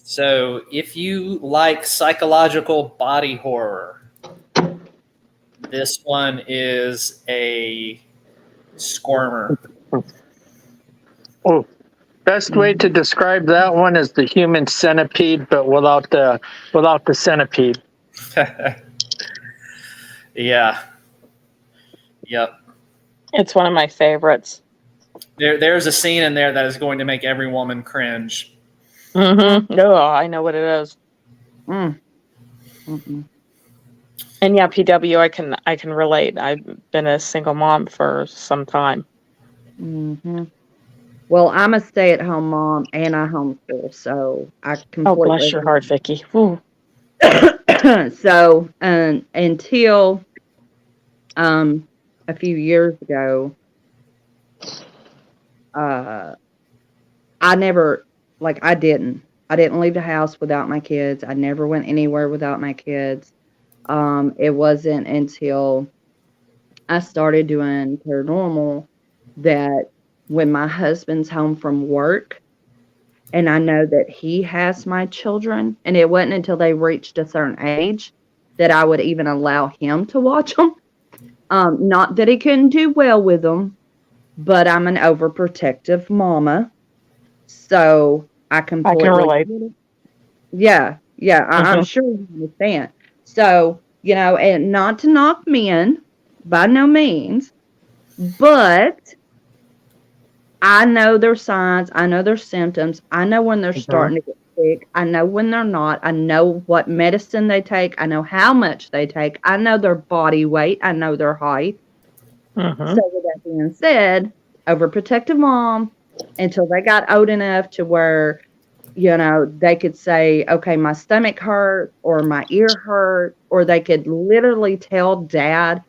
So if you like psychological body horror, this one is a squirmer. Oh, best way to describe that one is the human centipede, but without the centipede. Yeah. Yep. It's one of my favorites. There's a scene in there that is going to make every woman cringe. Oh, I know what it is. And yeah, PW, I can relate. I've been a single mom for some time. Well, I'm a stay-at-home mom and I homeschool, so I completely. Oh, bless your heart, Vickie. Woo. So until a few years ago, I never, I didn't leave the house without my kids. I never went anywhere without my kids. It wasn't until I started doing paranormal that when my husband's home from work and I know that he has my children, and it wasn't until they reached a certain age that I would even allow him to watch them. Not that he couldn't do well with them, but I'm an overprotective mama. So I completely can relate. Yeah. I'm sure you understand. So, and not to knock men, by no means, but I know their signs. I know their symptoms. I know when they're starting to get sick. I know when they're not. I know what medicine they take. I know how much they take. I know their body weight. I know their height. So with that being said, overprotective mom until they got old enough to where, they could say, okay, my stomach hurt or my ear hurt, or they could literally tell dad,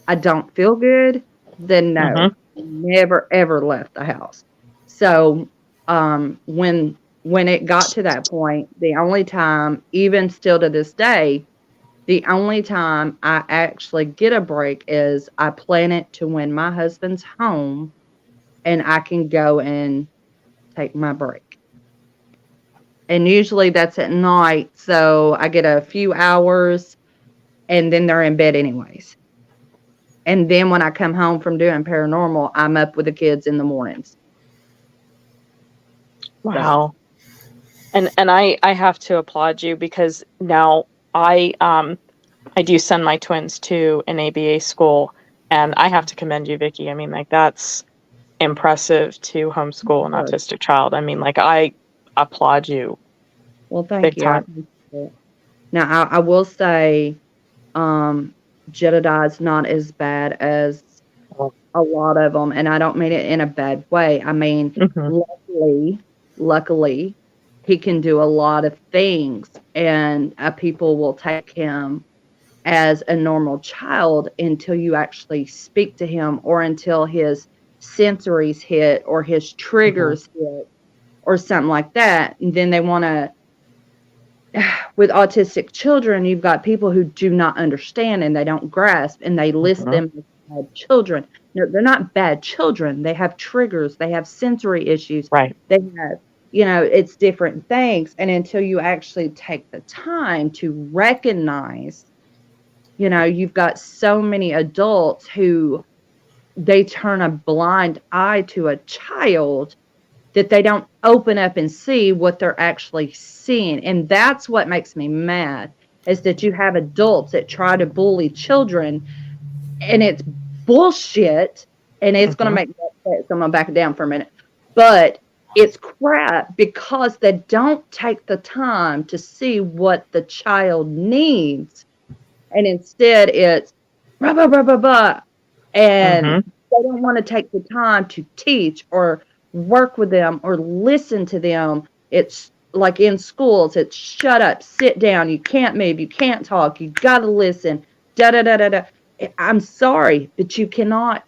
I don't feel good, then no. Never ever left the house. So when it got to that point, the only time, even still to this day, the only time I actually get a break is I plan it to when my husband's home and I can go and take my break. And usually that's at night, so I get a few hours and then they're in bed anyways. And then when I come home from doing paranormal, I'm up with the kids in the mornings. Wow. And I have to applaud you, because now I do send my twins to an ABA school, and I have to commend you, Vickie. I mean, like, that's impressive to homeschool an autistic child. I mean, like, I applaud you. Well, thank Big you. time. Now, I will say, Jedediah's not as bad as a lot of them, and I don't mean it in a bad way. I mean, luckily, he can do a lot of things, and people will take him as a normal child until you actually speak to him, or until his sensories hit, or his triggers hit, or something like that. And then they want to, with autistic children, you've got people who do not understand and they don't grasp, and they list them as bad children. No, they're not bad children. They have triggers. They have sensory issues. Right. They have, it's different things. And until you actually take the time to recognize, you've got so many adults who they turn a blind eye to a child, that they don't open up and see what they're actually seeing. And that's what makes me mad, is that you have adults that try to bully children, and it's bullshit, and it's going to make me upset, so I'm going to back it down for a minute. But it's crap, because they don't take the time to see what the child needs. And instead it's blah, blah, blah, blah, blah. And they don't want to take the time to teach or work with them or listen to them. It's like in schools, it's shut up, sit down, you can't move, you can't talk, you got to listen, da da da da da. I'm sorry, but you cannot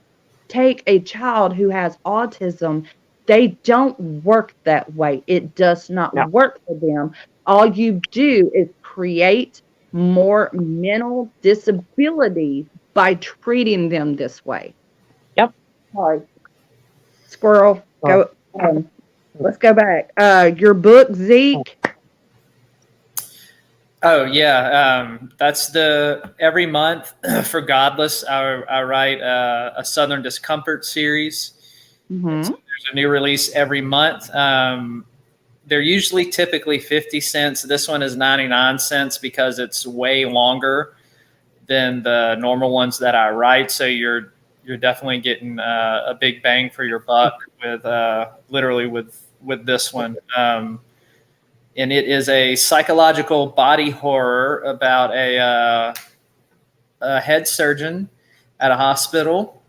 take a child who has autism. They don't work that way. It does not work for them. All you do is create more mental disability by treating them this way. Yep. Sorry. Squirrel, go. Let's go back. Your book, Zeke. Oh yeah, that's every month for Godless. I write a Southern Discomfort series. So there's a new release every month. They're usually typically 50 cents. This one is 99 cents because it's way longer than the normal ones that I write. So you're definitely getting a big bang for your buck with literally with this one. And it is a psychological body horror about a head surgeon at a hospital.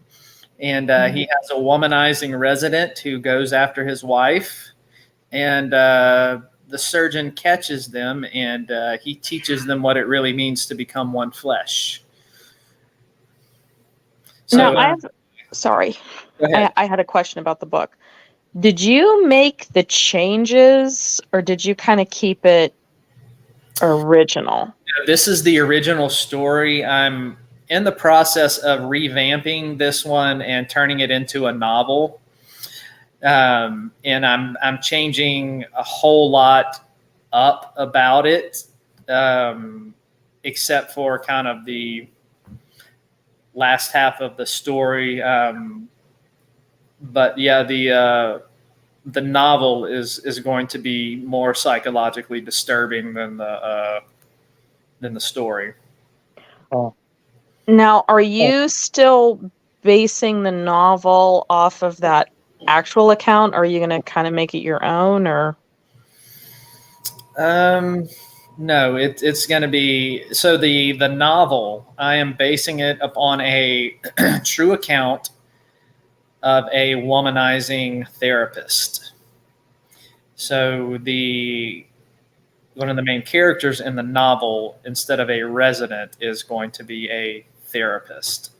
And he has a womanizing resident who goes after his wife. And the surgeon catches them, and he teaches them what it really means to become one flesh. So, now, I had a question about the book. Did you make the changes, or did you kind of keep it original? This is the original story. I'm in the process of revamping this one and turning it into a novel. And I'm changing a whole lot up about it, except for kind of the last half of the story. But yeah, the novel is going to be more psychologically disturbing than the story. Now, are you still basing the novel off of that actual account, or are you going to kind of make it your own, or? No, it's going to be, so the novel, I am basing it upon a true account of a womanizing therapist. So one of the main characters in the novel, instead of a resident, is going to be a therapist,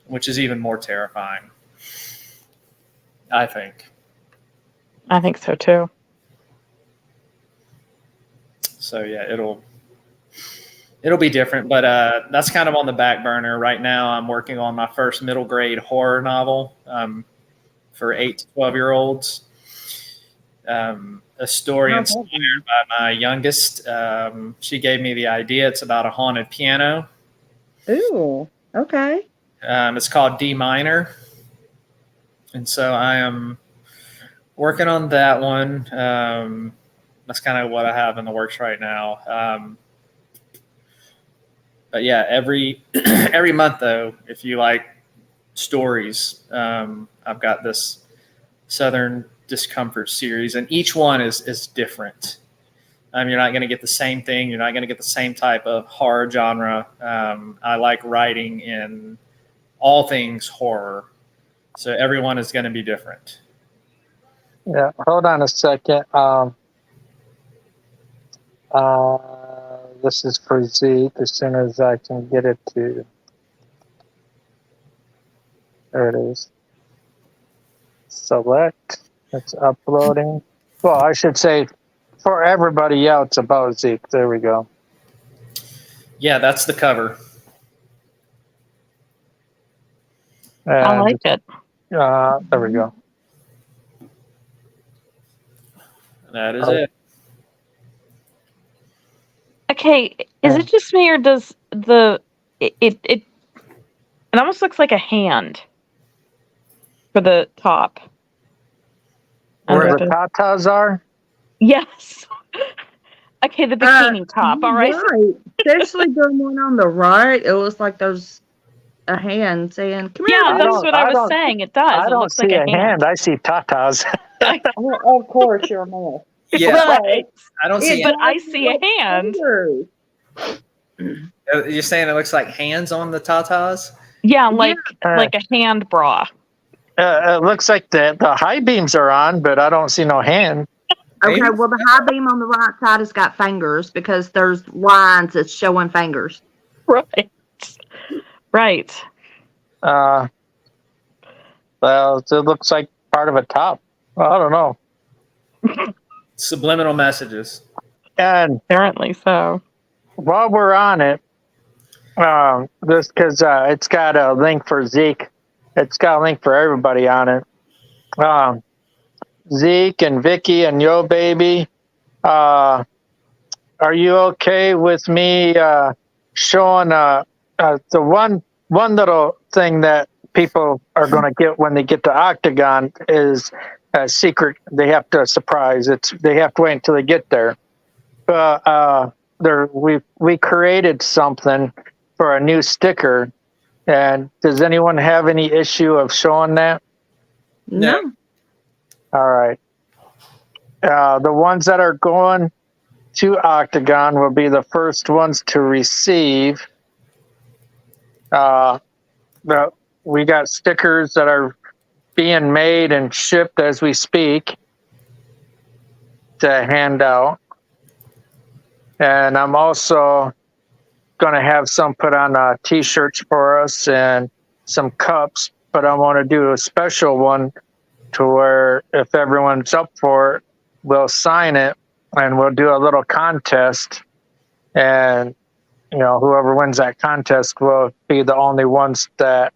which is even more terrifying, I think. I think so too. So yeah, it'll be different, but that's kind of on the back burner right now. I'm working on my first middle grade horror novel for 8 to 12-year-olds. a story Oh, inspired by my youngest. She gave me the idea. It's about a haunted piano. Ooh, okay. It's called D minor. And so I am working on that one. That's kind of what I have in the works right now. But yeah, every every month though, if you like stories, I've got this Southern Discomfort series, and each one is different. You're not going to get the same thing. You're not going to get the same type of horror genre. I like writing in all things horror, so everyone is going to be different. Yeah, hold on a second. This is for Zeke. As soon as I can get it to, there it is. Select. It's uploading. Well, I should say for everybody else about Zeke. There we go. Yeah, that's the cover. I like it. There we go. That is it. Okay, is it just me or does it almost looks like a hand for the top? Where the tatas are? Yes. Okay, the bikini top. All right. Right. Especially the one on the right. It looks like there's a hand saying, "Come Yeah, here." that's what I was saying. It does. I It don't looks see like a hand. I see tatas. Oh, of course, you're a man. Yeah, Right. I don't see. But I see a hand. You're saying it looks like hands on the tatas? Yeah, like a hand bra. It looks like the high beams are on, but I don't see no hand. Okay, well, the high beam on the right side has got fingers because there's lines that's showing fingers. Right. Right. Well, it looks like part of a top. Well, I don't know. Subliminal messages. And apparently so. While we're on it, this because it's got a link for Zeke. It's got a link for everybody on it. Zeke and Vickie and Yo Baby, are you okay with me showing the one little thing that people are going to get when they get to Octagon is a secret. They have to surprise. They have to wait until they get there. We created something for a new sticker. And does anyone have any issue of showing that? No. All right. The ones that are going to Octagon will be the first ones to receive. We got stickers that are being made and shipped as we speak to hand out. And I'm also going to have some put on T-shirts for us and some cups, but I want to do a special one to where if everyone's up for it, we'll sign it and we'll do a little contest. And, whoever wins that contest will be the only ones that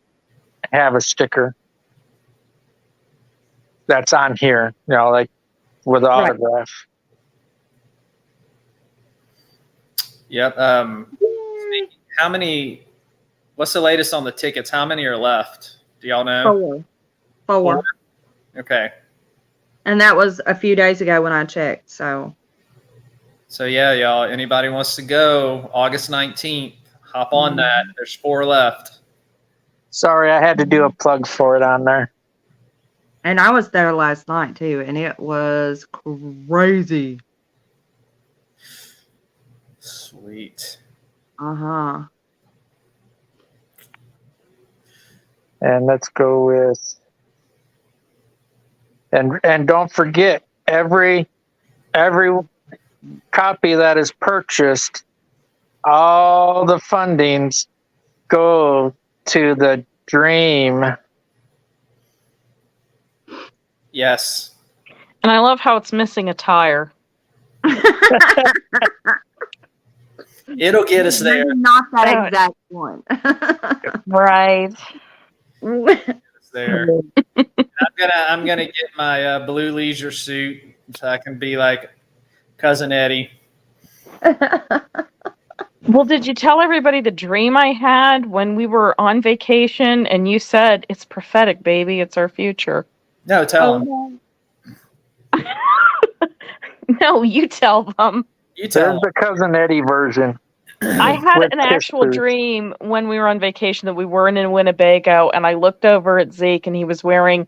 have a sticker that's on here, like with the autograph. Yep. What's the latest on the tickets? How many are left? Do y'all know? 4. Okay. And that was a few days ago when I checked. So yeah, y'all, anybody wants to go August 19th, hop on that. There's 4 left. Sorry, I had to do a plug for it on there. And I was there last night too, and it was crazy. Sweet. Uh-huh. And let's go with and don't forget every copy that is purchased, all the fundings go to the dream. Yes. And I love how it's missing a tire. It'll get us there. Maybe not that exact one. Right. There. I'm gonna get my blue leisure suit so I can be like Cousin Eddie. Well, did you tell everybody the dream I had when we were on vacation and you said, it's prophetic, baby, it's our future? No, tell him. no. No, you tell them. You tell There's him. the Cousin Eddie version. I had With an actual pictures. dream when we were on vacation that we weren't in Winnebago, and I looked over at Zeke, and he was wearing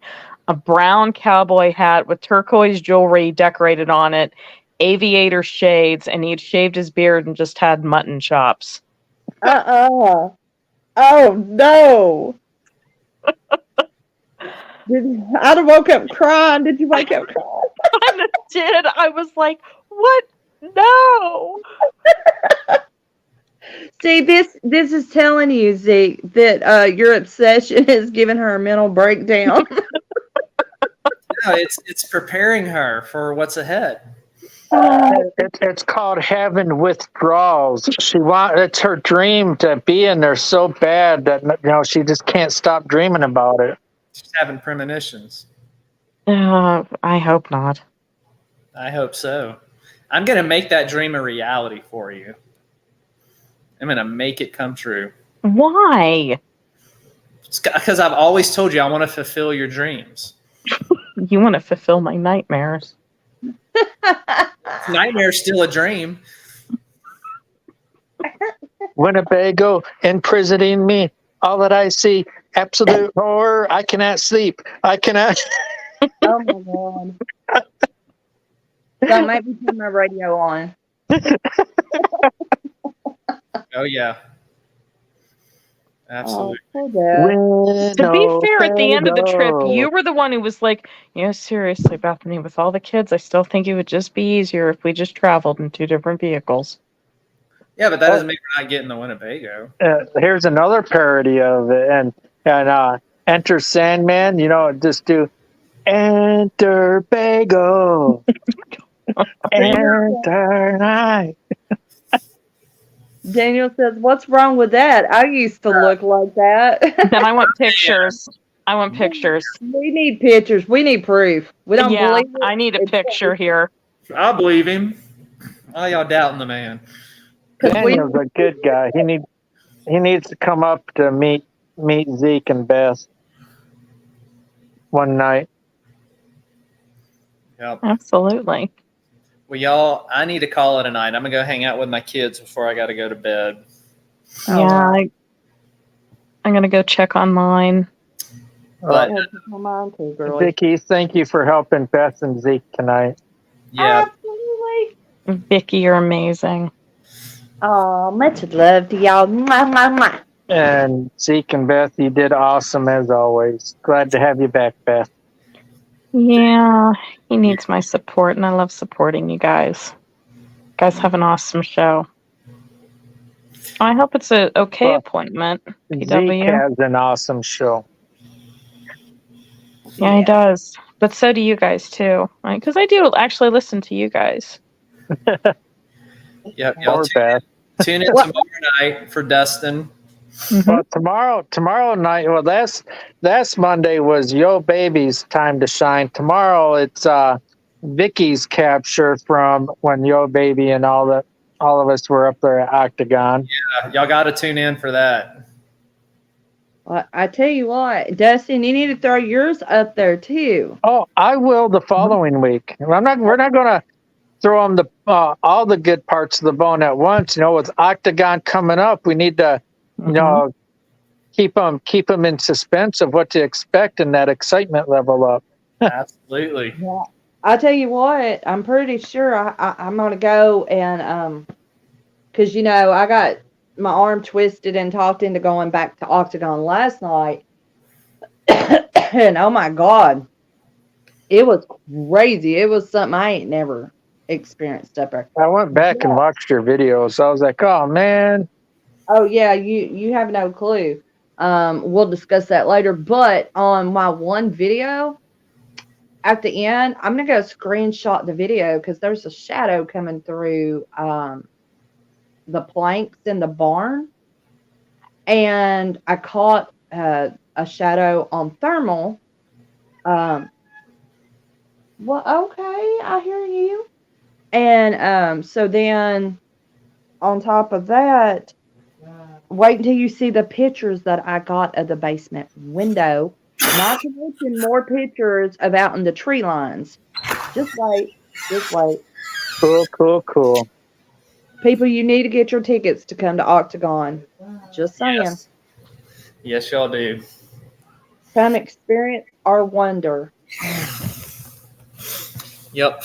a brown cowboy hat with turquoise jewelry decorated on it, aviator shades, and he'd shaved his beard and just had mutton chops. Oh no! I'd have woke up crying. Did you wake up crying? I did. I was like, what? No. See, this is telling you, Zeke, that your obsession is giving her a mental breakdown. No, it's preparing her for what's ahead. It's called having withdrawals. It's her dream to be in there so bad that she just can't stop dreaming about it. She's having premonitions. I hope not. I hope so. I'm gonna make that dream a reality for you. I'm gonna make it come true. Why? Because I've always told you I want to fulfill your dreams. You want to fulfill my nightmares. Nightmare's still a dream. Winnebago imprisoning me. All that I see, absolute horror. I cannot sleep. I cannot. Oh my god! Don't make me turn my radio on. Oh yeah. Absolutely. Oh, Dad. To be fair, at the end of the trip, you were the one who was like, seriously, Bethany, with all the kids, I still think it would just be easier if we just traveled in 2 different vehicles. Yeah, but that doesn't mean we're not getting the Winnebago. Here's another parody of it, and Enter Sandman. Just do Enter Bago, Enter Night. Daniel says, "What's wrong with that? I used to look like that." Then I want pictures. I want pictures. We need pictures. We need proof. We don't believe it. I need a picture here. I believe him. All y'all doubting the man. Daniel's a good guy. He needs to come up to meet Zeke and Beth one night. Yep. Absolutely. Well, y'all, I need to call it a night. I'm gonna go hang out with my kids before I got to go to bed. Yeah, I'm gonna go check on mine. But Vickie, thank you for helping Beth and Zeke tonight. yeah, Absolutely. Vickie, you're amazing. Oh, much love to y'all. Mwah, mwah, mwah. And Zeke and Beth, you did awesome as always. Glad to have you back, Beth. Yeah, he needs my support, and I love supporting you guys. You guys have an awesome show. I hope it's a okay appointment. Zeke PW. has an awesome show. Yeah, he does. But so do you guys too. Because I do actually listen to you guys. yep. Y'all Beth. tune in tomorrow night for Dustin. Mm-hmm. Well, tomorrow night. Well, that's Monday was Yo Baby's time to shine. Tomorrow it's Vickie's capture from when Yo Baby and all of us were up there at Octagon. Yeah, y'all got to tune in for that. Well, I tell you what, Dustin, you need to throw yours up there too. Oh, I will the following week. We're not going to throw them all the good parts of the bone at once. With Octagon coming up, we need to keep them in suspense of what to expect and that excitement level up. Absolutely. Yeah. I'll tell you what, I'm pretty sure I'm going to go and, because, I got my arm twisted and talked into going back to Octagon last night. And oh my God, it was crazy. It was something I ain't never experienced up there. I went back and watched your videos. I was like, oh man. Oh yeah, you have no clue. We'll discuss that later. But on my one video, at the end, I'm gonna go screenshot the video because there's a shadow coming through the planks in the barn, and I caught a shadow on thermal Well, okay, I hear you. And so then on top of that, wait until you see the pictures that I got of the basement window. Not to mention more pictures of out in the tree lines. Just wait. Just wait. Cool. People, you need to get your tickets to come to Octagon. Just saying. Yes, y'all do. Come experience our wonder. Yep.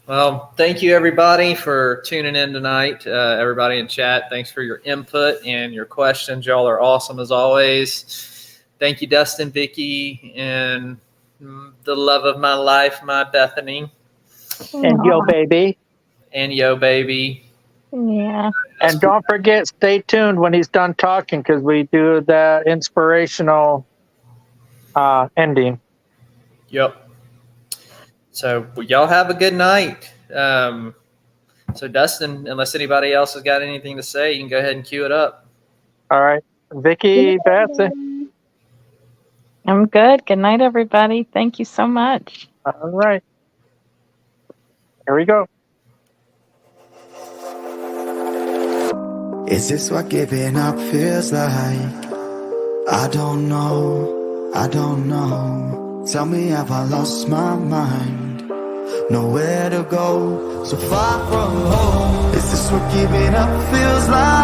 Well, thank you everybody for tuning in tonight. Everybody in chat, thanks for your input and your questions. Y'all are awesome as always. Thank you, Dustin, Vickie, and the love of my life, my Bethany. And yo, baby. And yo, baby. Yeah. And don't forget, stay tuned when he's done talking, because we do the inspirational ending. Yep. So y'all have a good night. So Dustin, unless anybody else has got anything to say, you can go ahead and cue it up. All right. Vickie, Beth. I'm good. Good night, everybody. Thank you so much. All right. Here we go. Is this what giving up feels like? I don't know, I don't know. Tell me, have I lost my mind? Nowhere to go, so far from home. Is this what giving up feels like?